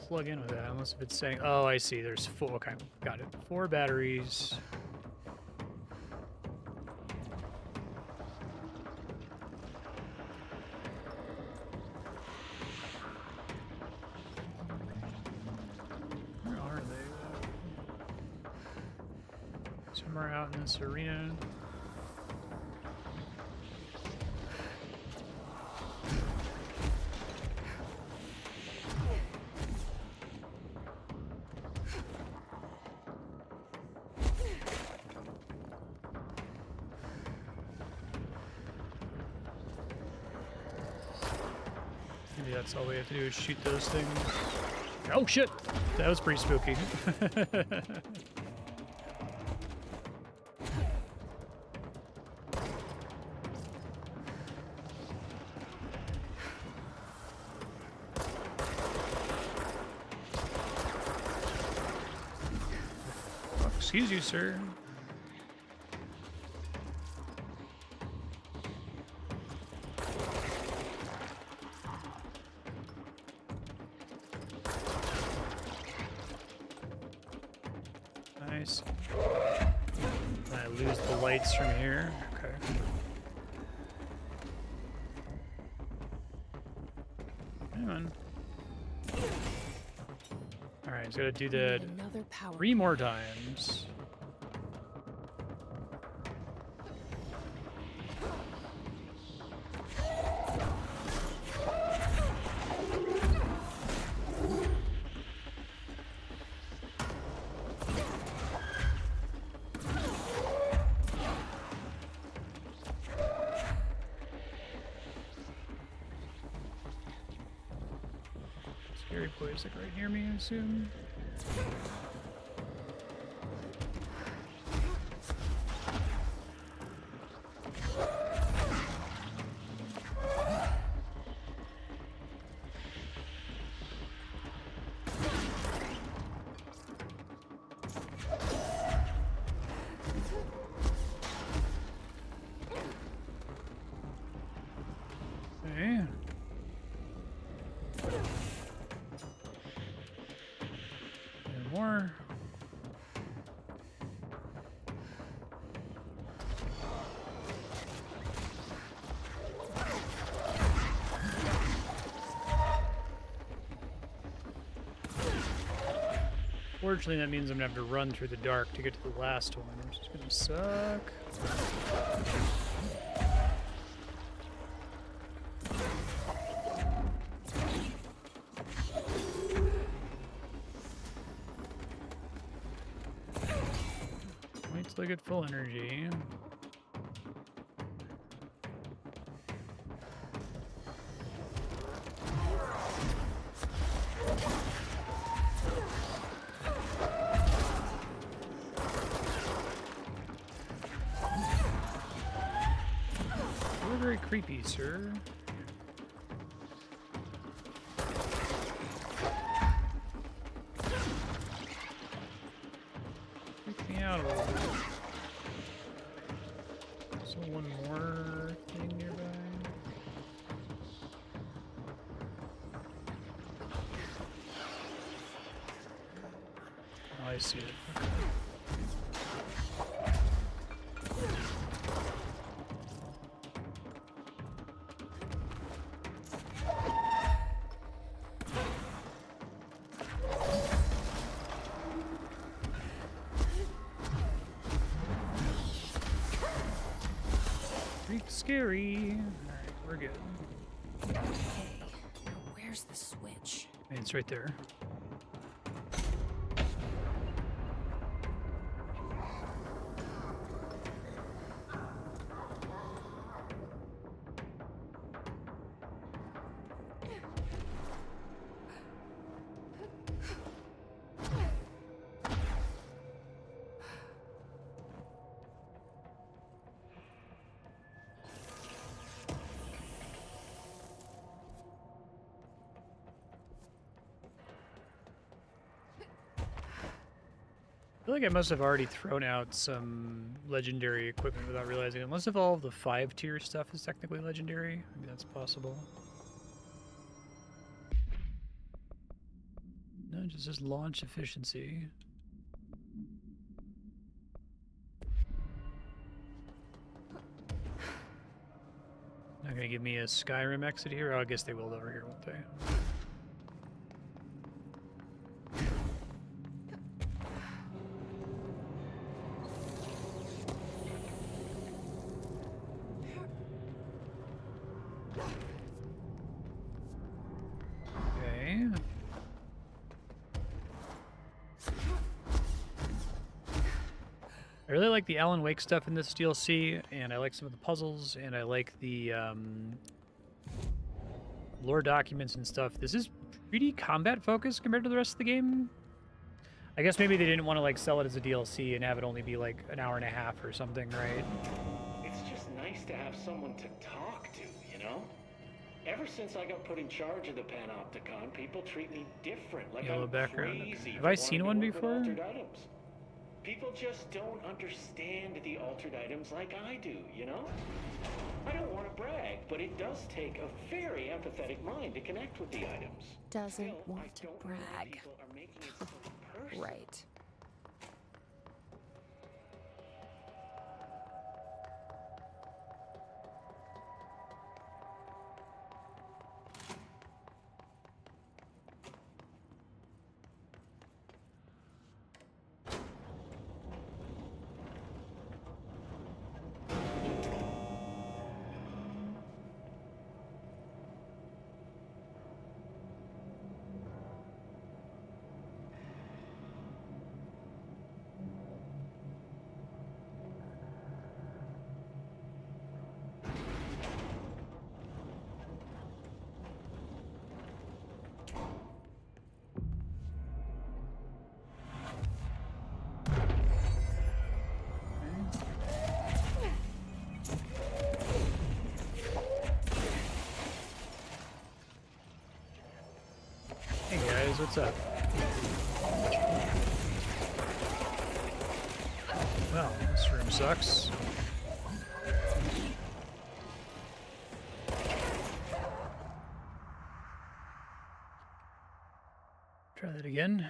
Plug in with that, unless if it's saying, oh, I see, there's 4, okay, got it. 4 batteries. Where are they? Somewhere out in this arena. Maybe that's all we have to do is shoot those things. Oh shit! That was pretty spooky. Excuse you, sir. Nice. I lose the lights from here. Okay. Hang on. Alright, he's gotta do that 3 more times. Scary boy's like right near me, I assume. Okay. More. Fortunately, that means I'm gonna have to run through the dark to get to the last one, which is gonna suck. Wait till I get full energy. You're very creepy, sir. Freak me out a little bit. So one more thing nearby. Oh, I see it. Okay. Scary. Alright, we're good. Okay, where's the switch? It's right there. I feel like I must have already thrown out some legendary equipment without realizing it. Unless if all of the 5-tier stuff is technically legendary. Maybe that's possible. No, just launch efficiency. Not gonna give me a Skyrim exit here? Oh, I guess they will over here, won't they? I really like the Alan Wake stuff in this DLC, and I like some of the puzzles, and I like the lore documents and stuff. This is pretty combat focused compared to the rest of the game. I guess maybe they didn't want to like sell it as a DLC and have it only be like an hour and a half or something, right? It's just nice to have someone to talk to, you know? Ever since I got put in charge of the Panopticon, people treat me different, like Yellow I'm background. crazy. Have I seen one before? Altered items. People just don't understand the altered items like I do, you know? I don't want to brag, but it does take a very empathetic mind to connect with the items. Doesn't want to brag. Right. What's up? Well, this room sucks. Try that again.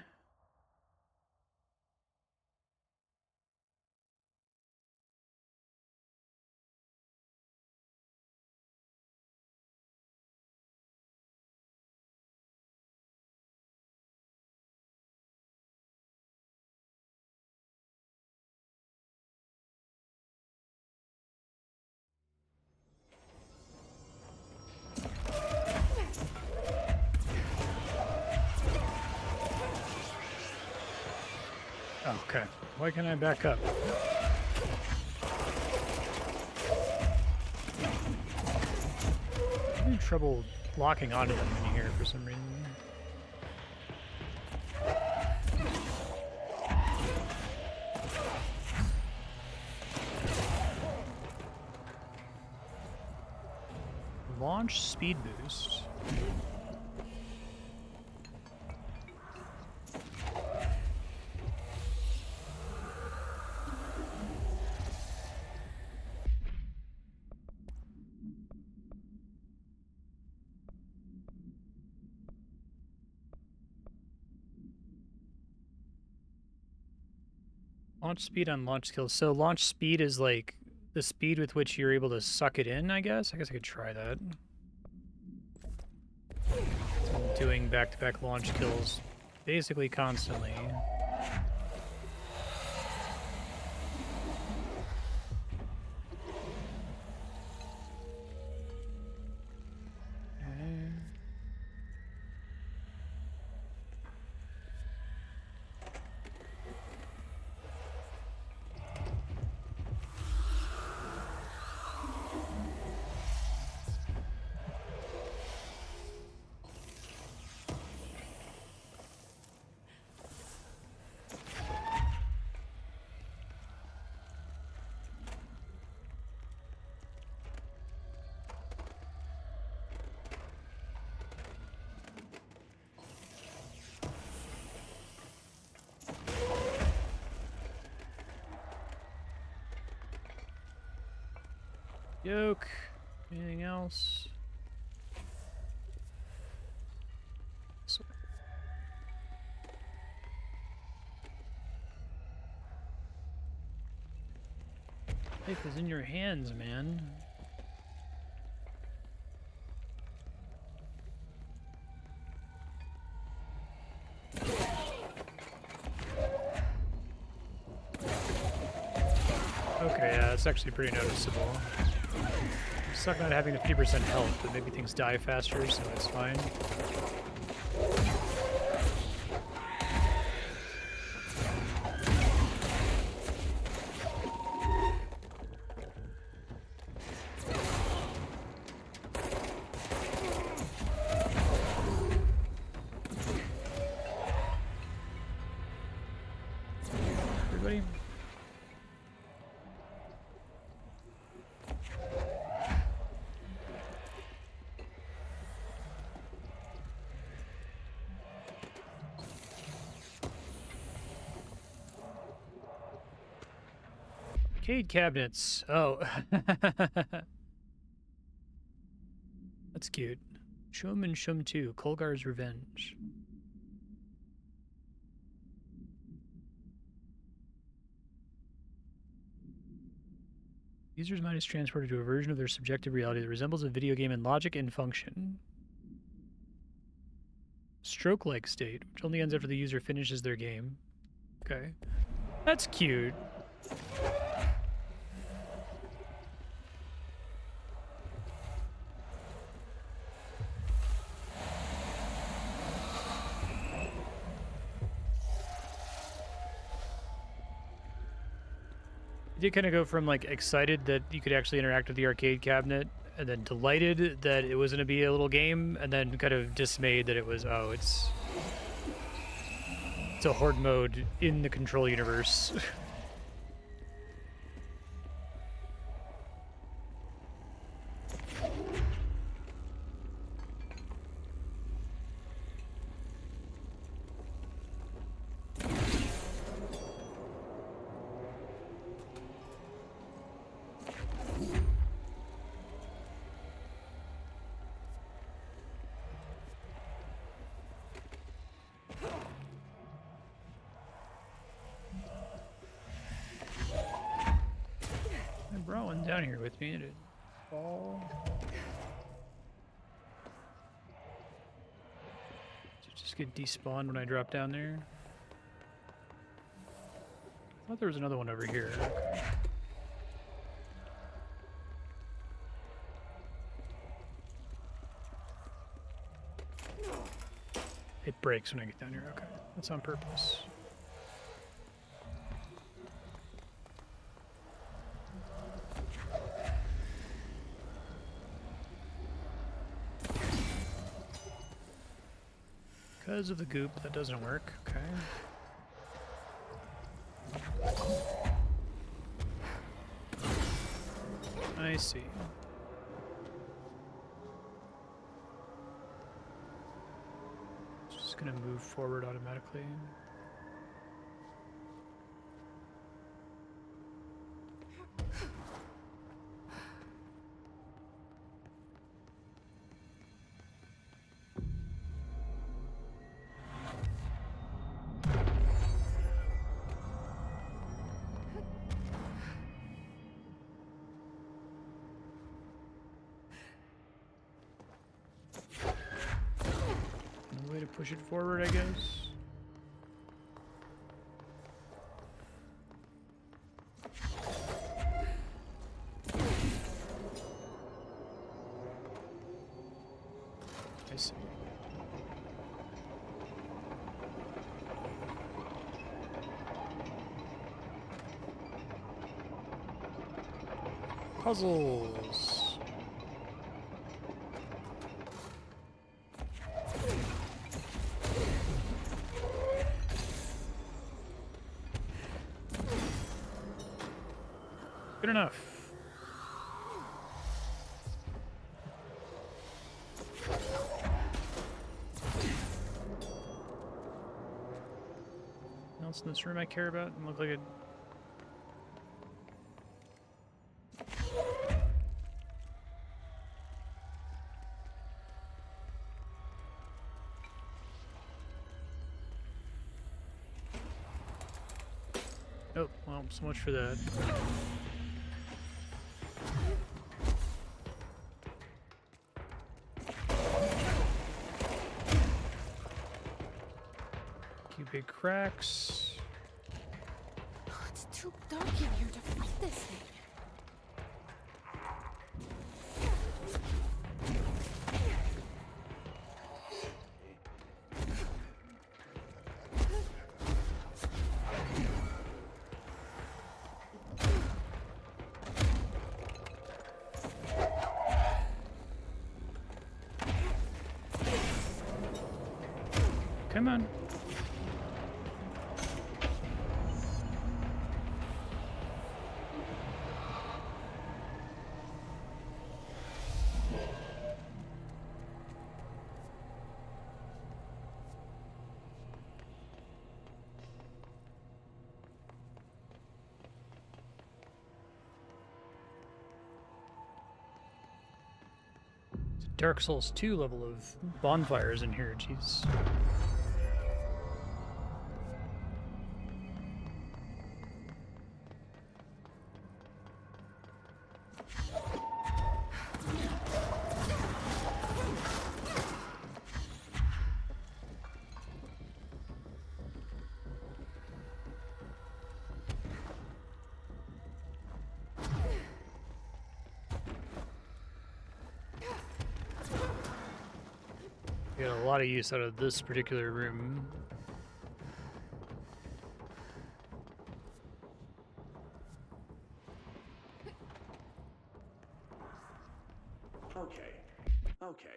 Okay, why can't I back up? I'm having trouble locking onto them in here for some reason. Launch speed boost. Launch speed on launch skills. So launch speed is like the speed with which you're able to suck it in, I guess. I guess I could try that. So I'm doing back-to-back launch kills basically constantly. Yoke. Anything else? So. Life is in your hands, man. Okay, yeah, it's actually pretty noticeable. Suck not having the 50% health, but maybe things die faster, so it's fine. Arcade cabinets. Oh. That's cute. Shüm and Shüm 2, Kolgar's Revenge. User's mind is transported to a version of their subjective reality that resembles a video game in logic and function. Stroke-like state, which only ends after the user finishes their game. Okay. That's cute. You did kind of go from like excited that you could actually interact with the arcade cabinet, and then delighted that it was going to be a little game, and then kind of dismayed that it was, oh, it's a horde mode in the Control universe. Down here with me to fall. Just get despawned when I drop down there. I thought there was another one over here. Okay. It breaks when I get down here. Okay, that's on purpose. Because of the goop, that doesn't work. Okay. I see. Just gonna move forward automatically. Push it forward, I guess. I see. Puzzles. Good enough. Anything else in this room I care about? And look like it. Oh, well, so much for that. Big cracks. Oh, it's too dark in here to fight this thing. Come on. Dark Souls 2 level of bonfires in here, jeez. Get a lot of use out of this particular room. Okay.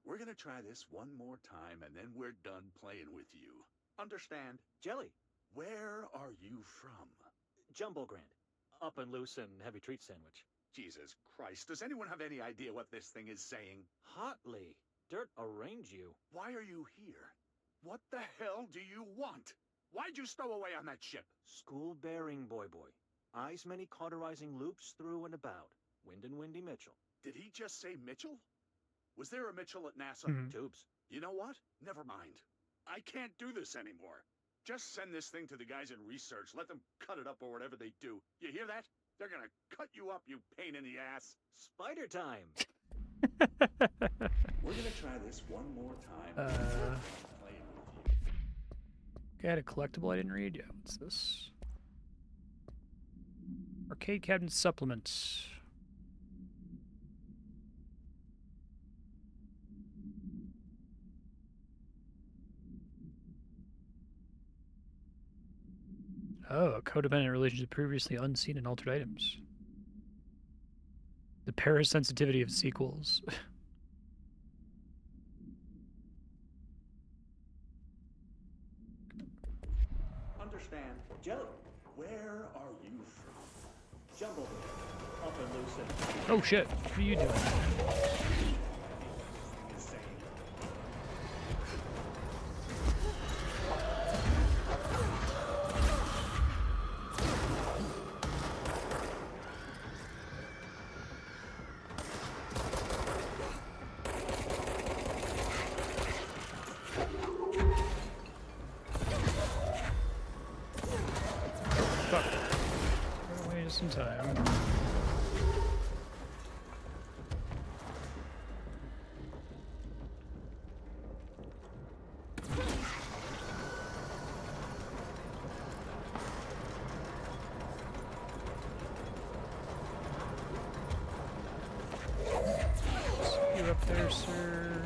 We're gonna try this one more time, and then we're done playing with you. Understand? Jelly. Where are you from? Jumbo Grand. Up and loose and heavy treat sandwich. Jesus Christ, does anyone have any idea what this thing is saying? Hotly. Dirt arrange you. Why are you here? What the hell do you want? Why'd you stow away on that ship? School bearing, boy. Eyes many cauterizing loops through and about. Wind and Windy Mitchell. Did he just say Mitchell? Was there a Mitchell at NASA? Tubes. You know what? Never mind. I can't do this anymore. Just send this thing to the guys in research. Let them cut it up or whatever they do. You hear that? They're gonna cut you up, you pain in the ass. Spider time. We're gonna try this one more time. Playing with you. Okay, I had a collectible I didn't read. Yeah, what's this? Arcade cabinet supplements. Oh, a codependent relationship previously unseen in altered items. The parasensitivity of sequels. Understand? Jelly. Where are you from? Jumbo Grand. Up and loose and... Oh shit, what are you doing? Some time. You up there, sir?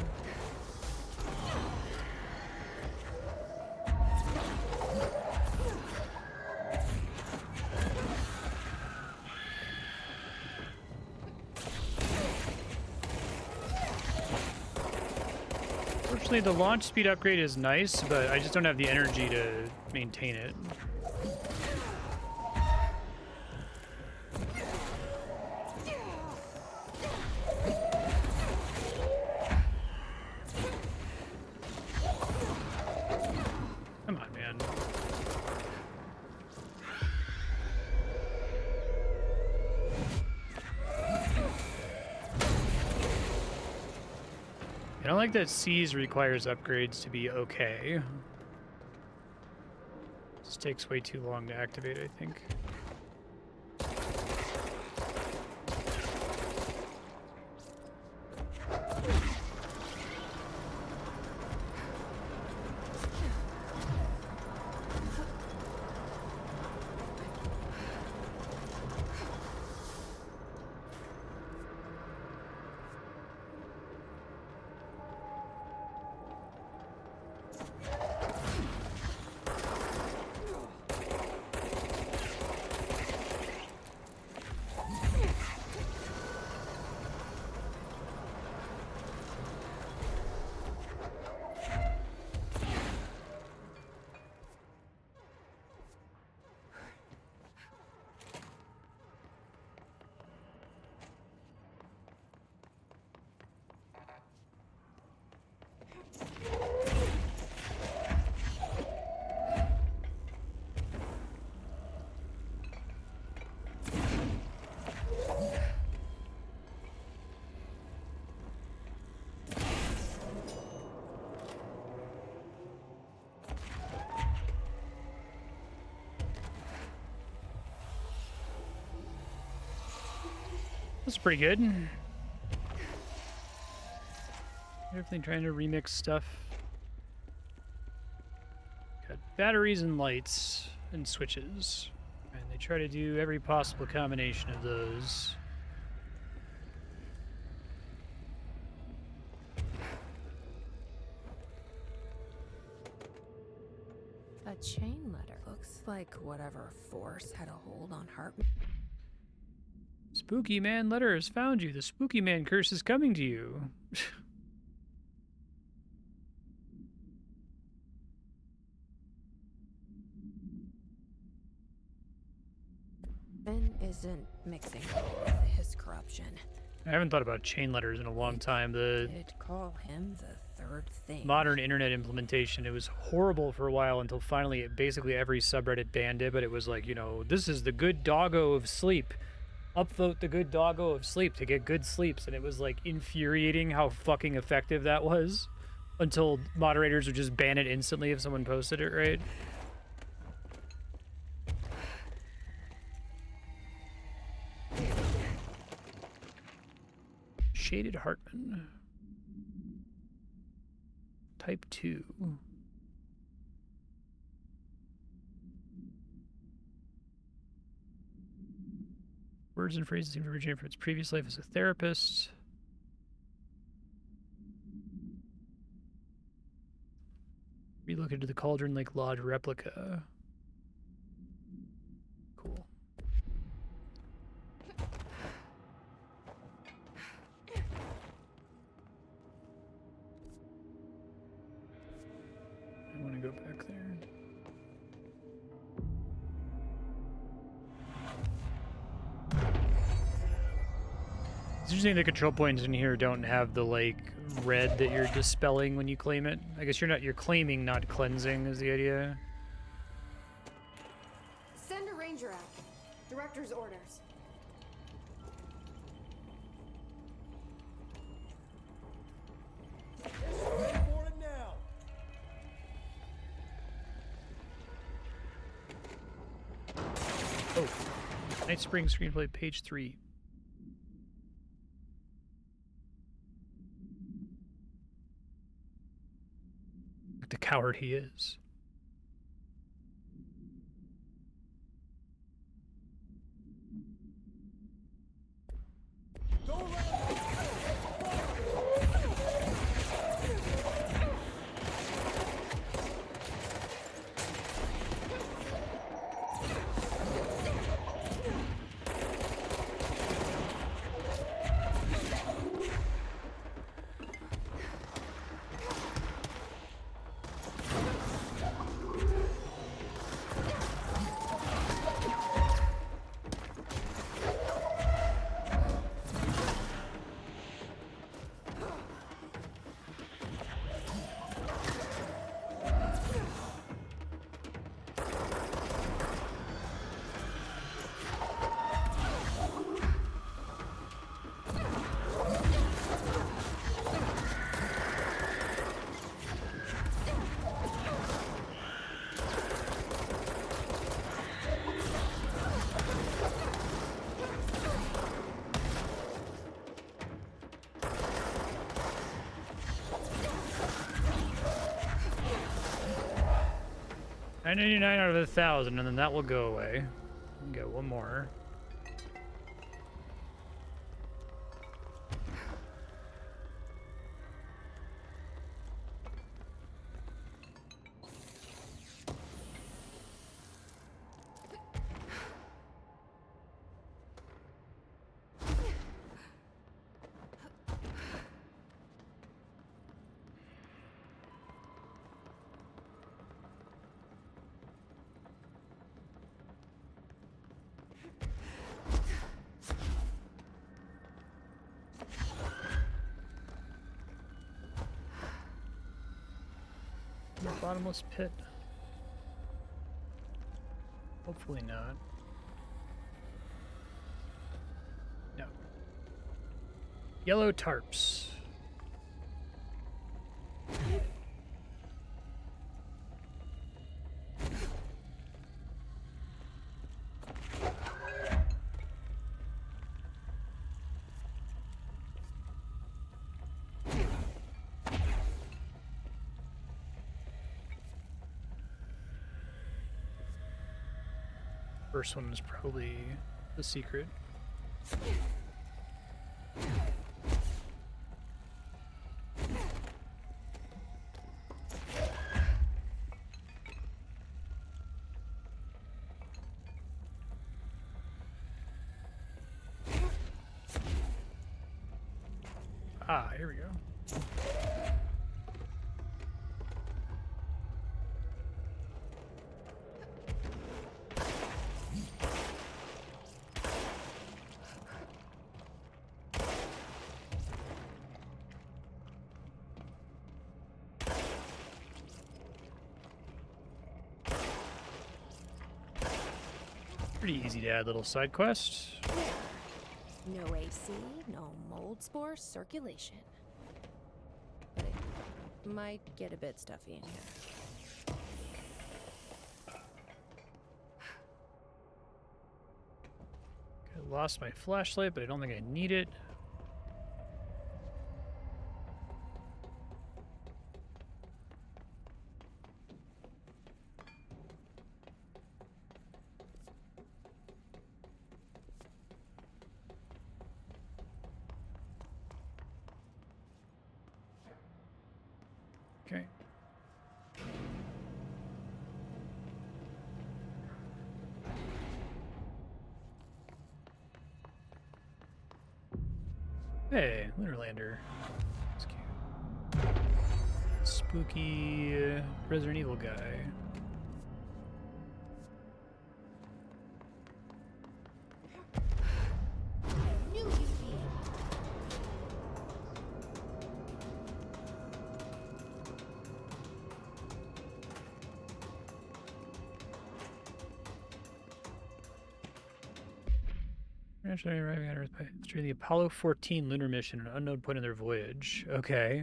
Unfortunately, the launch speed upgrade is nice, but I just don't have the energy to maintain it. Come on, man. I don't like that C's requires upgrades to be okay. This takes way too long to activate, I think. That's pretty good. Everything trying to remix stuff. Got batteries and lights and switches. And they try to do every possible combination of those. A chain letter. Looks like whatever force had a hold on Hartman. Spooky Man letter has found you. The Spooky Man curse is coming to you. Ben isn't mixing with his corruption. I haven't thought about chain letters in a long time. They'd call him the third thing. Modern internet implementation, it was horrible for a while until finally basically every subreddit banned it, but it was like, you know, this is the good doggo of sleep. Upvote the good doggo of sleep to get good sleeps. And it was like infuriating how fucking effective that was until moderators would just ban it instantly if someone posted it, right? Shaded Hartman. Type 2. Words and phrases seem to originate from its previous life as a therapist. Relocated to the Cauldron Lake Lodge replica. Cool. I want to go back there. It's interesting the control points in here don't have the like red that you're dispelling when you claim it. I guess you're claiming, not cleansing is the idea. Send a ranger out. Director's orders. For it now. Oh, Night Spring screenplay, page 3. Like the coward he is. $9.99 out of 1,000, and then that will go away. Get one more. Bottomless pit. Hopefully not. No. Yellow tarps. First one is probably the secret. Ah, here we go. Pretty easy to add little side quests. No AC, no mold spore circulation. But it might get a bit stuffy in here. I lost my flashlight, but I don't think I need it. Okay. Hey, Lunarlander. That's cute. Spooky Resident Evil guy. Actually arriving on Earth by during the Apollo 14 lunar mission, an unknown point in their voyage. Okay.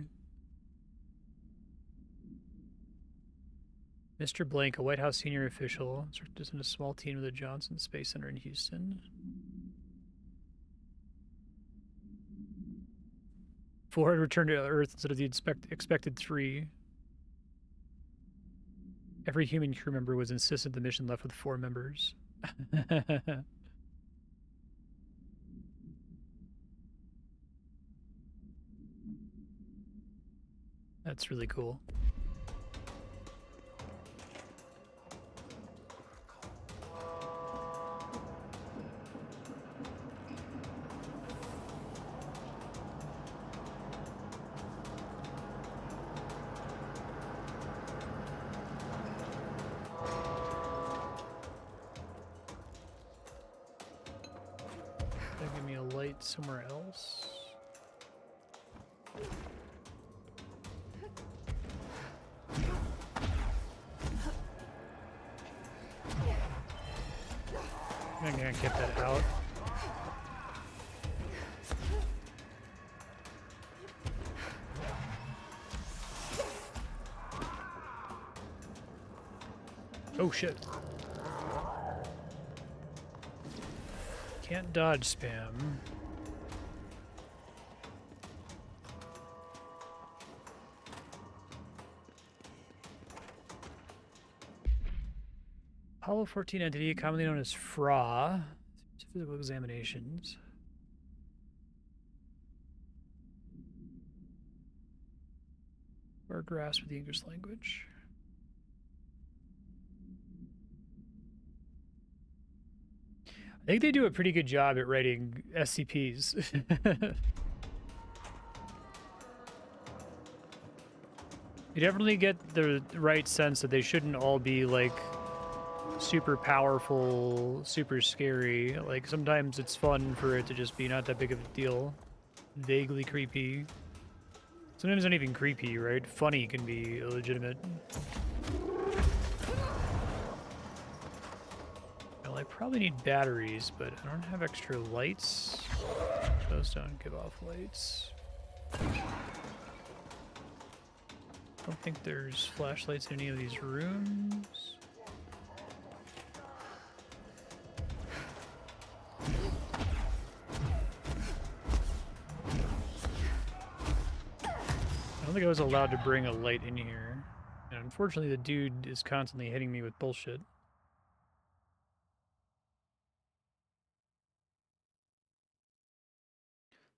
Mr. Blank, a White House senior official, served in a small team of the Johnson Space Center in Houston. 4 had returned to Earth instead of the expected 3. Every human crew member was insistent the mission left with 4 members. That's really cool. That'll give me a light somewhere else. I'm gonna get that out. Oh shit. Can't dodge spam. Apollo 14 entity, commonly known as Fra, physical examinations. Or grasp of the English language. I think they do a pretty good job at writing SCPs. You definitely get the right sense that they shouldn't all be like super powerful, super scary. Like sometimes it's fun for it to just be not that big of a deal. Vaguely creepy. Sometimes not even creepy, right? Funny can be illegitimate. Well, I probably need batteries, but I don't have extra lights. Those don't give off lights. I don't think there's flashlights in any of these rooms. I don't think I was allowed to bring a light in here. And unfortunately the dude is constantly hitting me with bullshit.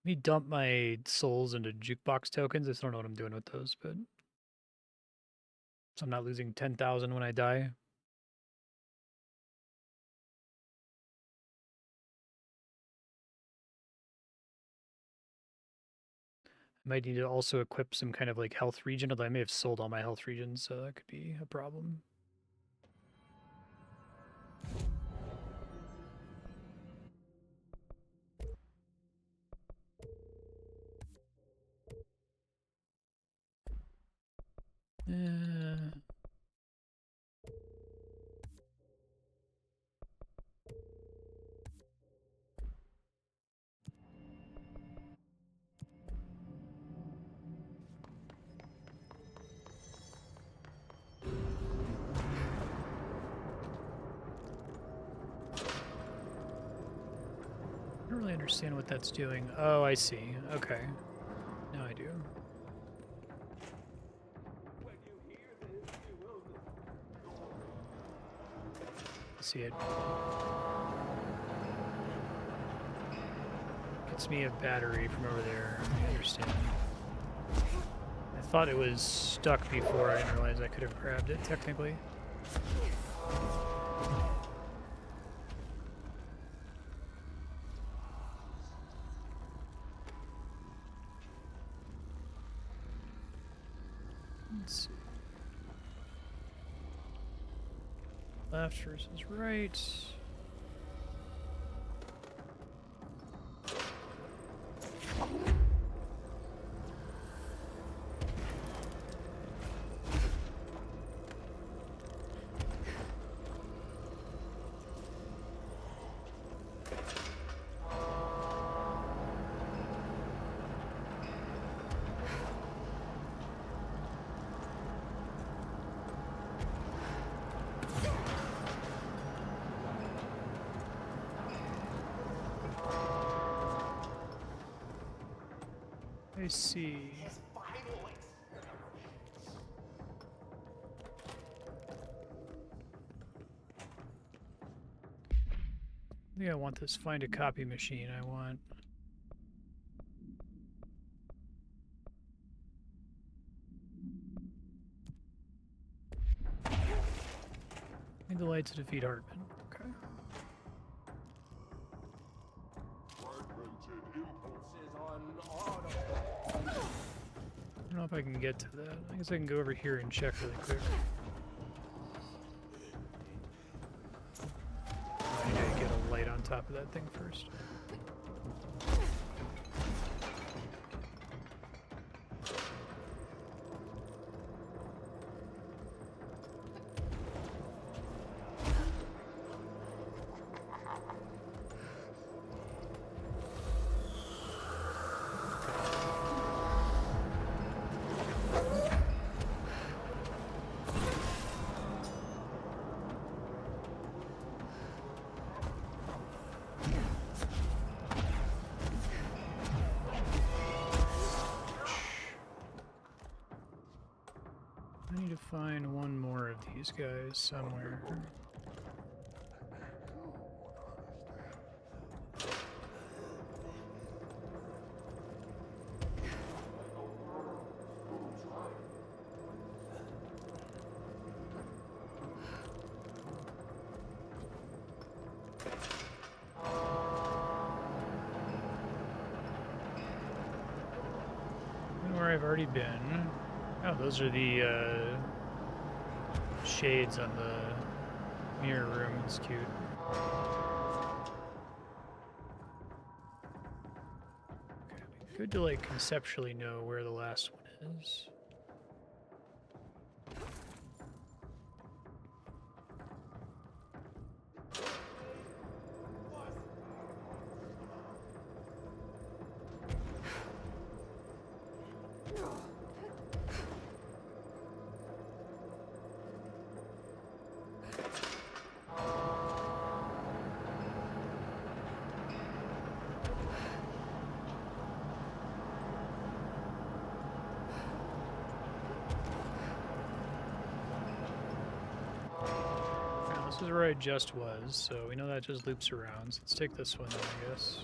me dump my souls into jukebox tokens. I still don't know what I'm doing with those, but so I'm not losing 10,000 when I die. I might need to also equip some kind of like health region, although I may have sold all my health regions, so that could be a problem. I don't really understand what that's doing. Oh, I see. Okay. Now I do. See it. Gets me a battery from over there. I understand. I thought it was stuck before. I didn't realize I could have grabbed it, technically. Let's see. Left versus right. I see. I think I want this find a copy machine. I want. Need the light to defeat Hartman. Okay. I don't know if I can get to that. I guess I can go over here and check really quick. I need to get a light on top of that thing first. Find one more of these guys somewhere. Where I've already been. Oh, those are the shades on the mirror room. It's cute. Okay, good to like conceptually know where the last one is. This is where I just was, so we know that just loops around. So let's take this one then, I guess.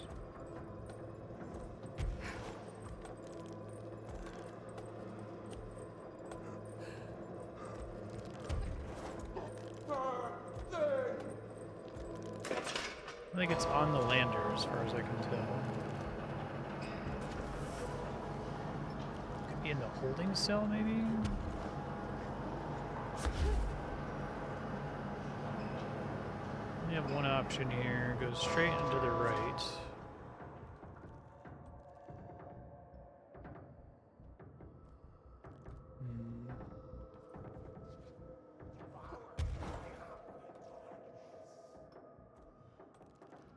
on the lander, as far as I can tell. Could be in the holding cell, maybe? We have one option here. Goes straight and to the right.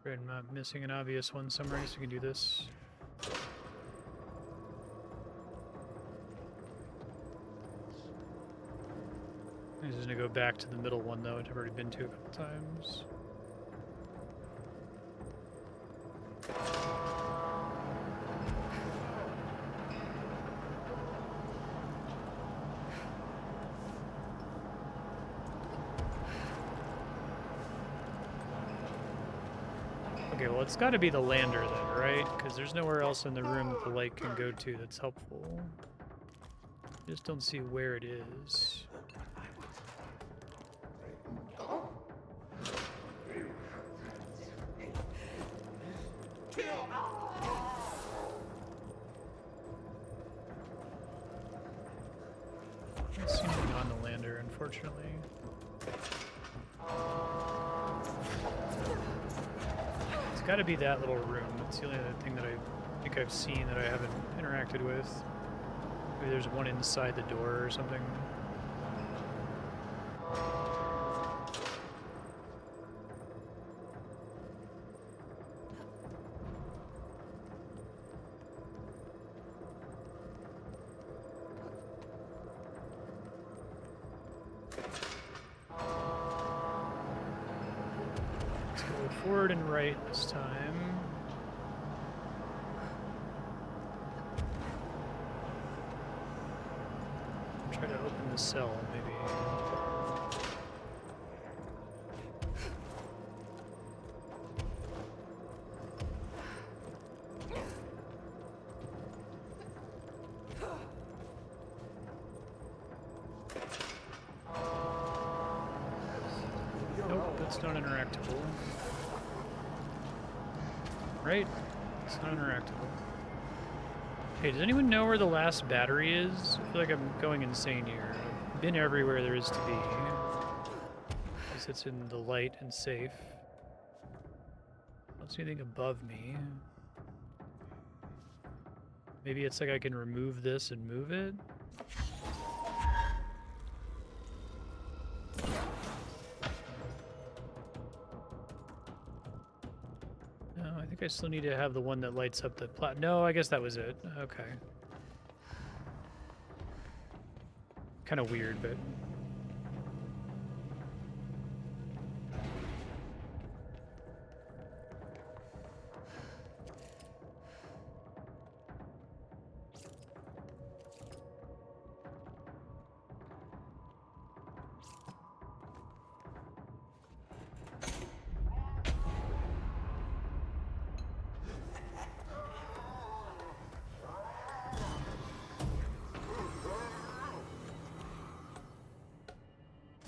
I'm not missing an obvious one somewhere, so we can do this. I'm just gonna go back to the middle one though, which I've already been to a couple times. Okay, well, it's got to be the lander then, right? Because there's nowhere else in the room that the light can go to that's helpful. I just don't see where it is. Can't see anything on the lander, unfortunately. It's got to be that little room. That's the only other thing that I think I've seen that I haven't interacted with. Maybe there's one inside the door or something. Forward and right this time. Try to open the cell, maybe. Nope, that's not interactable. Right? It's not interactable. Hey, does anyone know where the last battery is? I feel like I'm going insane here. I've been everywhere there is to be. Guess it's in the light and safe. I don't see anything above me. Maybe it's like I can remove this and move it? I still need to have the one that lights up the plat. No, I guess that was it. Okay. Kind of weird, but...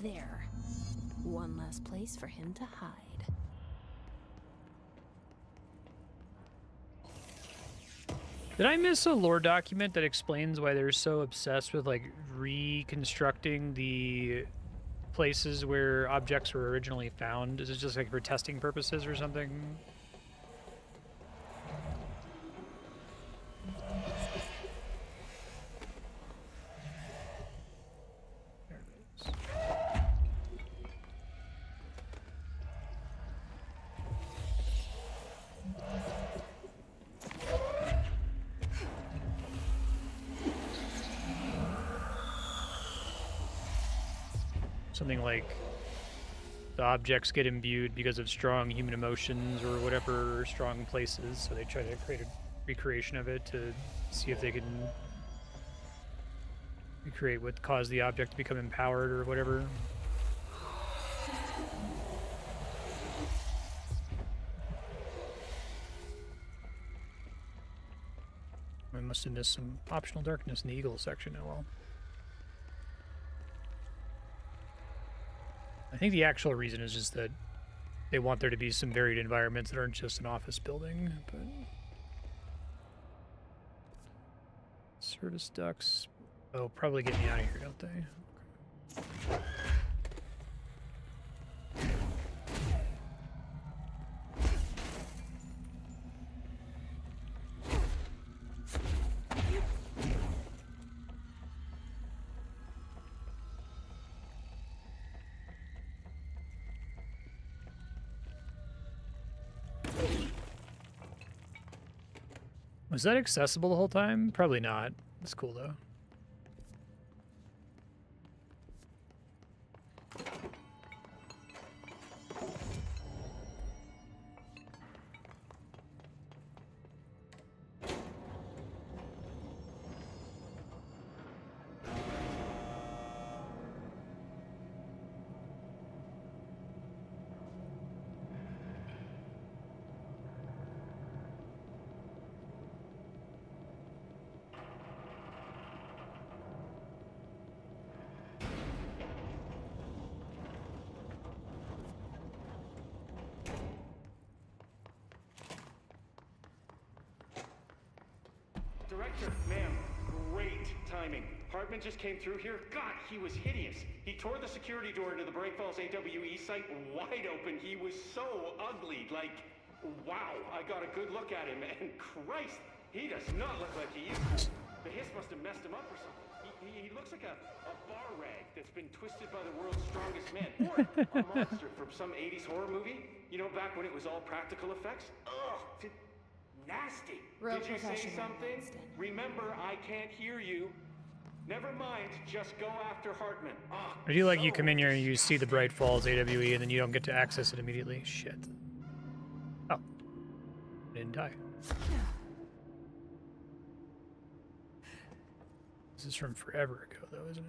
There. One less place for him to hide. Did I miss a lore document that explains why they're so obsessed with, like, reconstructing the places where objects were originally found? Is it just, like, for testing purposes or something? Something like the objects get imbued because of strong human emotions or whatever, strong places, so they try to create a recreation of it to see if they can recreate what caused the object to become empowered or whatever. I must have missed some optional darkness in the Eagle section. Oh well. I think the actual reason is just that they want there to be some varied environments that aren't just an office building. But service ducts, oh, probably get me out of here, don't they? Okay. Was that accessible the whole time? Probably not. That's cool though. Director, ma'am, great timing. Hartman just came through here. God, he was hideous. He tore the security door into the Bright Falls AWE site wide open. He was so ugly. Like, wow, I got a good look at him. And Christ, he does not look like he used to. The hiss must have messed him up or something. He looks like a bar rag that's been twisted by the world's strongest man. Or a monster from some 80s horror movie. You know, back when it was all practical effects. Ugh, nasty. Real Did you say something? Langston. Remember, I can't hear you. Never mind, just go after Hartman. Oh, I do like you come in here and you see the Bright Falls AWE and then you don't get to access it immediately. Shit. Oh. I didn't die. This is from forever ago though, isn't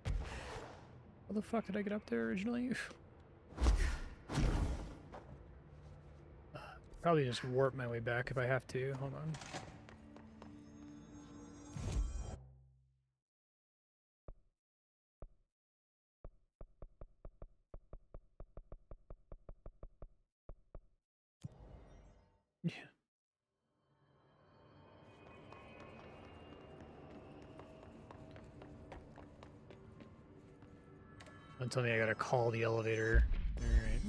it? How the fuck did I get up there originally? Probably just warp my way back if I have to. Hold on. Yeah. Don't tell me I gotta call the elevator. Alright.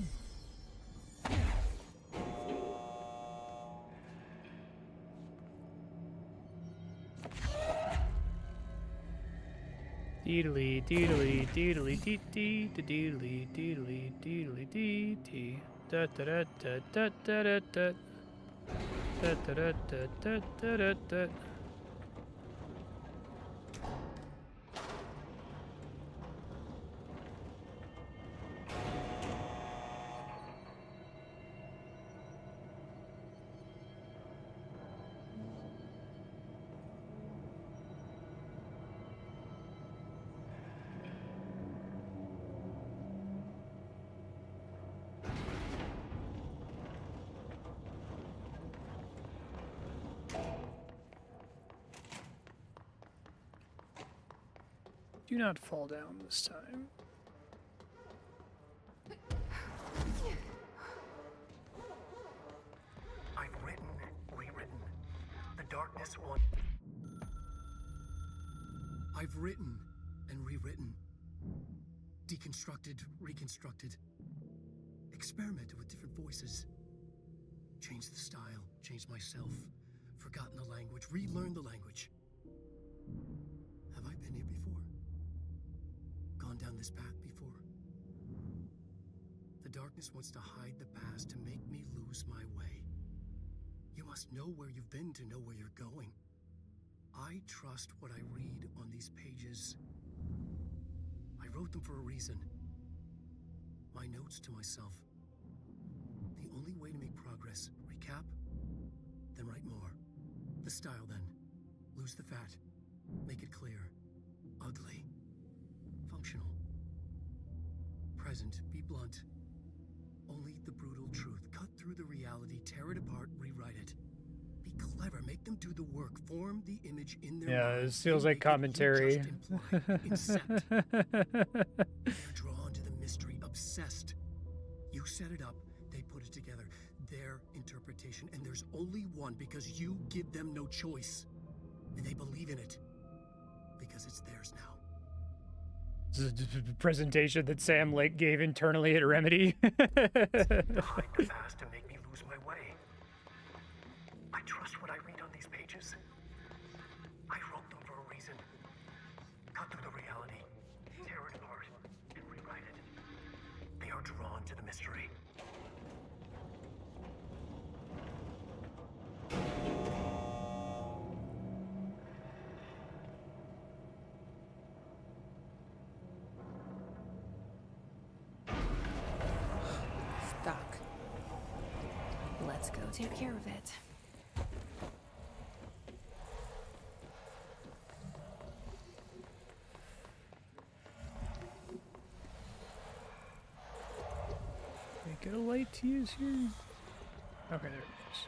Deedly, deedly, deedly, dee dee, deedly, deedly, deedly, dee dee. Da da da da da da da da. Da da da da da da da. Do not fall down this time. I've written, rewritten. The darkness one. I've written and rewritten. Deconstructed, reconstructed. Experimented with different voices. Changed the style, changed myself. Forgotten the language, relearned the language. Have I been here before? Gone down this path before? The darkness wants to hide the past to make me lose my way. You must know where you've been to know where you're going. I trust what I read on these pages. I wrote them for a reason. My notes to myself. The only way to make progress, recap, then write more. The style then. Lose the fat. Make it clear. Ugly. Functional. Present, be blunt. Only the brutal truth. Cut through the reality, tear it apart, rewrite it. Be clever, make them do the work, form the image in their Yeah, this feels like commentary. They're drawn to the set it up, they put it together. Their interpretation, and there's only one because you give them no choice. And they believe in it. Because it's theirs now. This is a presentation that Sam Lake gave internally at Remedy. Hide the past to make me lose my way. I trust what I read on these pages. I wrote them for a reason. Cut through the reality, tear it apart, and rewrite it. They are drawn to the mystery. Stuck. Let's go take care of it. Get a light to use here. Okay, there it is.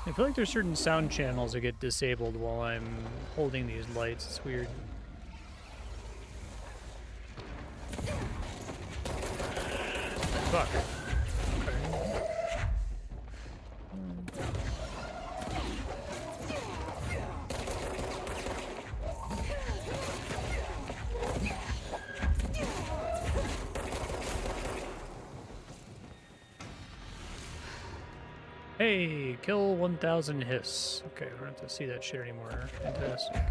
I feel like there's certain sound channels that get disabled while I'm holding these lights. It's weird. Fuck. Hey, kill 1,000 hiss. Okay, we don't have to see that shit anymore. Fantastic.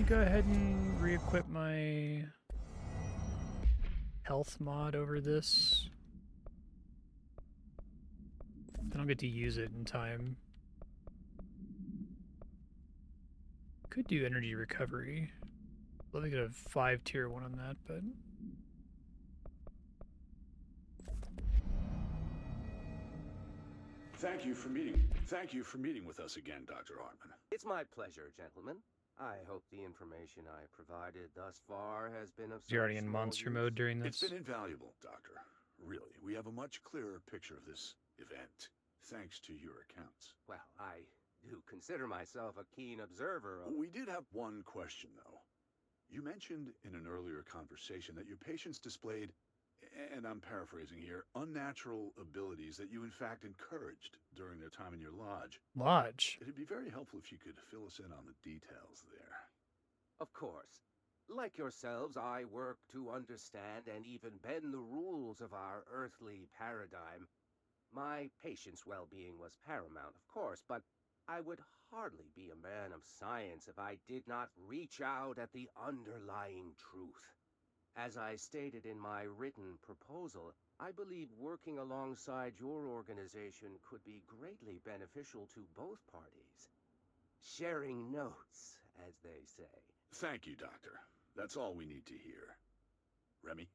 Go ahead and re-equip my health mod over this. Then I'll get to use it in time. Could do energy recovery. I'll get a 5 tier 1 on that, but Thank you for meeting with us again, Dr. Hartman. It's my pleasure, gentlemen. I hope the information I provided thus far has been of you're already in monster mode during this. It's been invaluable, Doctor. Really, we have a much clearer picture of this event, thanks to your accounts. Well, I do consider myself a keen observer of... We did have one question, though. You mentioned in an earlier conversation that your patients displayed, and I'm paraphrasing here, unnatural abilities that you in fact encouraged during their time in your lodge. Lodge? It'd be very helpful if you could fill us in on the details there. Of course. Like yourselves, I work to understand and even bend the rules of our earthly paradigm. My patients' well-being was paramount, of course, but I would hardly be a man of science if I did not reach out at the underlying truth. As I stated in my written proposal, I believe working alongside your organization could be greatly beneficial to both parties. Sharing notes, as they say. Thank you, Doctor. That's all we need to hear. Remy?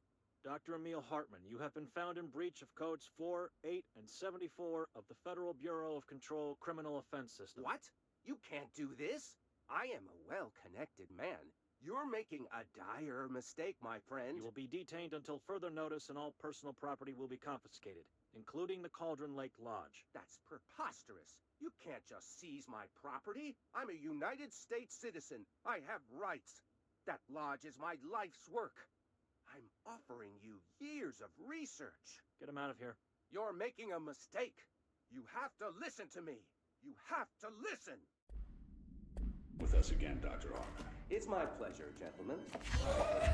Dr. Emil Hartman, you have been found in breach of codes 4, 8, and 74 of the Federal Bureau of Control Criminal Offense System. What? You can't do this? I am a well-connected man. You're making a dire mistake, my friend. You will be detained until further notice, and all personal property will be confiscated, including the Cauldron Lake Lodge. That's preposterous. You can't just seize my property. I'm a United States citizen. I have rights. That lodge is my life's work. I'm offering you years of research. Get him out of here. You're making a mistake. You have to listen to me. You have to listen. With us again, Dr. Hartman. It's my pleasure, gentlemen.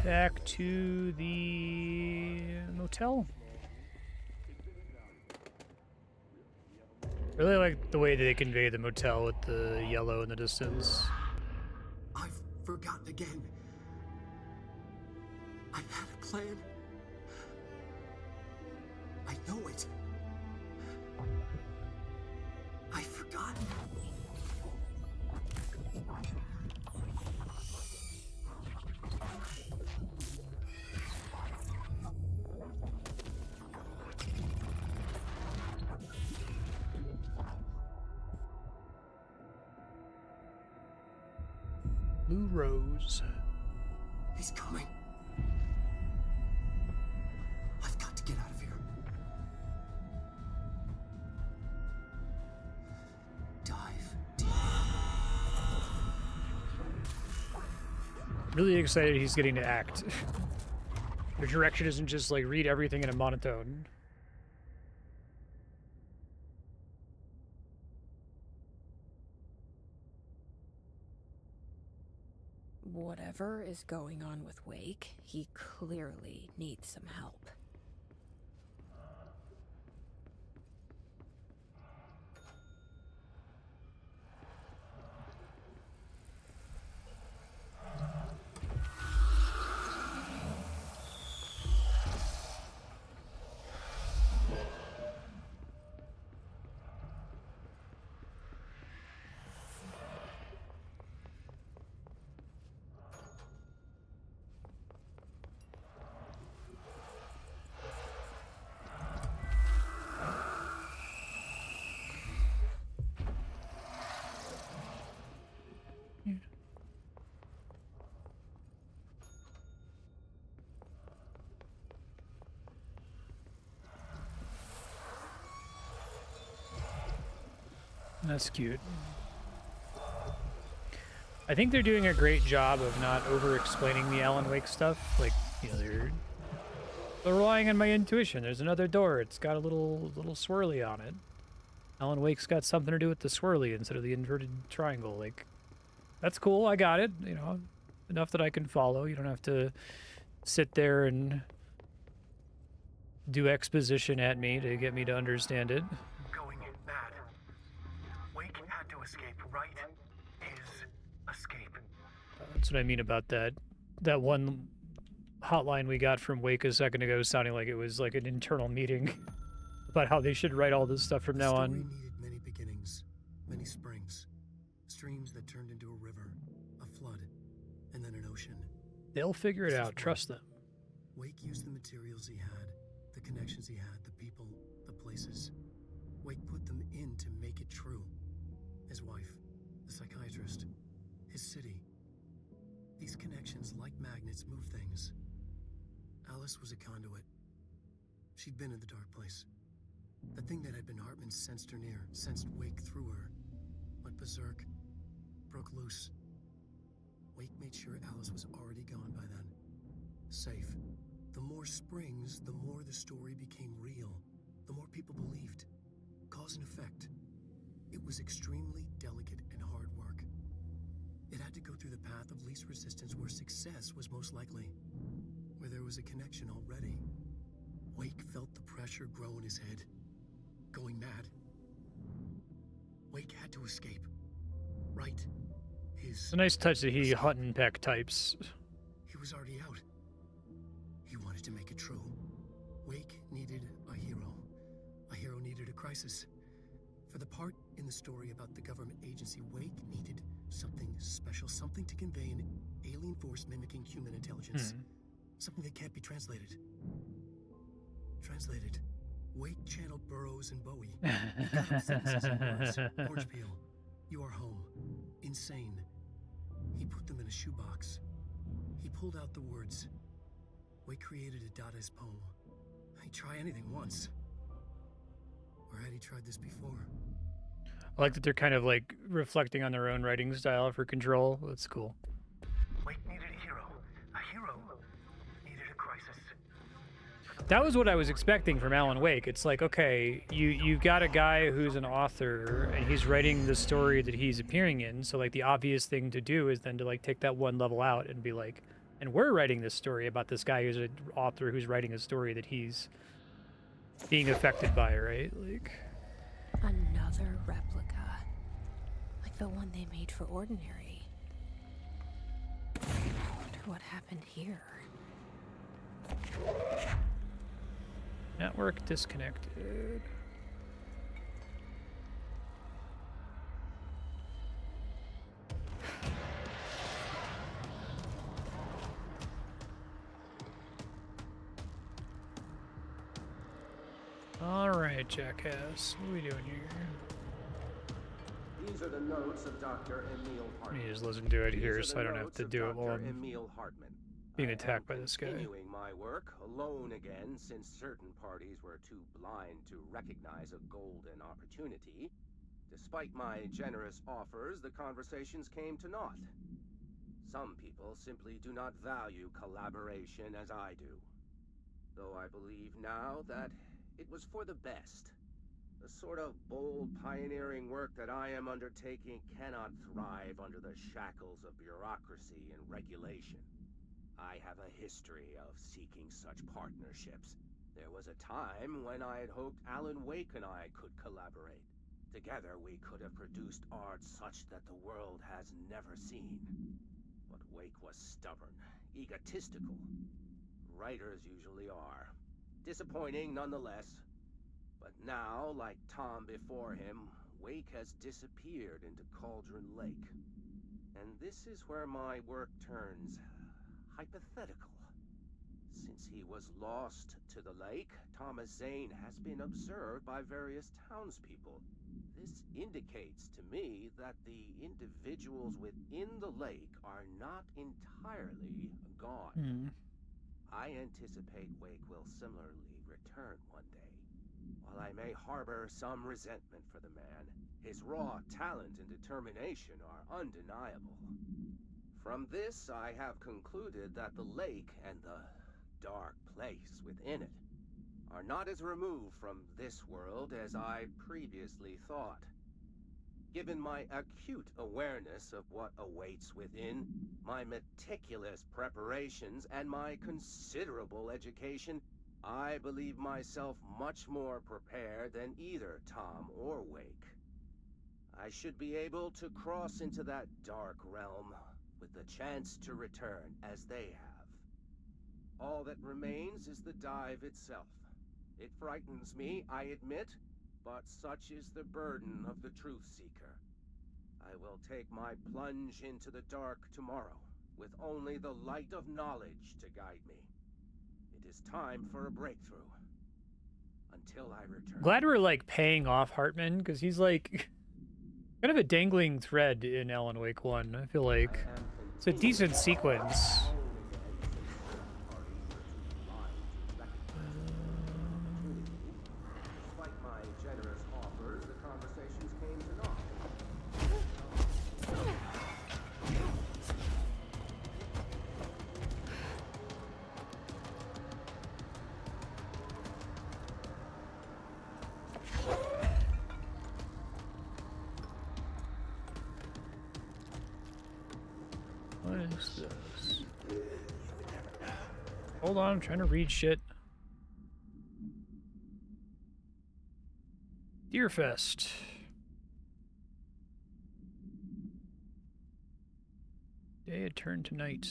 Back to the motel. Really like the way that they convey the motel with the yellow in the distance. I've forgotten again. I had a plan. I know it. I've forgotten. Blue Rose. He's coming. I've got to get out of here. Dive deep. Really excited he's getting to act. The direction isn't just like read everything in a monotone. Whatever is going on with Wake, he clearly needs some help. That's cute. I think they're doing a great job of not over-explaining the Alan Wake stuff. Like, you know, they're relying on my intuition. There's another door. It's got a little swirly on it. Alan Wake's got something to do with the swirly instead of the inverted triangle. Like, that's cool. I got it. You know, enough that I can follow. You don't have to sit there and do exposition at me to get me to understand it. Going mad. Wake had to escape, right? His escape. That's what I mean about that one hotline we got from Wake a second ago, sounding like it was like an internal meeting about how they should write all this stuff from now on. The story needed many beginnings, many springs, streams that turned into a river, a flood, and then an ocean. They'll figure it out. Trust them. Wake used the materials he had, the connections he had, the people, the places. Wake put them in to make it true. His wife, the psychiatrist, his city. These connections, like magnets, move things. Alice was a conduit. She'd been in the dark place. The thing that had been Hartman sensed her near, sensed Wake through her. Went berserk, broke loose. Wake made sure Alice was already gone by then. Safe. The more springs, the more the story became real. The more people believed. Cause and effect. It was extremely delicate and hard work. It had to go through the path of least resistance where success was most likely. Where there was a connection already. Wake felt the pressure grow in his head. Going mad. Wake had to escape. Right. It's a nice touch that he hunt and peck types. He was already out. He wanted to make it true. Wake needed a hero. A hero needed a crisis. For the part in the story about the government agency, Wake needed something special, something to convey an alien force mimicking human intelligence. Something that can't be translated. Translated. Wake channeled Burroughs and Bowie. He got up sentences in words. Orange peel. You are home. Insane. He put them in a shoebox. He pulled out the words. Wake created a Dadaist poem. He'd try anything once. Or had he tried this before? I like that they're kind of like reflecting on their own writing style for Control. That's cool. Wake needed a hero. A hero needed a crisis. That was what I was expecting from Alan Wake. It's like, okay, you've got a guy who's an author and he's writing the story that he's appearing in. So like the obvious thing to do is then to like take that one level out and be like, and we're writing this story about this guy who's an author who's writing a story that he's being affected by, right? Like Another replica. Like the one they made for Ordinary. I wonder what happened here. Network disconnected. All right, jackass. What are we doing here? These are the notes of Dr. Emil Hartman. Let me just listen to it here so I don't have to do it while I'm Emil Hartman. being attacked by this guy. Continuing my work alone again, since certain parties were too blind to recognize a golden opportunity. Despite my generous offers, the conversations came to naught. Some people simply do not value collaboration as I do. Though I believe now that it was for the best. The sort of bold, pioneering work that I am undertaking cannot thrive under the shackles of bureaucracy and regulation. I have a history of seeking such partnerships. There was a time when I had hoped Alan Wake and I could collaborate. Together we could have produced art such that the world has never seen. But Wake was stubborn, egotistical. Writers usually are. Disappointing nonetheless. But now, like Tom before him, Wake has disappeared into Cauldron Lake. And this is where my work turns hypothetical. Since he was lost to the lake, Thomas Zane has been observed by various townspeople. This indicates to me that the individuals within the lake are not entirely gone. I anticipate Wake will similarly return one day. While I may harbor some resentment for the man, his raw talent and determination are undeniable. From this, I have concluded that the lake and the dark place within it are not as removed from this world as I previously thought. Given my acute awareness of what awaits within, my meticulous preparations, and my considerable education, I believe myself much more prepared than either Tom or Wake. I should be able to cross into that dark realm with the chance to return as they have. All that remains is the dive itself. It frightens me, I admit, but such is the burden of the truth seeker. I will take my plunge into the dark tomorrow, with only the light of knowledge to guide me. It is time for a breakthrough. Until I return. Glad we're like paying off Hartman, because he's like kind of a dangling thread in Alan Wake 1. I feel like it's a decent sequence. What is this? Hold on, I'm trying to read shit. Deerfest. Day had turned to night.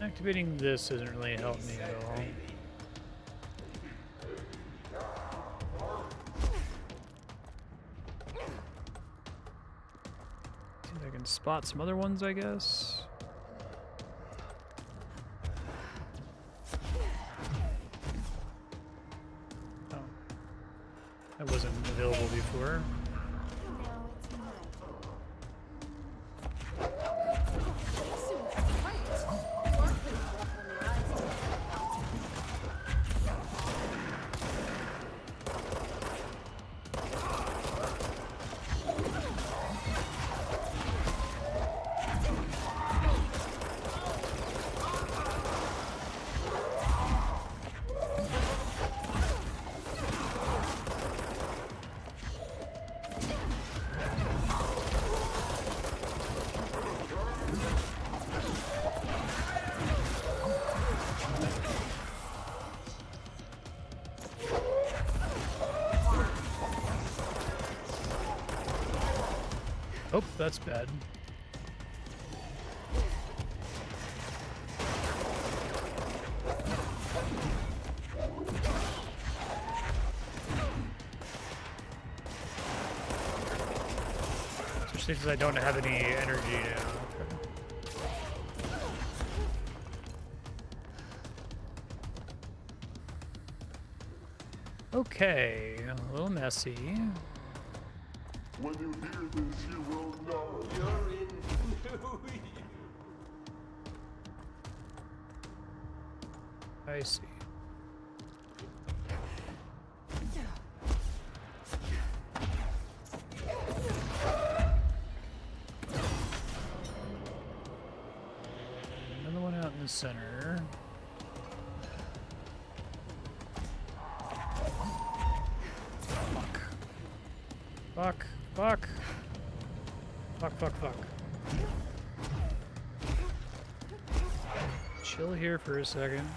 Activating this isn't really helping me at all. See if I can spot some other ones, I guess. Oh. That wasn't available before. Oh, that's bad. Especially because I don't have any energy now. Okay, a little messy. When you hear this, you will know you're in New Year. I see. Another one out in the center. Fuck. Fuck. Fuck, fuck, fuck. Chill here for a second.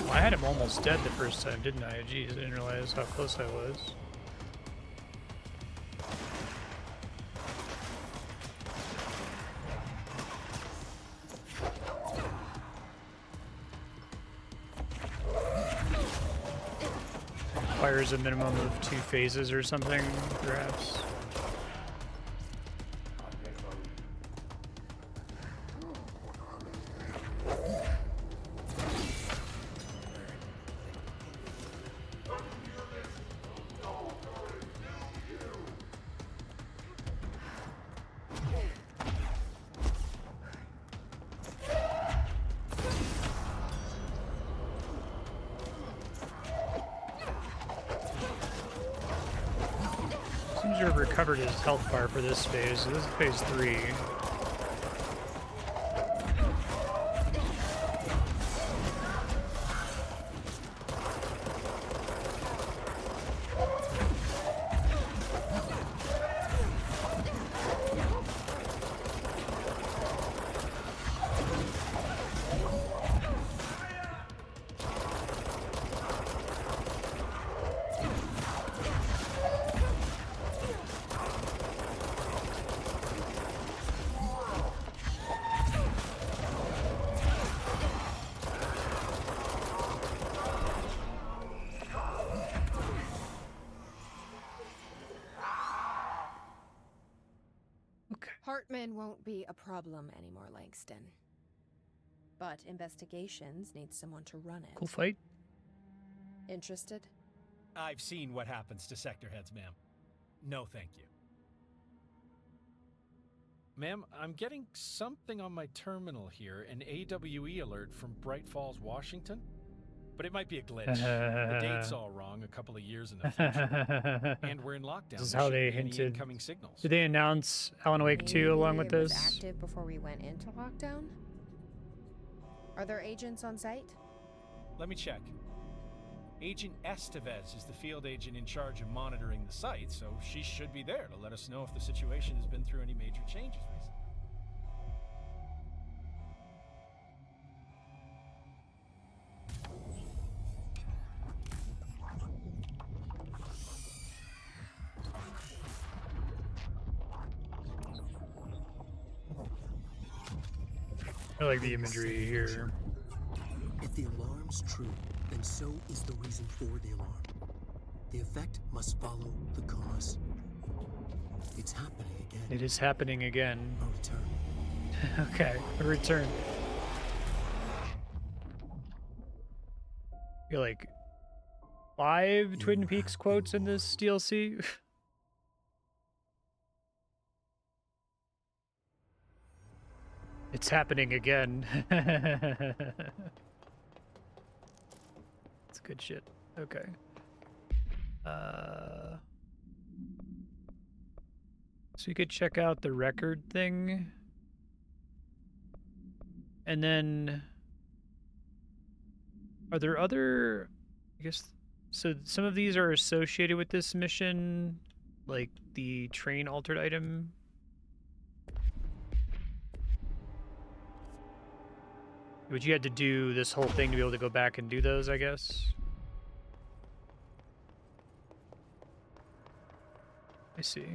I had him almost dead the first time, didn't I? Jeez, I didn't realize how close I was. Requires a minimum of 2 phases or something, perhaps. Seems to have recovered his health bar for this phase. So this is phase 3. Hartman won't be a problem anymore, Langston. But investigations need someone to run it. Cool fight. Interested? I've seen what happens to sector heads, ma'am. No, thank you. Ma'am, I'm getting something on my terminal here, an AWE alert from Bright Falls, Washington. But it might be a glitch. The date's all wrong, a couple of years in the future. And we're in lockdown. This is how they hinted. Incoming signals. Did they announce Alan Wake 2 along with Maybe it was this? active before we went into lockdown? Are there agents on site? Let me check. Agent Estevez is the field agent in charge of monitoring the site, so she should be there to let us know if the situation has been through any major changes recently. I like the imagery here. If the alarm's true, then so is the reason for the alarm. The effect must follow the cause. It's happening again. It is happening again. A return. Okay, a return. I feel like 5 Twin Peaks quotes in this DLC. It's happening again. It's good shit. Okay. So we could check out the record thing. And then... Are there other... I guess... So some of these are associated with this mission, like the train altered item. But you had to do this whole thing to be able to go back and do those, I guess. I see.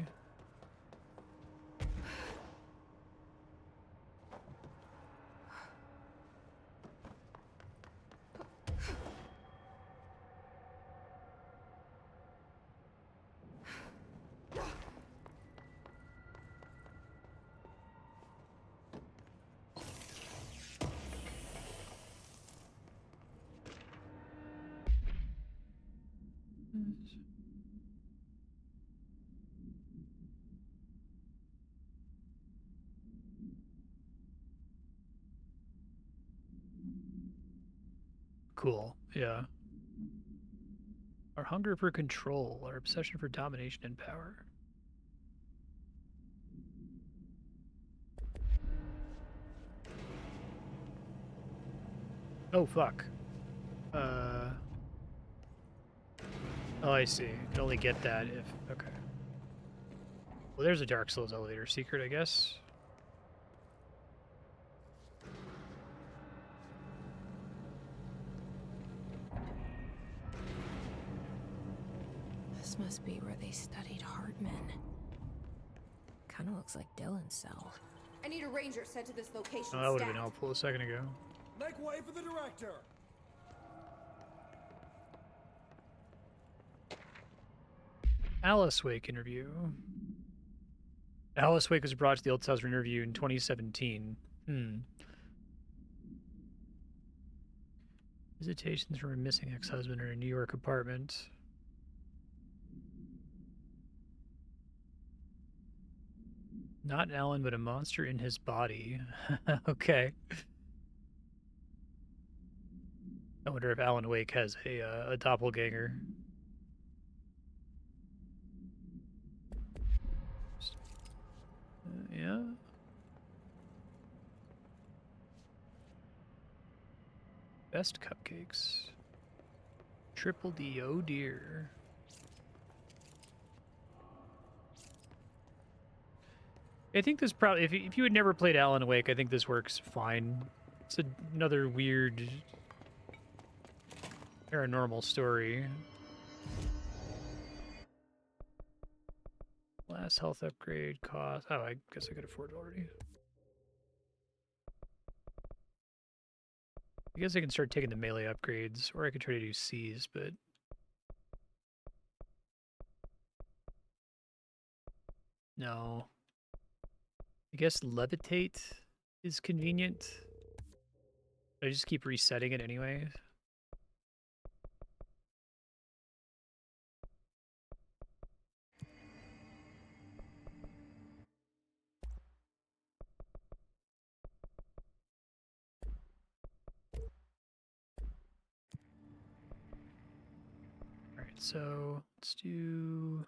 Cool, yeah. Our hunger for control, our obsession for domination and power. Oh, fuck. Oh, I see. You can only get that if... Okay. Well, there's a Dark Souls elevator secret, I guess. This must be where they studied Hartman. Kind of looks like Dylan's cell. I need a ranger sent to this location. Oh, that would have been helpful a second ago. Make way for the director. Alice Wake interview. Alice Wake was brought to the Old House for interview in 2017. Visitations from a missing ex-husband in a New York apartment. Not Alan, but a monster in his body. Okay. I wonder if Alan Wake has a doppelganger. Yeah. Best cupcakes. Triple D, oh dear. I think this probably, if you had never played Alan Wake, I think this works fine. It's another weird paranormal story. Last health upgrade cost. Oh, I guess I could afford it already. I guess I can start taking the melee upgrades, or I could try to do C's, but... No. I guess levitate is convenient. I just keep resetting it anyway. All right, so let's do...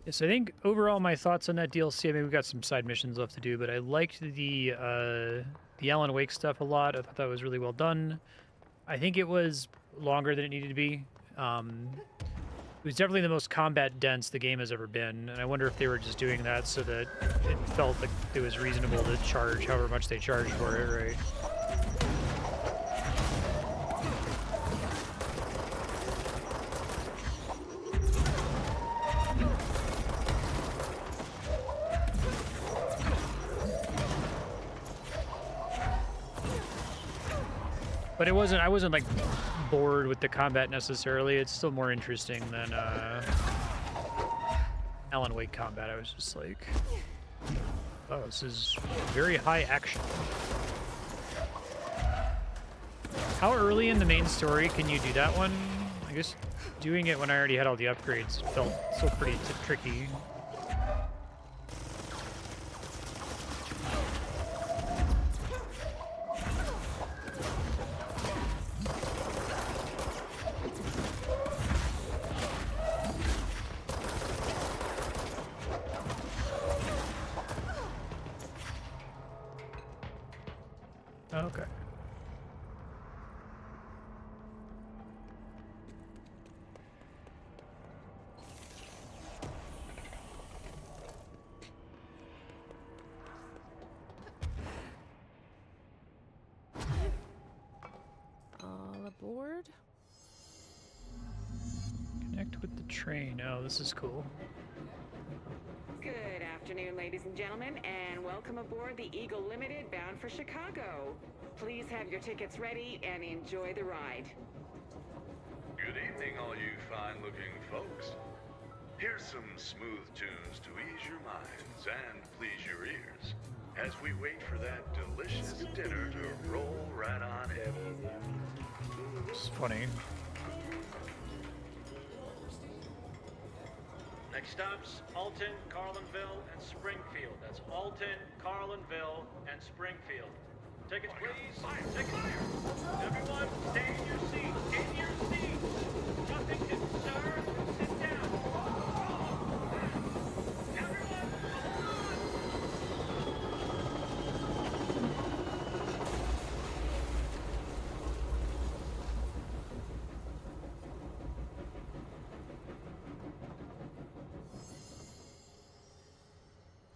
Yes, I think overall my thoughts on that DLC, I mean, we've got some side missions left to do, but I liked the Alan Wake stuff a lot. I thought that was really well done. I think it was longer than it needed to be. It was definitely the most combat dense the game has ever been, and I wonder if they were just doing that so that it felt like it was reasonable to charge however much they charged for it, right? But it wasn't, I wasn't like bored with the combat necessarily. It's still more interesting than Alan Wake combat. I was just like, oh, this is very high action. How early in the main story can you do that one? I guess doing it when I already had all the upgrades felt still pretty tricky. Okay. All aboard. Connect with the train. Oh, this is cool. Good afternoon, ladies and gentlemen, and welcome aboard the Eagle Limited bound for Chicago. Please have your tickets ready and enjoy the ride. Good evening, all you fine-looking folks. Here's some smooth tunes to ease your minds and please your ears as we wait for that delicious dinner to roll right on in. It's funny. Next stops, Alton, Carlinville, and Springfield. That's Alton, Carlinville, and Springfield. Tickets, please. Tickets. Everyone, stay in your seats. In your seats. Nothing to sir. Sit down. Everyone,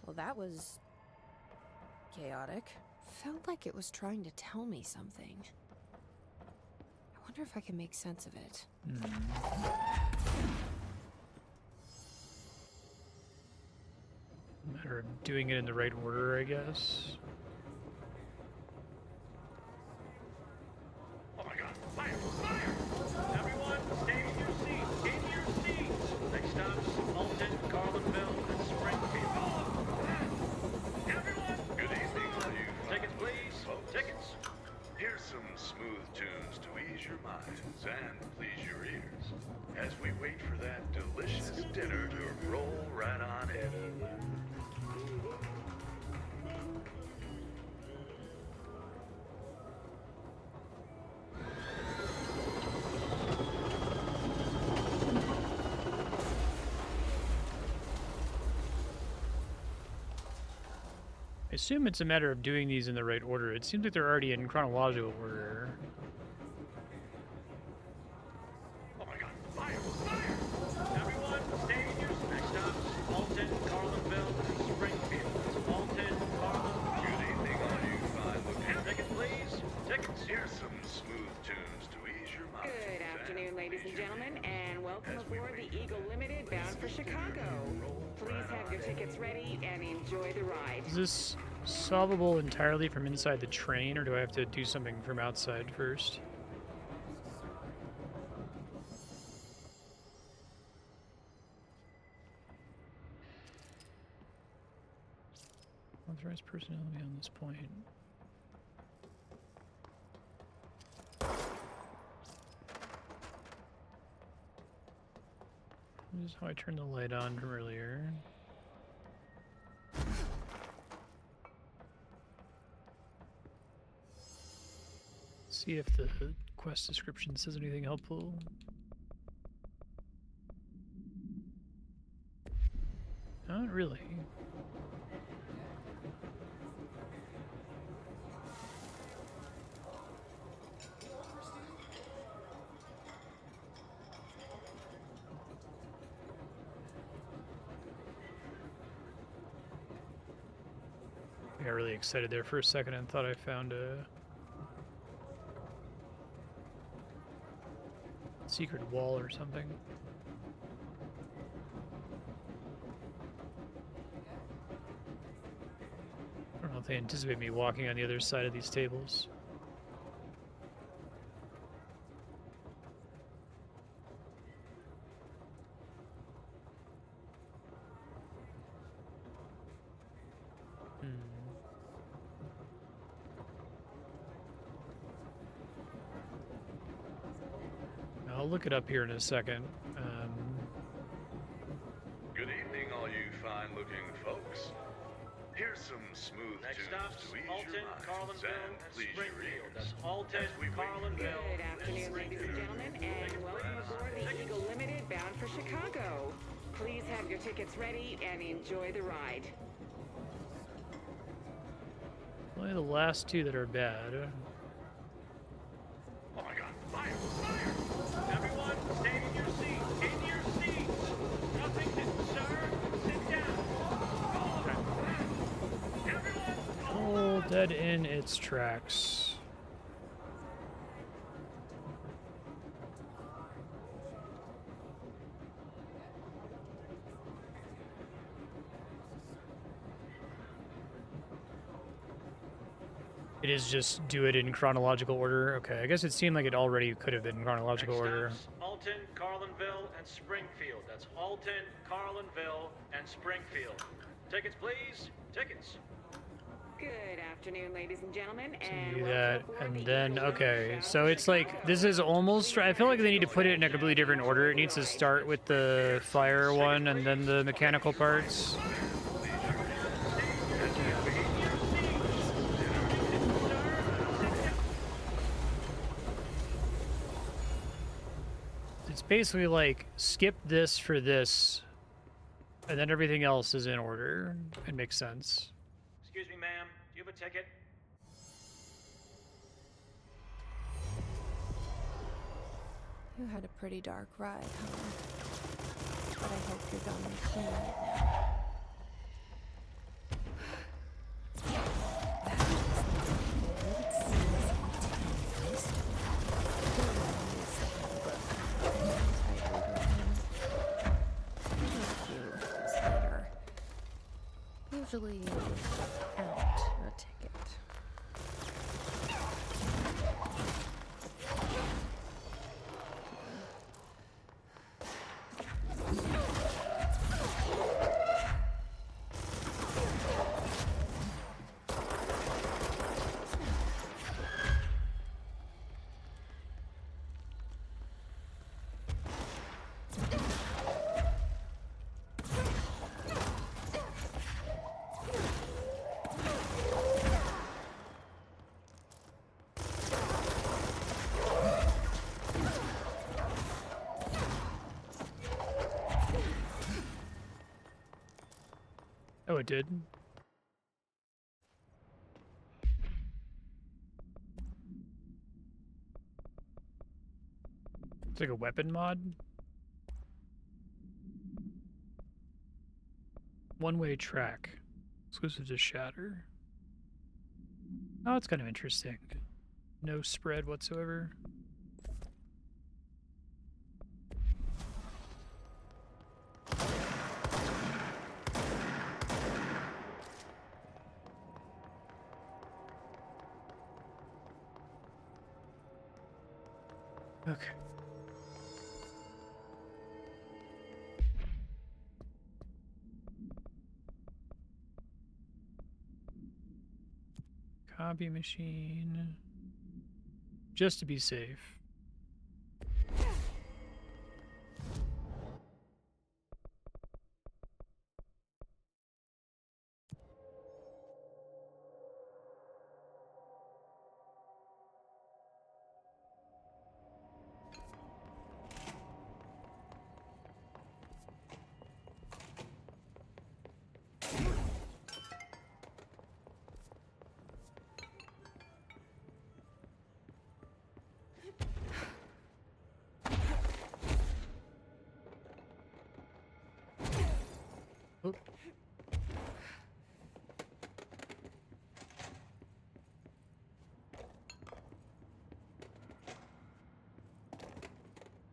Well, that was chaotic. Felt like it was trying to tell me something. I wonder if I can make sense of it. Matter of doing it in the right order, I guess. Oh my god, fire! everyone, stay in your seats. In your seats. Next stops, Alton, Carlinville, and Springfield. Everyone. Good evening, all you Tickets, please. folks. Tickets. Here's some smooth tunes to ease your minds and please your ears as we wait for that delicious dinner to roll right on in. I assume it's a matter of doing these in the right order. It seems like they're already in chronological order. Oh my god, fire! Everyone, stay in your seats. Next stops, Alton, Carlinville, and Springfield. That's Alton, Carlinville. Good evening, all you fine-looking. Tickets, please. Tickets. Here's some smooth tunes to ease your minds. Good afternoon, ladies and gentlemen, and welcome aboard the Eagle Limited bound for Chicago. Please have your tickets ready and enjoy the ride. Is this solvable entirely from inside the train, or do I have to do something from outside first? Authorized personnel beyond this point. This is how I turned the light on from earlier. See if the quest description says anything helpful. Not really. I got really excited there for a second and thought I found a secret wall or something. I don't know if they anticipate me walking on the other side of these tables. I'll look it up here in a second. Good evening, all you fine-looking folks. Here's some smooth tunes to ease your minds and please your ears. That's Alton, Carlinville. Good afternoon, ladies and gentlemen, and welcome aboard the Eagle Limited bound for Chicago. Please have your tickets ready and enjoy the ride. Only the last two that are bad. Oh my god, fire! Fire! Everyone, stay in your seats! In your seats! Nothing to sir! Sit down! Everyone! Oh, dead in its tracks. It is just do it in chronological order. Okay, I guess it seemed like it already could have been in chronological order. Alton, Carlinville, and Springfield. That's Alton, Carlinville, and Springfield. Tickets, please. Tickets. Good afternoon, ladies and gentlemen, Do and that, and then, okay, so it's like, this is almost, I feel like they need to put it in a completely different order. It needs to start with the fire one and then the mechanical parts. It's basically like, skip this for this, and then everything else is in order. It makes sense. Excuse me, ma'am. Do you have a ticket? You had a pretty dark ride, huh? But I hope you're done with cleaning it now. Usually out a ticket. Oh, it did. It's like a weapon mod. One-way track. Exclusive to Shatter. Oh, it's kind of interesting. No spread whatsoever. Okay. Copy machine. Just to be safe.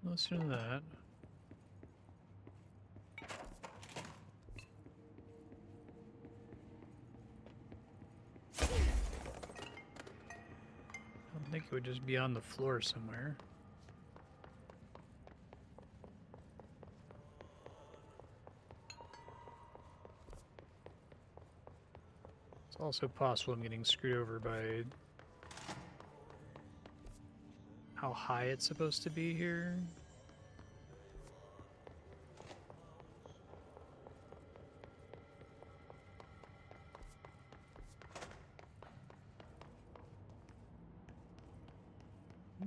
Listen to that. I don't think it would just be on the floor somewhere. It's also possible I'm getting screwed over by how high it's supposed to be here.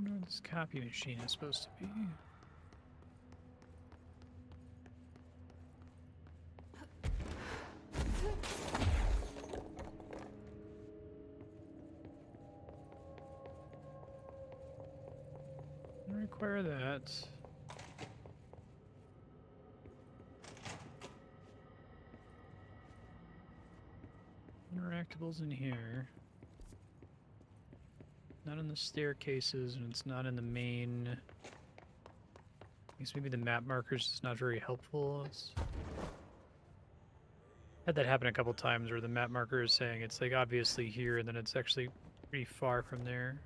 wonder what this copy machine is supposed to be. Don't require that. Interactables in here. Not in the staircases, and it's not in the main. I guess maybe the map markers is not very helpful. Had that happen a couple times where the map marker is saying it's like obviously here, and then it's actually pretty far from there.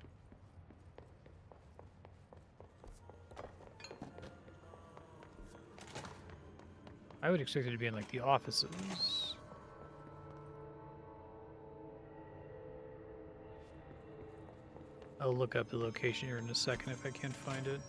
I would expect it to be in like the offices. I'll look up the location here in a second if I can't find it.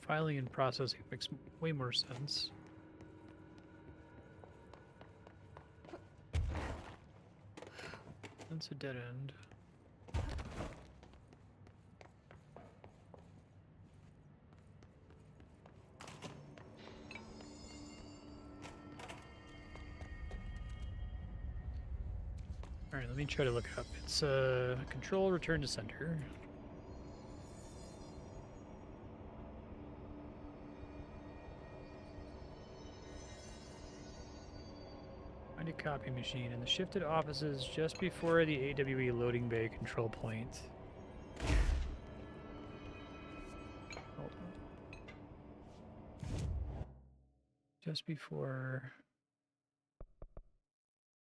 Filing and processing makes way more sense. That's a dead end. Alright, let me try to look it up. It's control return to center. Find a copy machine in the shifted offices just before the AWE loading bay control point. Hold on. Just before...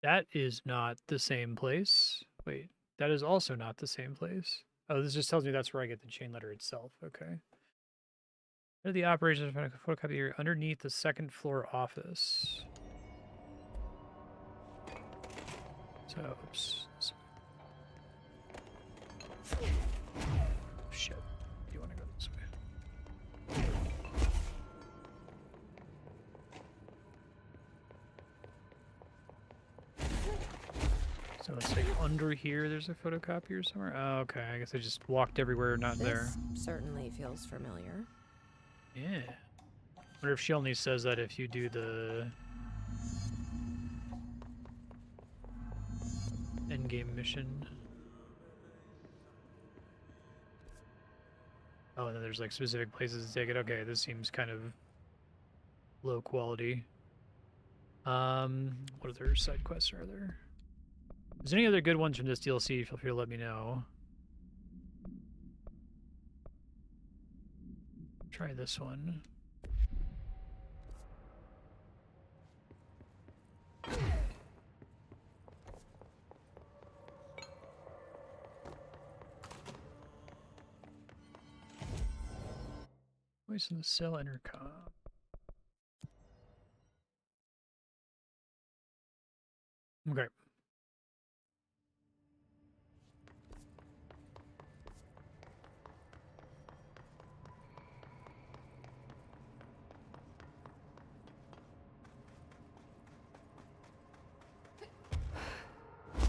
That is not the same place. Wait, that is also not the same place. Oh, this just tells me that's where I get the chain letter itself. Okay. Under the operations photocopier underneath the second floor office. So, oops. Shit. You want to go this way? So it's like under here there's a photocopier somewhere? Oh, okay. I guess I just walked everywhere, not there. Certainly feels familiar. Yeah. Wonder if she only says that if you do the endgame mission. Oh, and then there's like specific places to take it. Okay, this seems kind of low quality. What other side quests are there? If there's any other good ones from this DLC, feel free to let me know. Try this one. Voice in the cell intercom. Okay.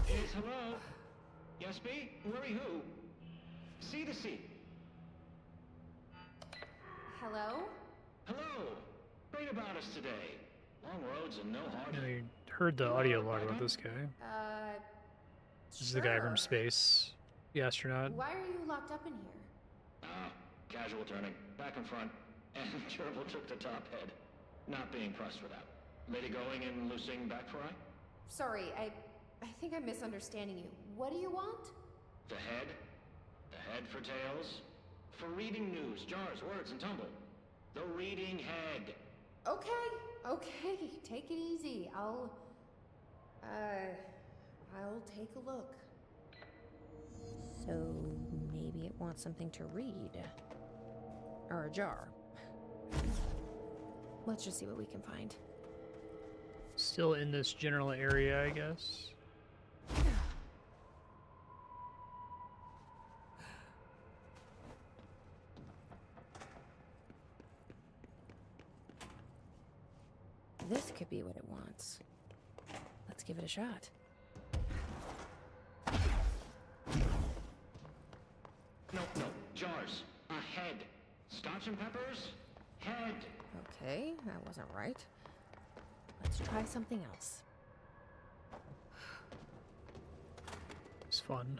Yes, hello? Yes, me? Worry who? See the seat. Hello? Hello. Great about us today. Long roads and no hard. I heard the audio log about this guy. This is the guy from space. The astronaut. Why are you locked up in here? Casual turning. Back and front. And Gerbil took the top head. Not being pressed for that. Lady going and loosing back for eye? Sorry, I think I'm misunderstanding you. What do you want? The head. The head for tails. For reading news, jars, words, and tumble. The reading head. Okay, take it easy. I'll take a look. So maybe it wants something to read. Or a jar. Let's just see what we can find. Still in this general area, I guess. This could be what it wants. Let's give it a shot. No, jars. Head. Scotch and peppers? Head. Okay, that wasn't right. Let's try something else. It's fun.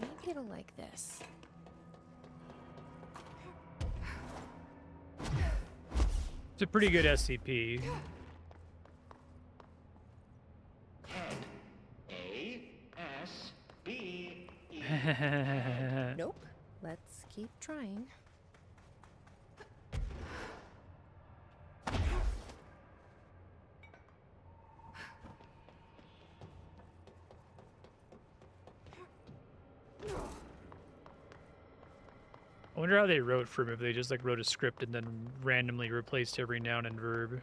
Maybe it'll like this. It's a pretty good SCP. Head. A-S-B-E. Nope. Let's keep trying. I wonder how they wrote for him, if they just like wrote a script and then randomly replaced every noun and verb.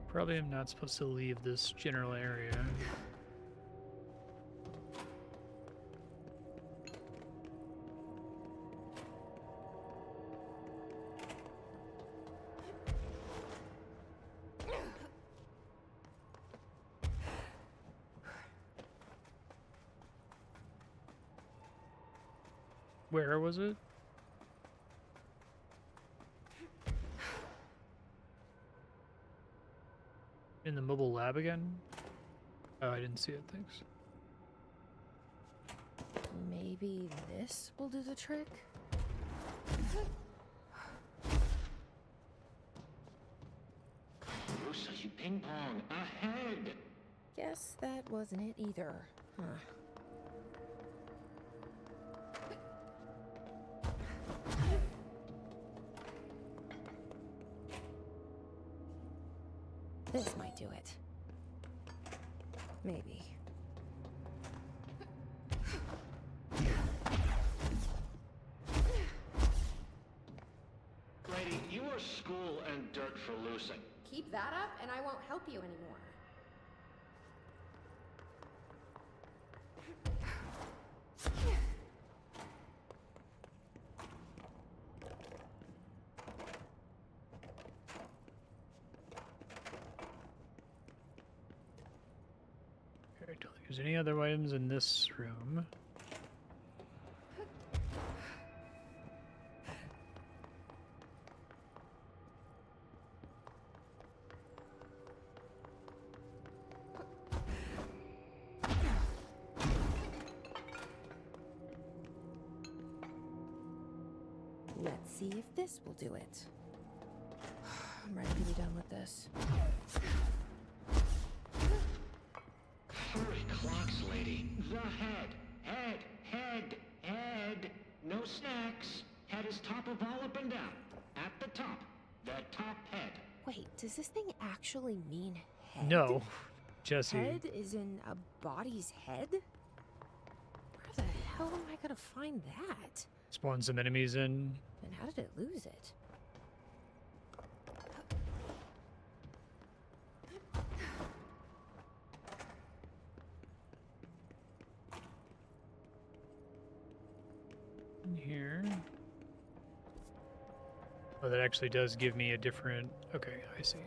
Probably am not supposed to leave this general area. Where was it? In the mobile lab again? Oh, I didn't see it, thanks. Maybe this will do the trick? Rusa, you ping pong. Ahead. Guess that wasn't it either. Huh. This might do it. Maybe. Lady, you are school and dirt for losing. Keep that up, and I won't help you anymore. Okay, don't think there's any other items in this room. Let's see if this will do it. I'm ready to be done with this. Hurry clocks, lady. The head. Head. Head. Head. No snacks. Head is top of all up and down. At the top. The top head. Wait, does this thing actually mean head? No, Jesse. Head is in a body's head? Where the hell am I gonna find that? Spawn some enemies in. And how did it lose it? In here. Oh, that actually does give me a different... Okay, I see.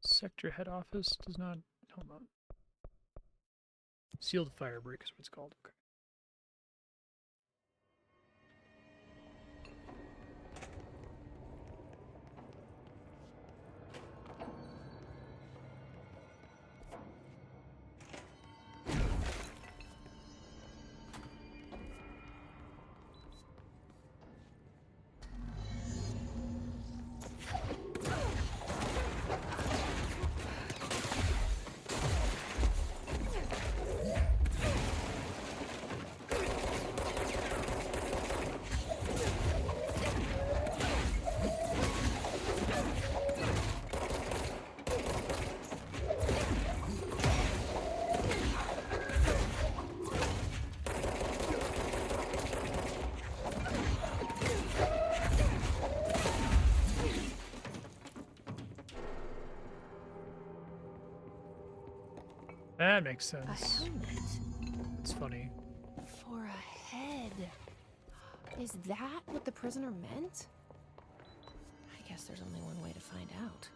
Sector head office does not... Hold on. Sealed fire break is what it's called. Okay. That makes A sense. helmet It's funny. for a head. Is that what the prisoner meant? I guess there's only one way to find out.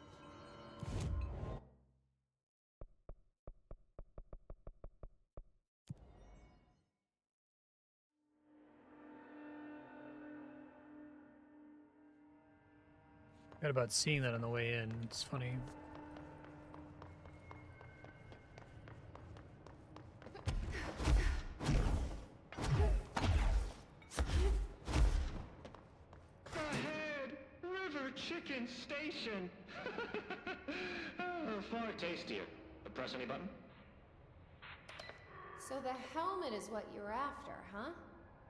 Forgot about seeing that on the way in. It's funny. Ahead! River Chicken Station! Far tastier. Press any button? So the helmet is what you're after, huh?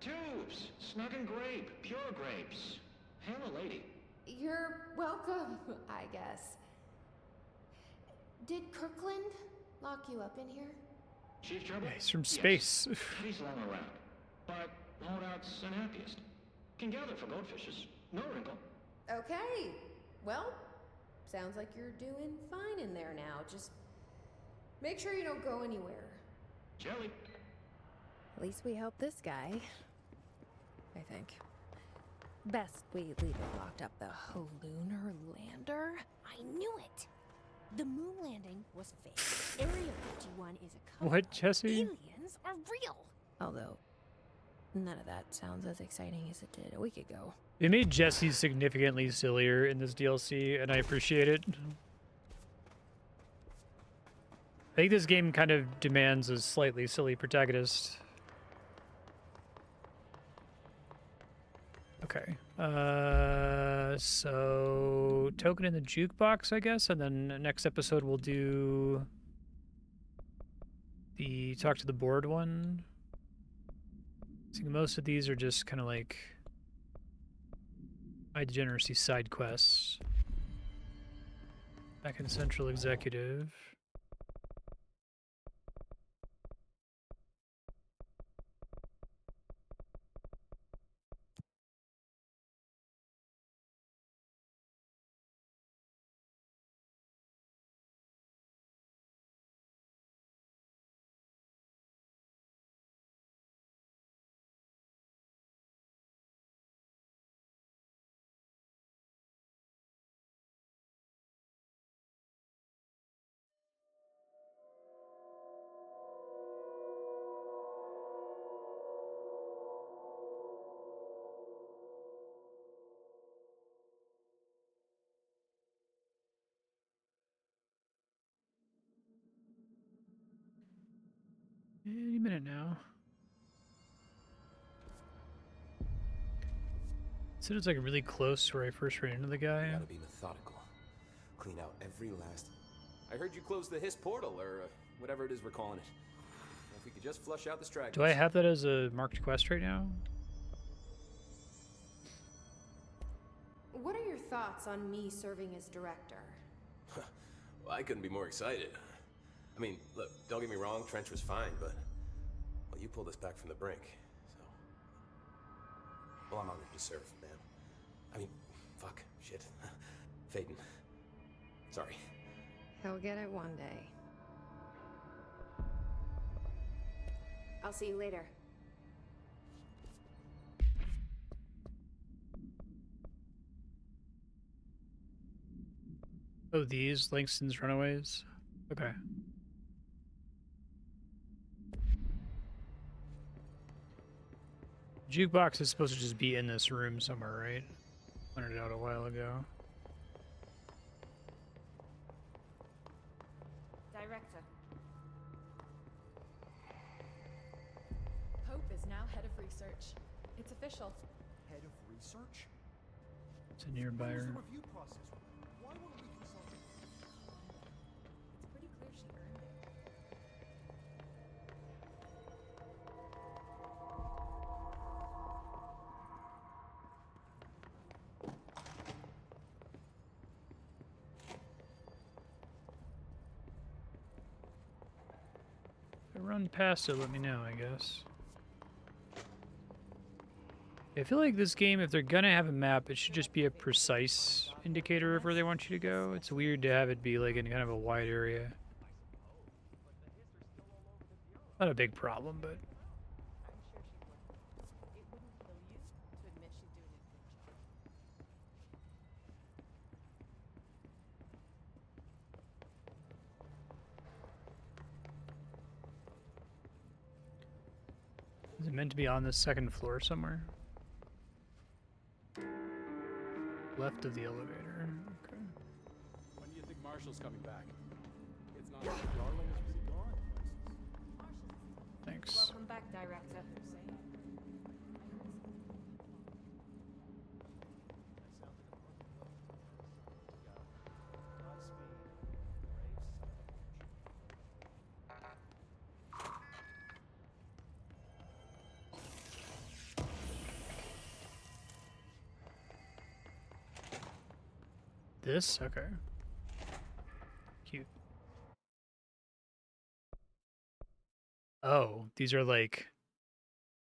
Tubes! Snug and grape. Pure grapes. Hail a lady. You're welcome, I guess. Did Kirkland lock you up in here? Chief Gerbil? Yeah, he's from space. Yes. He's long around. But holdout's unhappiest. Can gather for goldfishes. No wrinkle. Okay. Well, sounds like you're doing fine in there now. Just make sure you don't go anywhere. Jelly. At least we helped this guy. I think. Best we leave it locked up, though. Lunar lander? I knew it! The moon landing was fake. Area 51 is a cover. What, Jesse? Aliens are real! Although, none of that sounds as exciting as it did a week ago. They made Jesse significantly sillier in this DLC, and I appreciate it. I think this game kind of demands a slightly silly protagonist. Okay. So token in the jukebox, I guess, and then next episode we'll do the talk to the board one. I think most of these are just kind of like high degeneracy side quests. Back in Central Executive. Any minute now. So it's like really close to where I first ran into the guy. You gotta be methodical. Clean out every last... I heard you closed the Hiss portal, or whatever it is we're calling it. If we could just flush out the stragglers. Do I have that as a marked quest right now? What are your thoughts on me serving as director? Well, I couldn't be more excited. I mean, look, don't get me wrong, Trench was fine, but... Well, you pulled us back from the brink, so... Well, I'm honored to serve, man. I mean, fuck, shit. Phaeton. Sorry. He'll get it one day. I'll see you later. Oh, these Langston's Runaways? Okay. Jukebox is supposed to just be in this room somewhere, right? Pointed it out a while ago. Director. Pope is now head of research. It's official. Head of research? It's a nearby What was the room. review process? Why weren't we consulted? It's pretty clear she earned it. If I run past it, let me know, I guess. I feel like this game, if they're gonna have a map, it should just be a precise indicator of where they want you to go. It's weird to have it be like in kind of a wide area. Not a big problem, but. Is it meant to be on the second floor somewhere? Left of the elevator. Okay. When do you think Marshall's coming back? It's not like Darling is really gone. Thanks. Welcome back, Director. This? Okay. Cute. Oh, these are like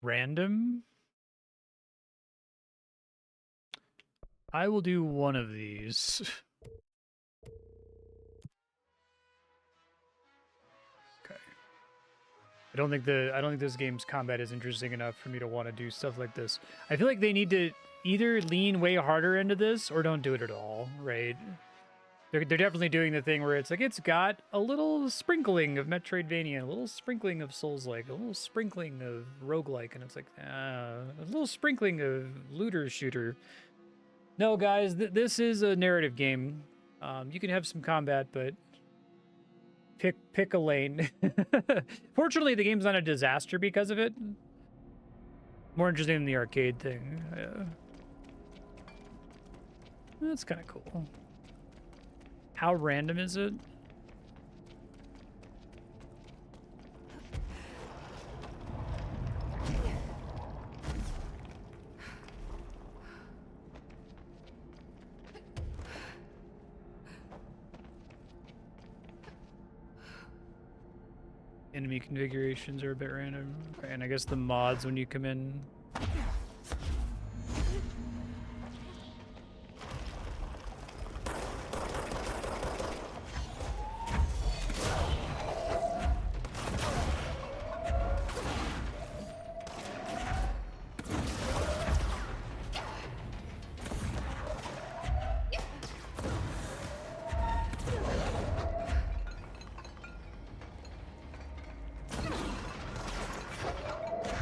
random? I will do one of these. Okay. I don't think this game's combat is interesting enough for me to want to do stuff like this. I feel like they need to either lean way harder into this or don't do it at all, right? They're definitely doing the thing where it's like it's got a little sprinkling of Metroidvania, a little sprinkling of Souls-like, a little sprinkling of roguelike, and it's like a little sprinkling of looter shooter. No, guys, this is a narrative game. You can have some combat, but pick a lane. Fortunately, the game's not a disaster because of it. More interesting than the arcade thing. Yeah. That's kind of cool. How random is it? Enemy configurations are a bit random. Okay, and I guess the mods when you come in.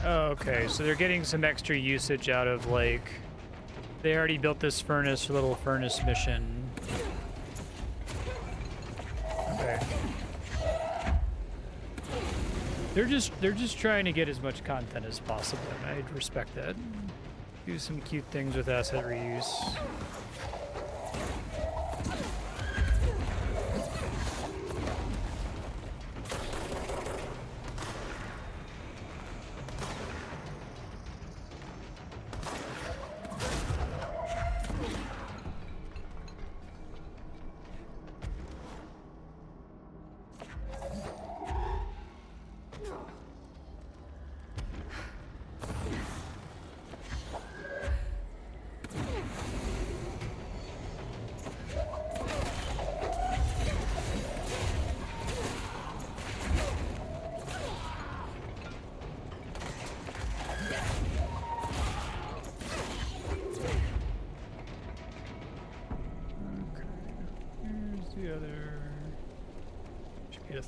Okay, so they're getting some extra usage out of, like, they already built this furnace, little furnace mission. Okay. They're just trying to get as much content as possible, and I'd respect that. Do some cute things with asset reuse.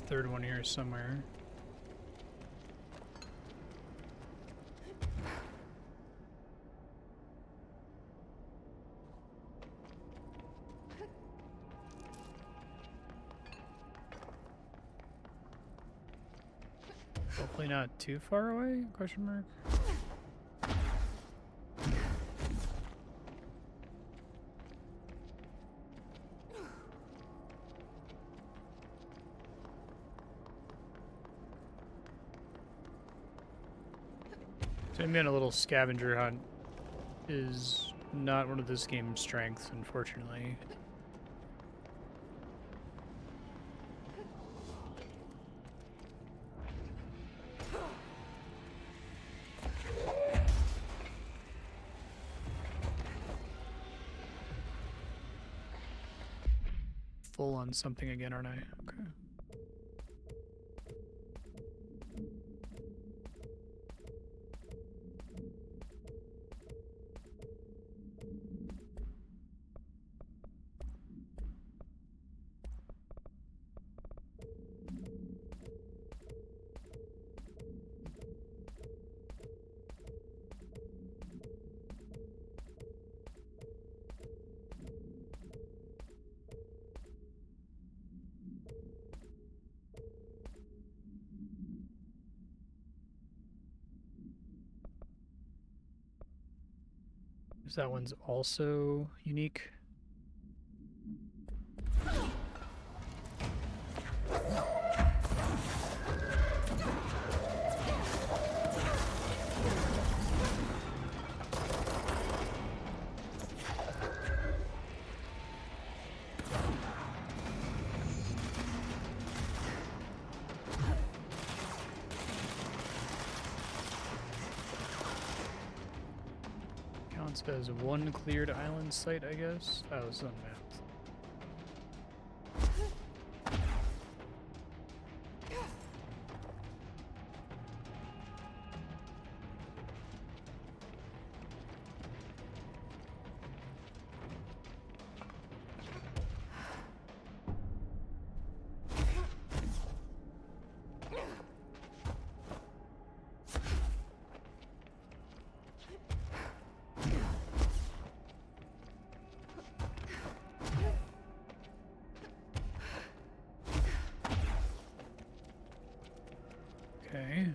Third one here somewhere. Hopefully not too far away? Question mark. Maybe on a little scavenger hunt is not one of this game's strengths, unfortunately. Full on something again, aren't I? Okay. That one's also unique. As one cleared island site, I guess. Oh, it's unmapped. Okay.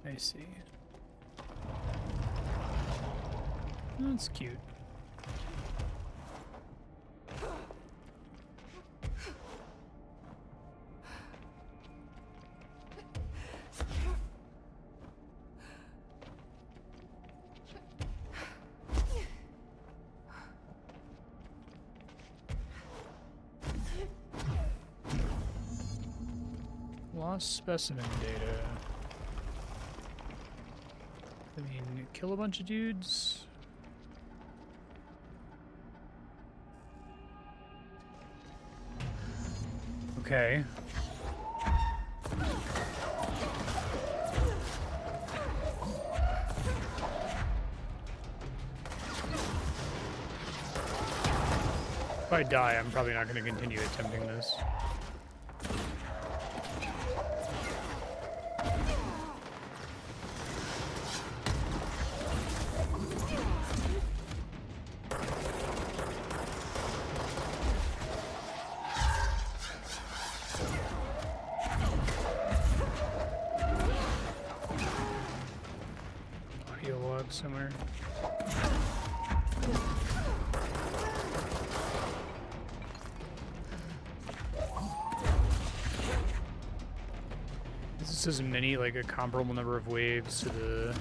I see. That's cute. Lost specimen data. I mean, kill a bunch of dudes. Okay. If I die, I'm probably not going to continue attempting this. Somewhere. This is many, like a comparable number of waves to the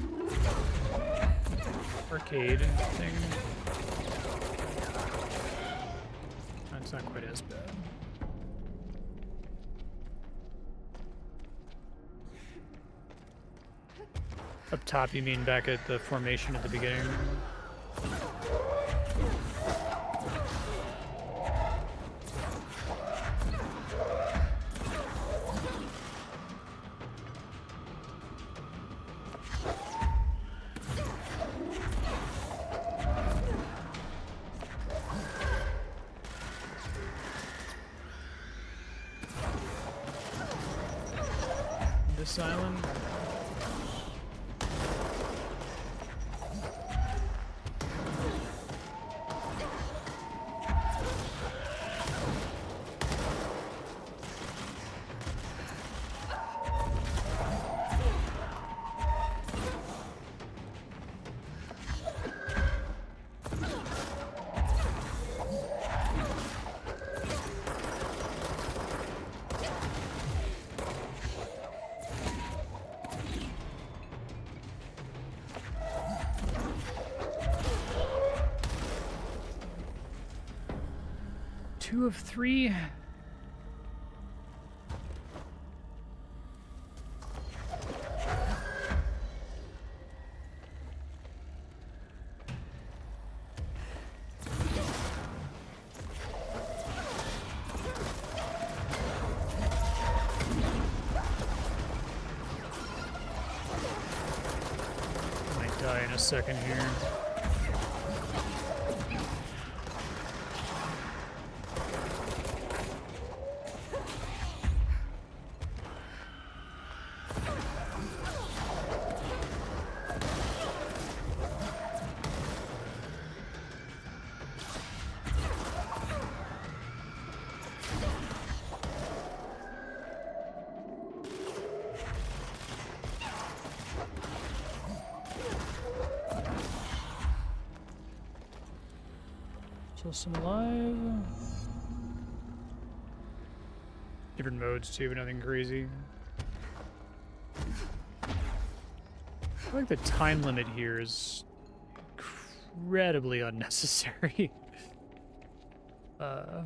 arcade thing. That's not quite as bad. Up top, you mean back at the formation at the beginning? This island? Two of three. Might die in a second here. Still some alive. Different modes too, but nothing crazy. I feel like the time limit here is incredibly unnecessary. I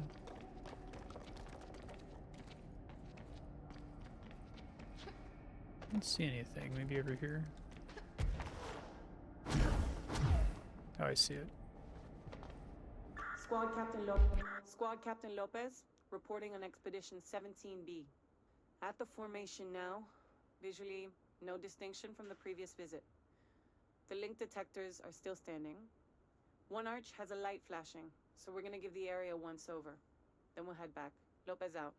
don't see anything. Maybe over here. Oh, I see it. Squad Captain Lopez, reporting on Expedition 17B. At the formation now, visually, no distinction from the previous visit. The link detectors are still standing. One arch has a light flashing, so we're gonna give the area once over. Then we'll head back. Lopez out.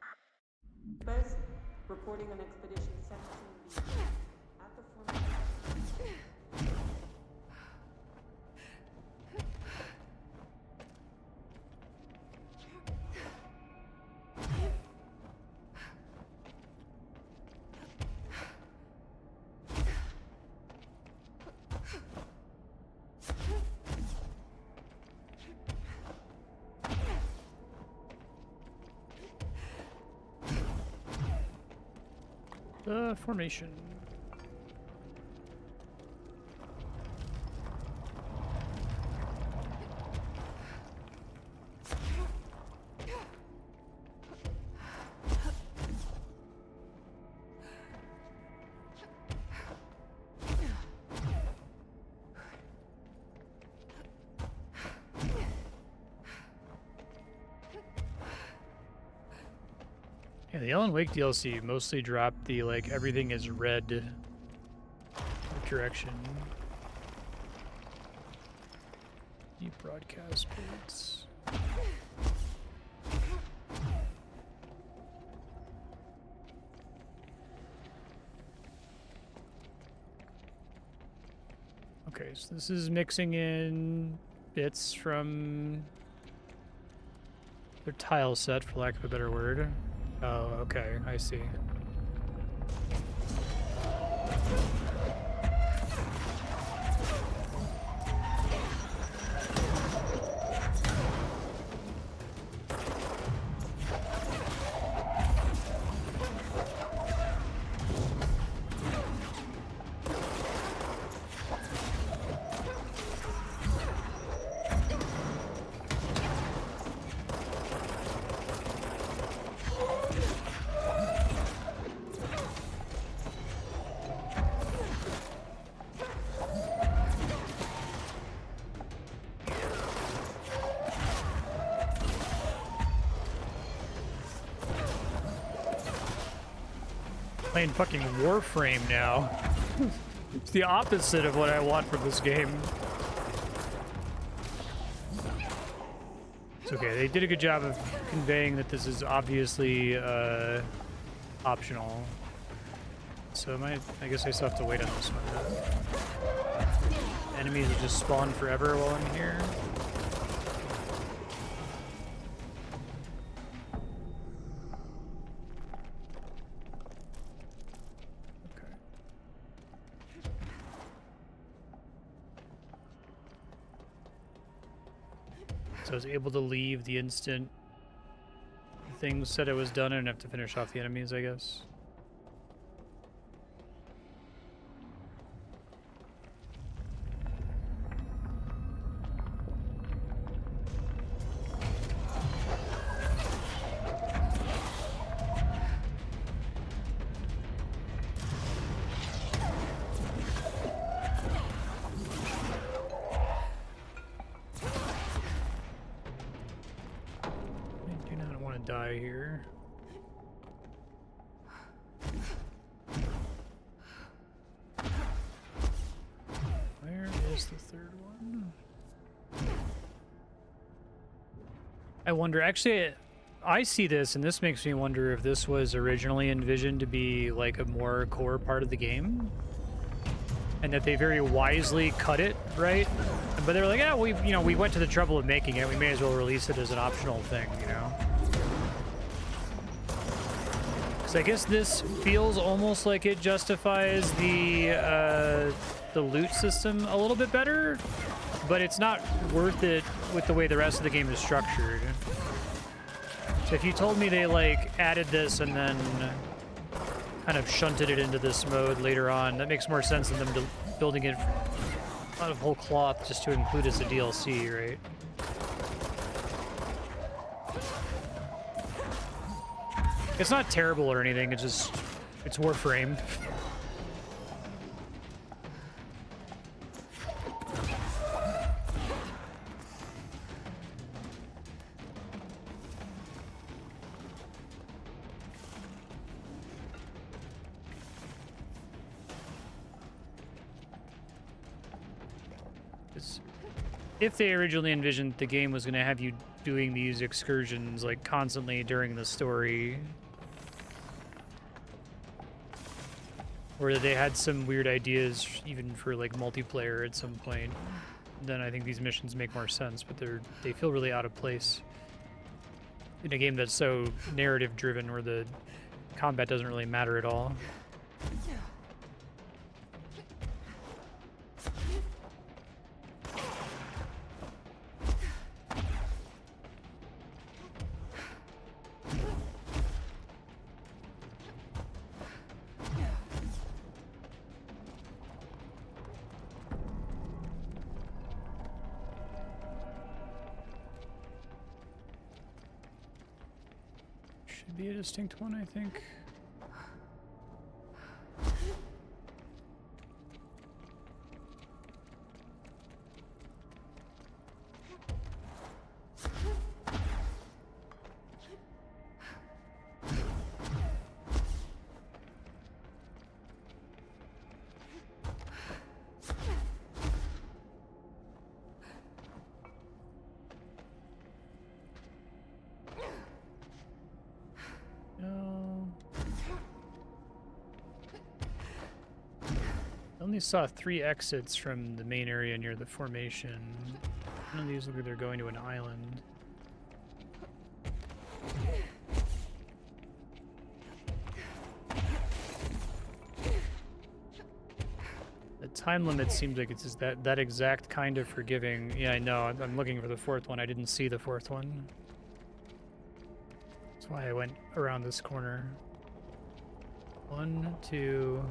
Lopez, reporting on Expedition 17B. At the formation... The formation. Yeah, the Alan Wake DLC mostly dropped the, like, everything is red direction. Deep broadcast ports. Okay, so this is mixing in bits from their tile set, for lack of a better word. Oh, okay, I see. Playing fucking Warframe now. It's the opposite of what I want from this game. It's okay, they did a good job of conveying that this is obviously optional. So I guess I still have to wait on this one. Enemies will just spawn forever while I'm here. So I was able to leave the instant things said it was done and have to finish off the enemies, I guess. Die here. Where is the third one? I wonder, actually, I see this and this makes me wonder if this was originally envisioned to be like a more core part of the game and that they very wisely cut it, right? But they're like, yeah, we went to the trouble of making it. We may as well release it as an optional thing, you know? So I guess this feels almost like it justifies the loot system a little bit better, but it's not worth it with the way the rest of the game is structured. So if you told me they like added this and then kind of shunted it into this mode later on, that makes more sense than them building it out of whole cloth just to include as a DLC, right? It's not terrible or anything, it's just, it's Warframe. If they originally envisioned the game was going to have you doing these excursions like constantly during the story, or that they had some weird ideas even for like multiplayer at some point, then I think these missions make more sense, but they feel really out of place in a game that's so narrative driven where the combat doesn't really matter at all. Be a distinct one, I think. Only saw 3 exits from the main area near the formation. None of these look like they're going to an island. The time limit seems like it's just that exact kind of forgiving. Yeah, I know. I'm looking for the 4th one. I didn't see the 4th one. That's why I went around this corner. 1, 2...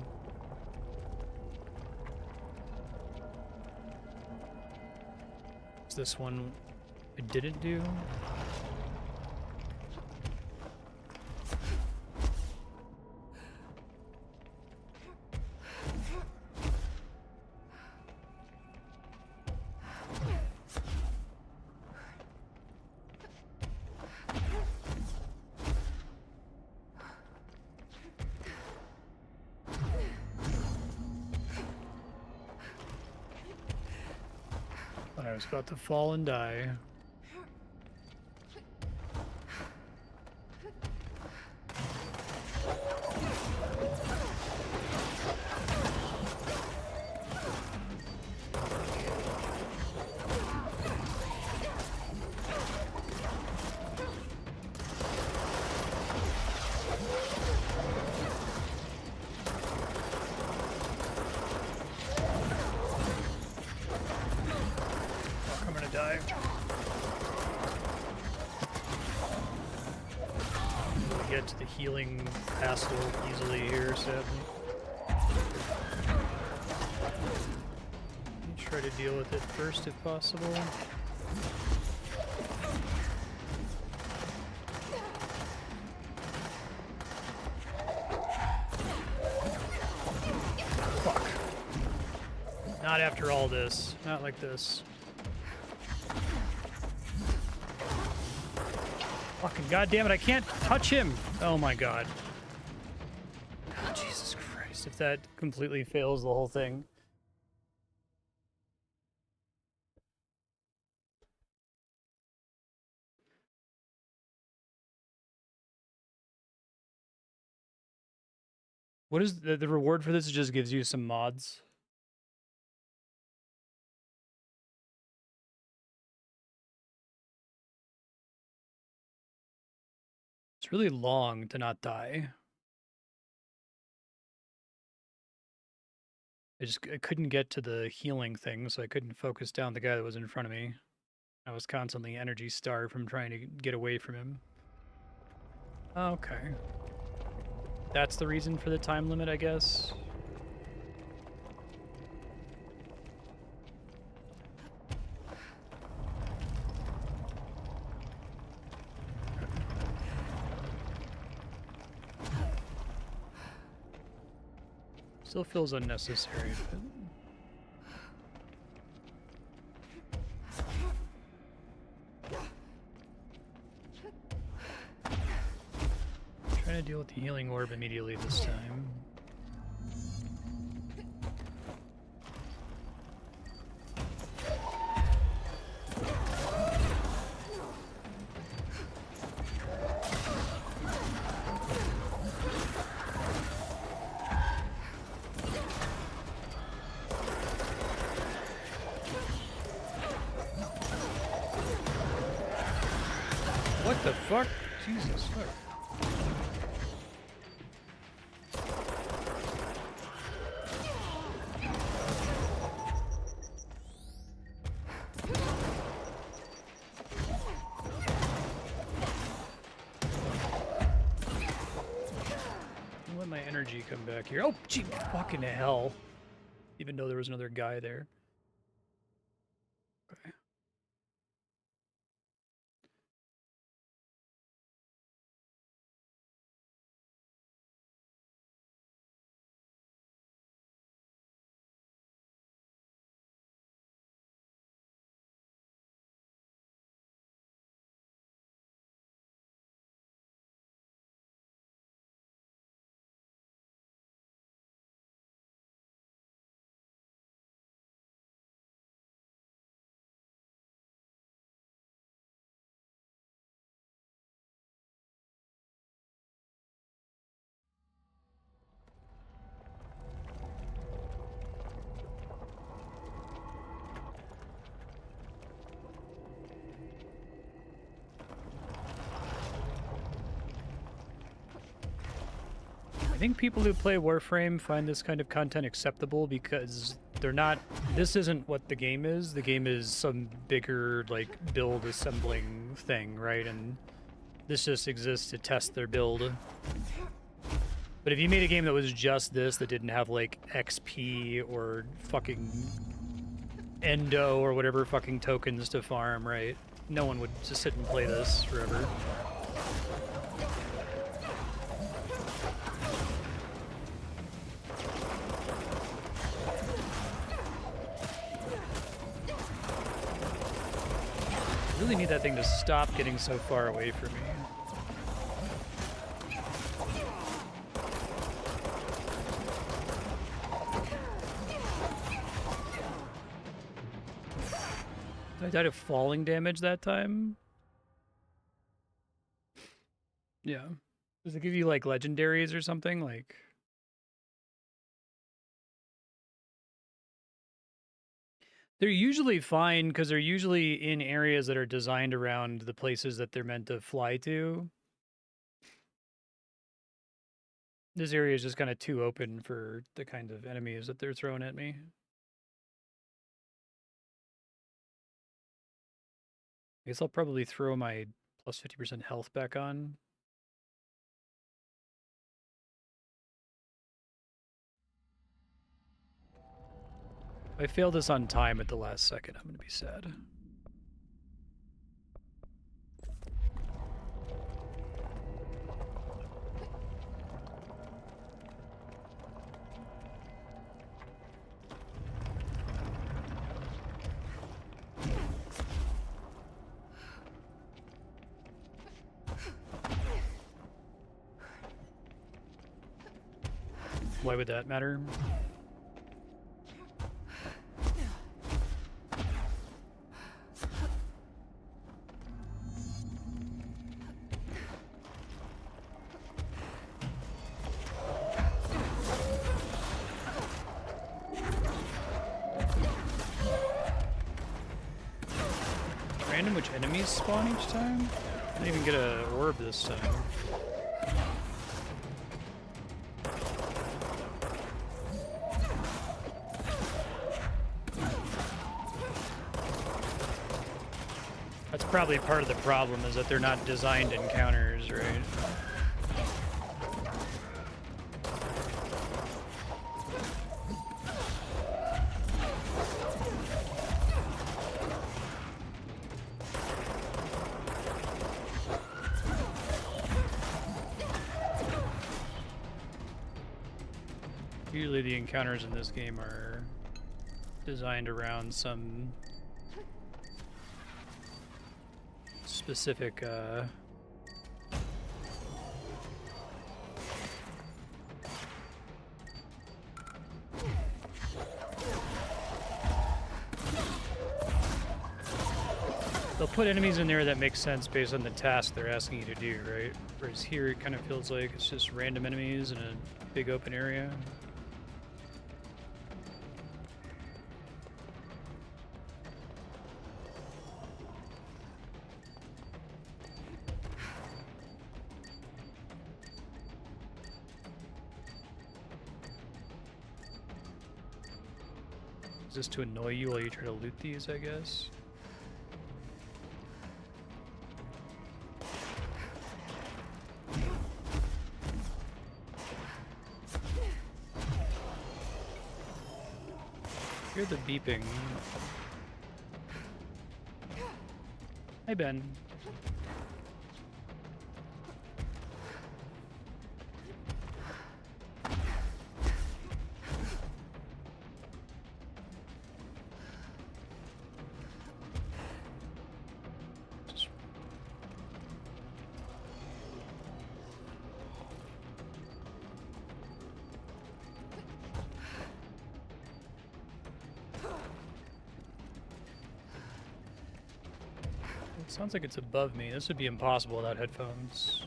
This one I didn't do. I was about to fall and die. Get to the healing castle easily here, sadly. Try to deal with it first if possible. Fuck. Not after all this. Not like this. Fucking goddamn it, I can't touch him! Oh my god. Oh, Jesus Christ, if that completely fails the whole thing. What is the reward for this? It just gives you some mods. It's really long to not die. I couldn't get to the healing thing, so I couldn't focus down the guy that was in front of me. I was constantly energy starved from trying to get away from him. Okay. That's the reason for the time limit, I guess. Still feels unnecessary, but... Trying to deal with the healing orb immediately this time. What the fuck? Jesus fuck. Let my energy come back here. Oh, gee, fucking hell. Even though there was another guy there. Okay. I think people who play Warframe find this kind of content acceptable because they're not... This isn't what the game is. The game is some bigger, like, build assembling thing, right? And this just exists to test their build. But if you made a game that was just this, that didn't have, like, XP or fucking Endo or whatever fucking tokens to farm, right? No one would just sit and play this forever. I really need that thing to stop getting so far away from me. I died of falling damage that time? Yeah. Does it give you, like, legendaries or something? Like... They're usually fine, because they're usually in areas that are designed around the places that they're meant to fly to. This area is just kind of too open for the kind of enemies that they're throwing at me. I guess I'll probably throw my plus 50% health back on. If I fail this on time at the last second, I'm going to be sad. Why would that matter? Random which enemies spawn each time? I didn't even get an orb this time. That's probably part of the problem, is that they're not designed encounters, right? Usually the encounters in this game are designed around some specific they'll put enemies in there that make sense based on the task they're asking you to do, right? Whereas here it kind of feels like it's just random enemies in a big open area. Just to annoy you while you try to loot these, I guess. Hear the beeping. Hey, Ben. Sounds like it's above me. This would be impossible without headphones.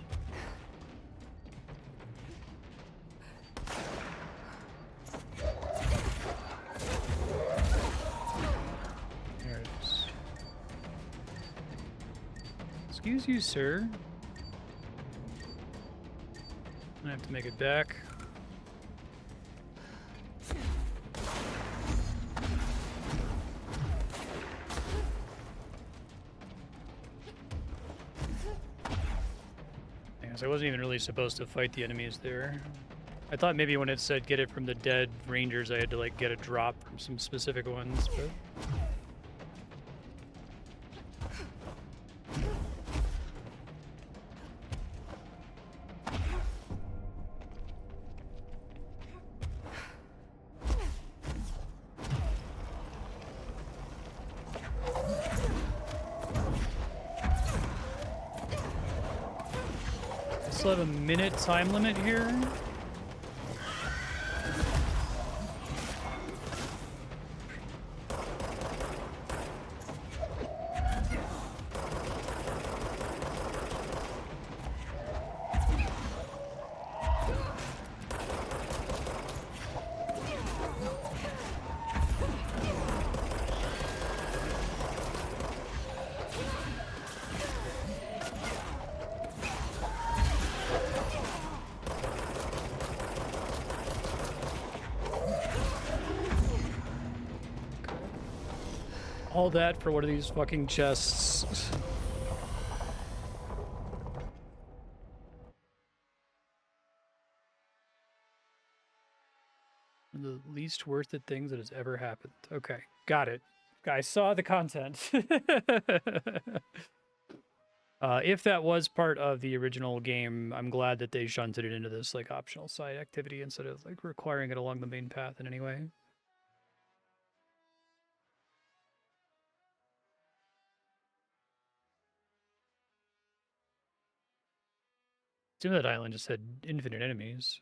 There it is. Excuse you, sir. I have to make it back. I wasn't even really supposed to fight the enemies there. I thought maybe when it said get it from the dead rangers, I had to like get a drop from some specific ones, but... Still have a minute time limit here. All that for one of these fucking chests. The least worth it things that has ever happened. Okay, got it. I saw the content. If that was part of the original game, I'm glad that they shunted it into this like optional side activity instead of like requiring it along the main path in any way. Assume that island just had infinite enemies.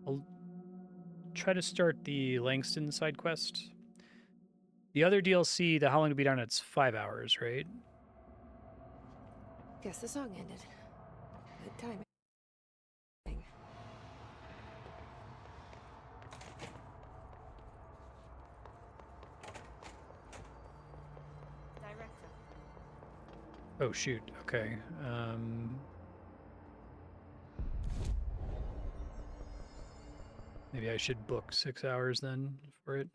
I'll try to start the Langston side quest. The other DLC, the How Long to Be Down, it's 5 hours, right? Guess the song ended. Good timing. Oh shoot, okay. Maybe I should book 6 hours then for it.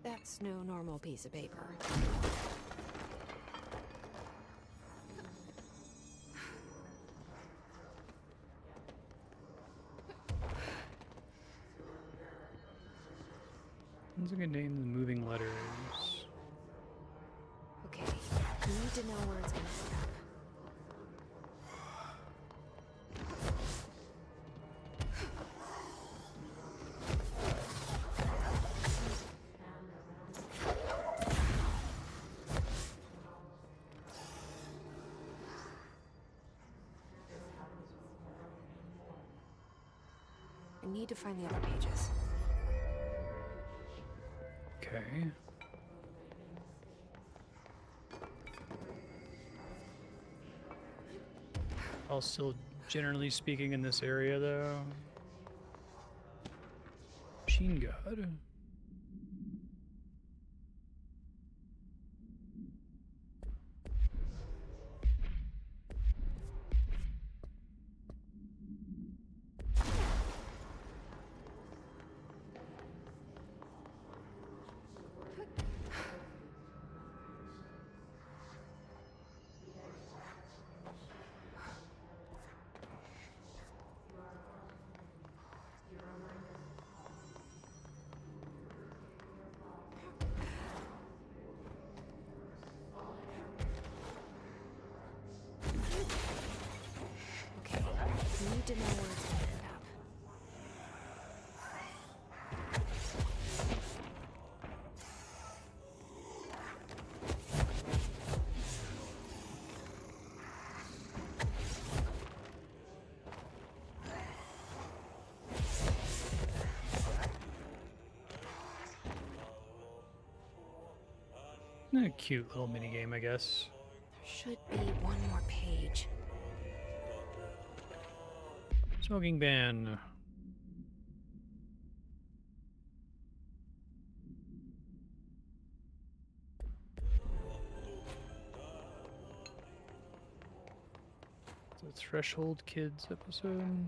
That's no normal piece of paper. What's a good name? The moving letters. Okay, I need to know where it's gonna end up. I need to find the other pages. Okay. All still generally speaking in this area though. Machine God. To know where it's gonna end up. A cute little mini game, I guess. There should be one more page. Smoking ban. The Threshold Kids episode.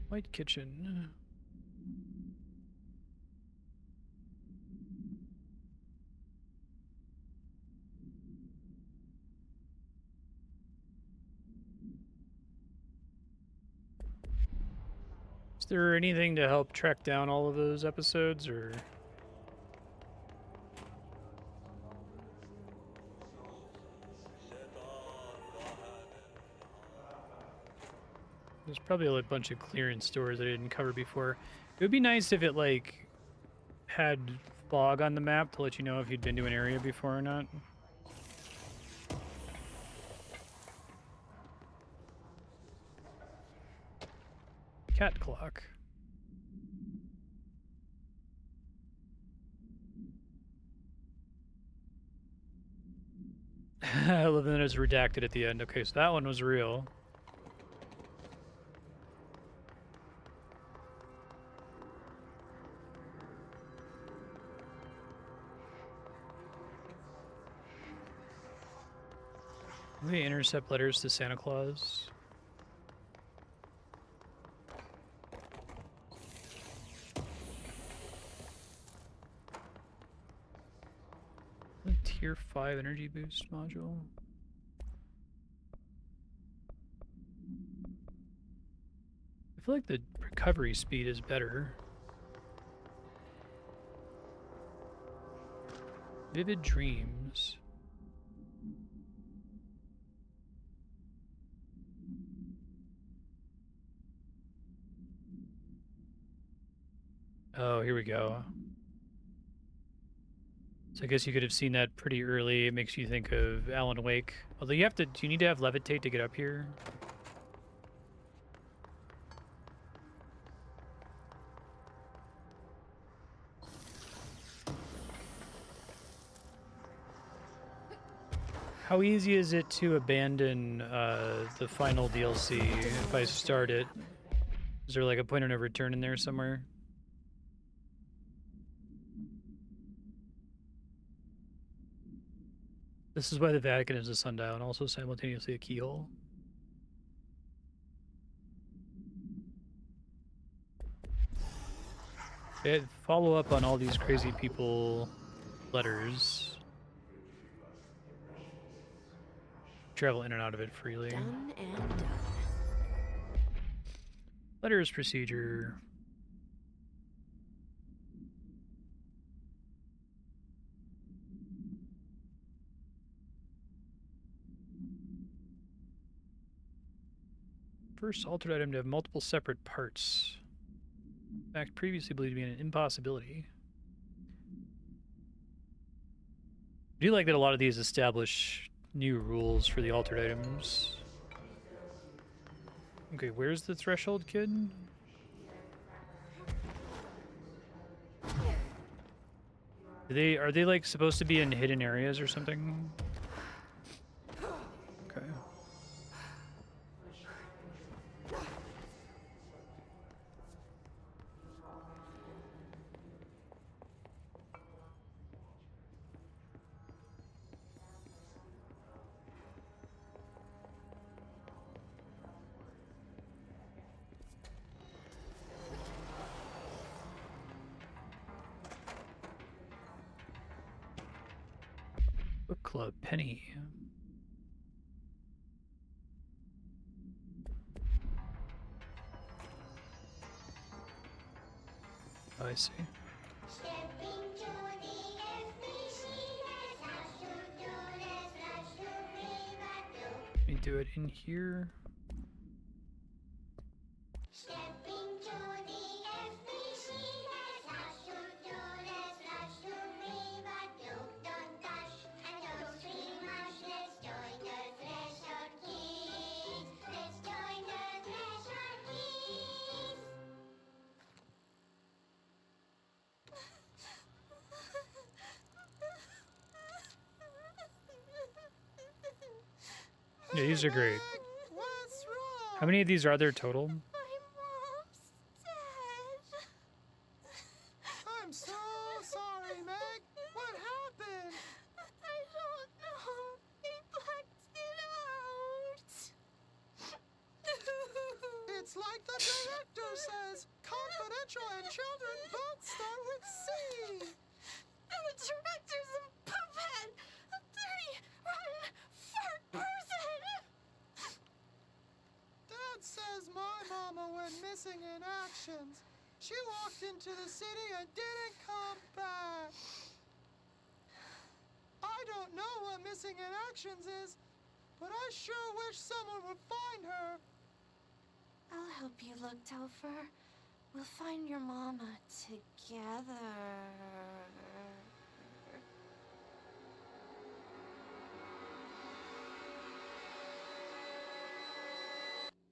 White Kitchen. Is there anything to help track down all of those episodes, or? There's probably a bunch of clearance stores I didn't cover before. It would be nice if it, like, had fog on the map to let you know if you'd been to an area before or not. Cat clock. I love that it's redacted at the end. Okay, so that one was real. We intercept letters to Santa Claus. A tier 5 energy boost module. I feel like the recovery speed is better. Vivid dreams. Oh, here we go. So I guess you could have seen that pretty early. It makes you think of Alan Wake. Although you have to, do you need to have levitate to get up here? How easy is it to abandon the final DLC if I start it? Is there like a point of no return in there somewhere? This is why the Vatican is a sundial and also simultaneously a keyhole. Okay, follow up on all these crazy people letters. Travel in and out of it freely. Done and done. Letters procedure. First altered item to have multiple separate parts. In fact, previously believed to be an impossibility. I do like that a lot of these establish new rules for the altered items. Okay, where's the threshold kid? Are they like supposed to be in hidden areas or something? Okay. Book Club, Penny. Oh, I see. Let me do it in here. Yeah, these are great. How many of these are there total? I'm so sorry, Meg. What happened? I don't know. They blacked it out. It's like the director says. Confidential and children both start with C. And the director's a puppet. A dirty, rotten, fart person. Dad says my mama went missing in actions. She walked into the city and didn't come back. I don't know what missing in actions is, but I sure wish someone would find her. I'll help you look, Topher. We'll find your mama together.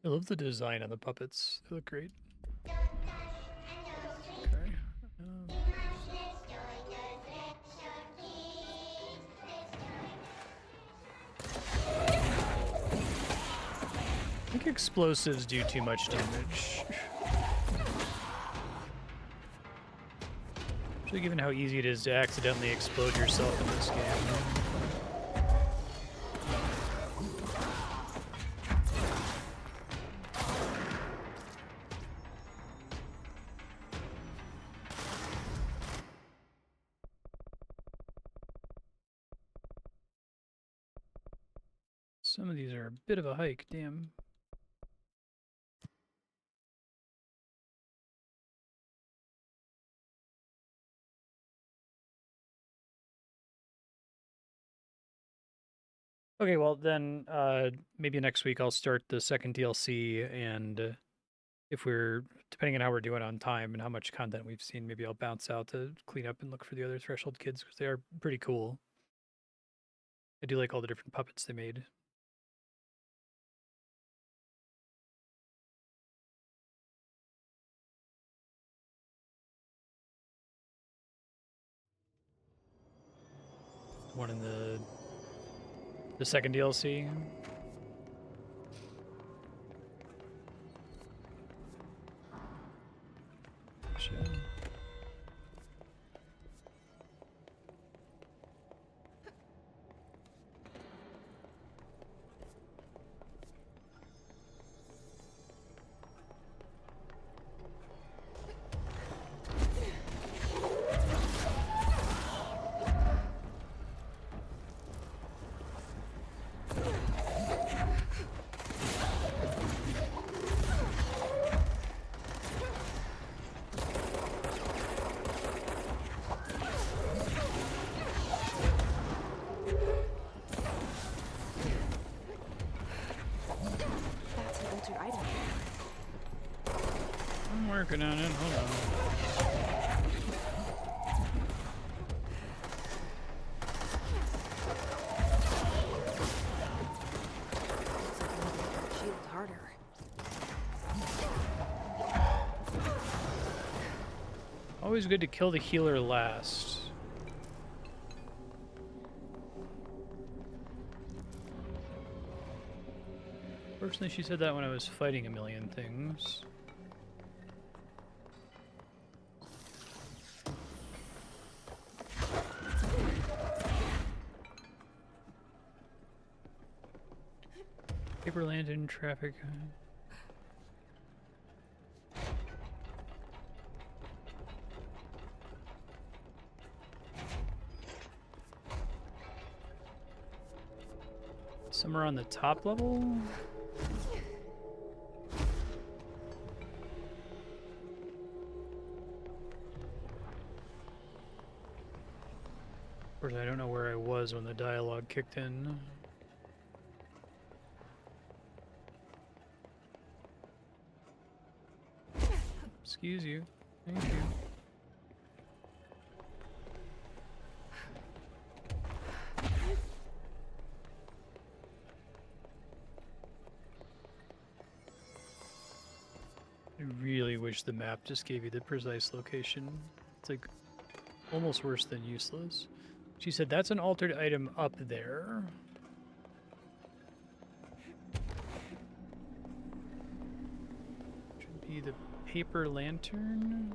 I love the design on the puppets. They look great. Okay. I think explosives do too much damage. Especially given how easy it is to accidentally explode yourself in this game. Some of these are a bit of a hike, damn. Okay, well then maybe next week I'll start the second DLC, and if we're, depending on how we're doing on time and how much content we've seen, maybe I'll bounce out to clean up and look for the other Threshold kids, because they are pretty cool. I do like all the different puppets they made. One in the The second DLC. Shit. Working on it. Hold on. Shield harder. Always good to kill the healer last. Personally, she said that when I was fighting a million things. Paper lantern traffic. Somewhere on the top level? Of course, I don't know where I was when the dialogue kicked in. Excuse you. Thank you. I really wish the map just gave you the precise location. It's like almost worse than useless. She said that's an altered item up there. Should be the paper lantern.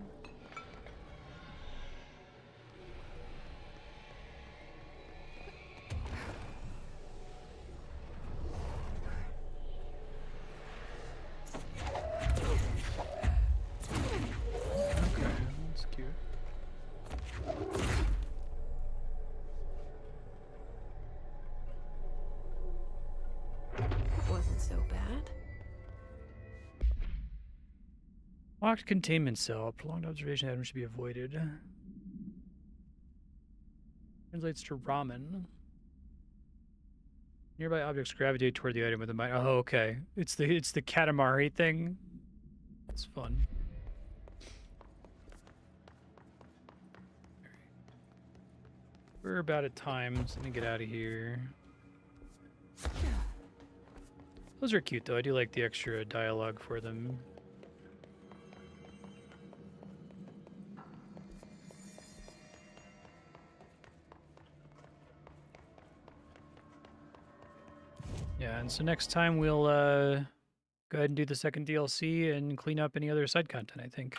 Okay, that's cute. Wasn't so bad. Locked containment cell. Prolonged observation item should be avoided. Translates to ramen. Nearby objects gravitate toward the item with a mind. Oh, okay. It's the Katamari thing. It's fun. We're about at time, so let me get out of here. Those are cute though. I do like the extra dialogue for them. Yeah, and so next time we'll go ahead and do the second DLC and clean up any other side content, I think.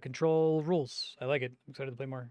Control rules. I like it. I'm excited to play more.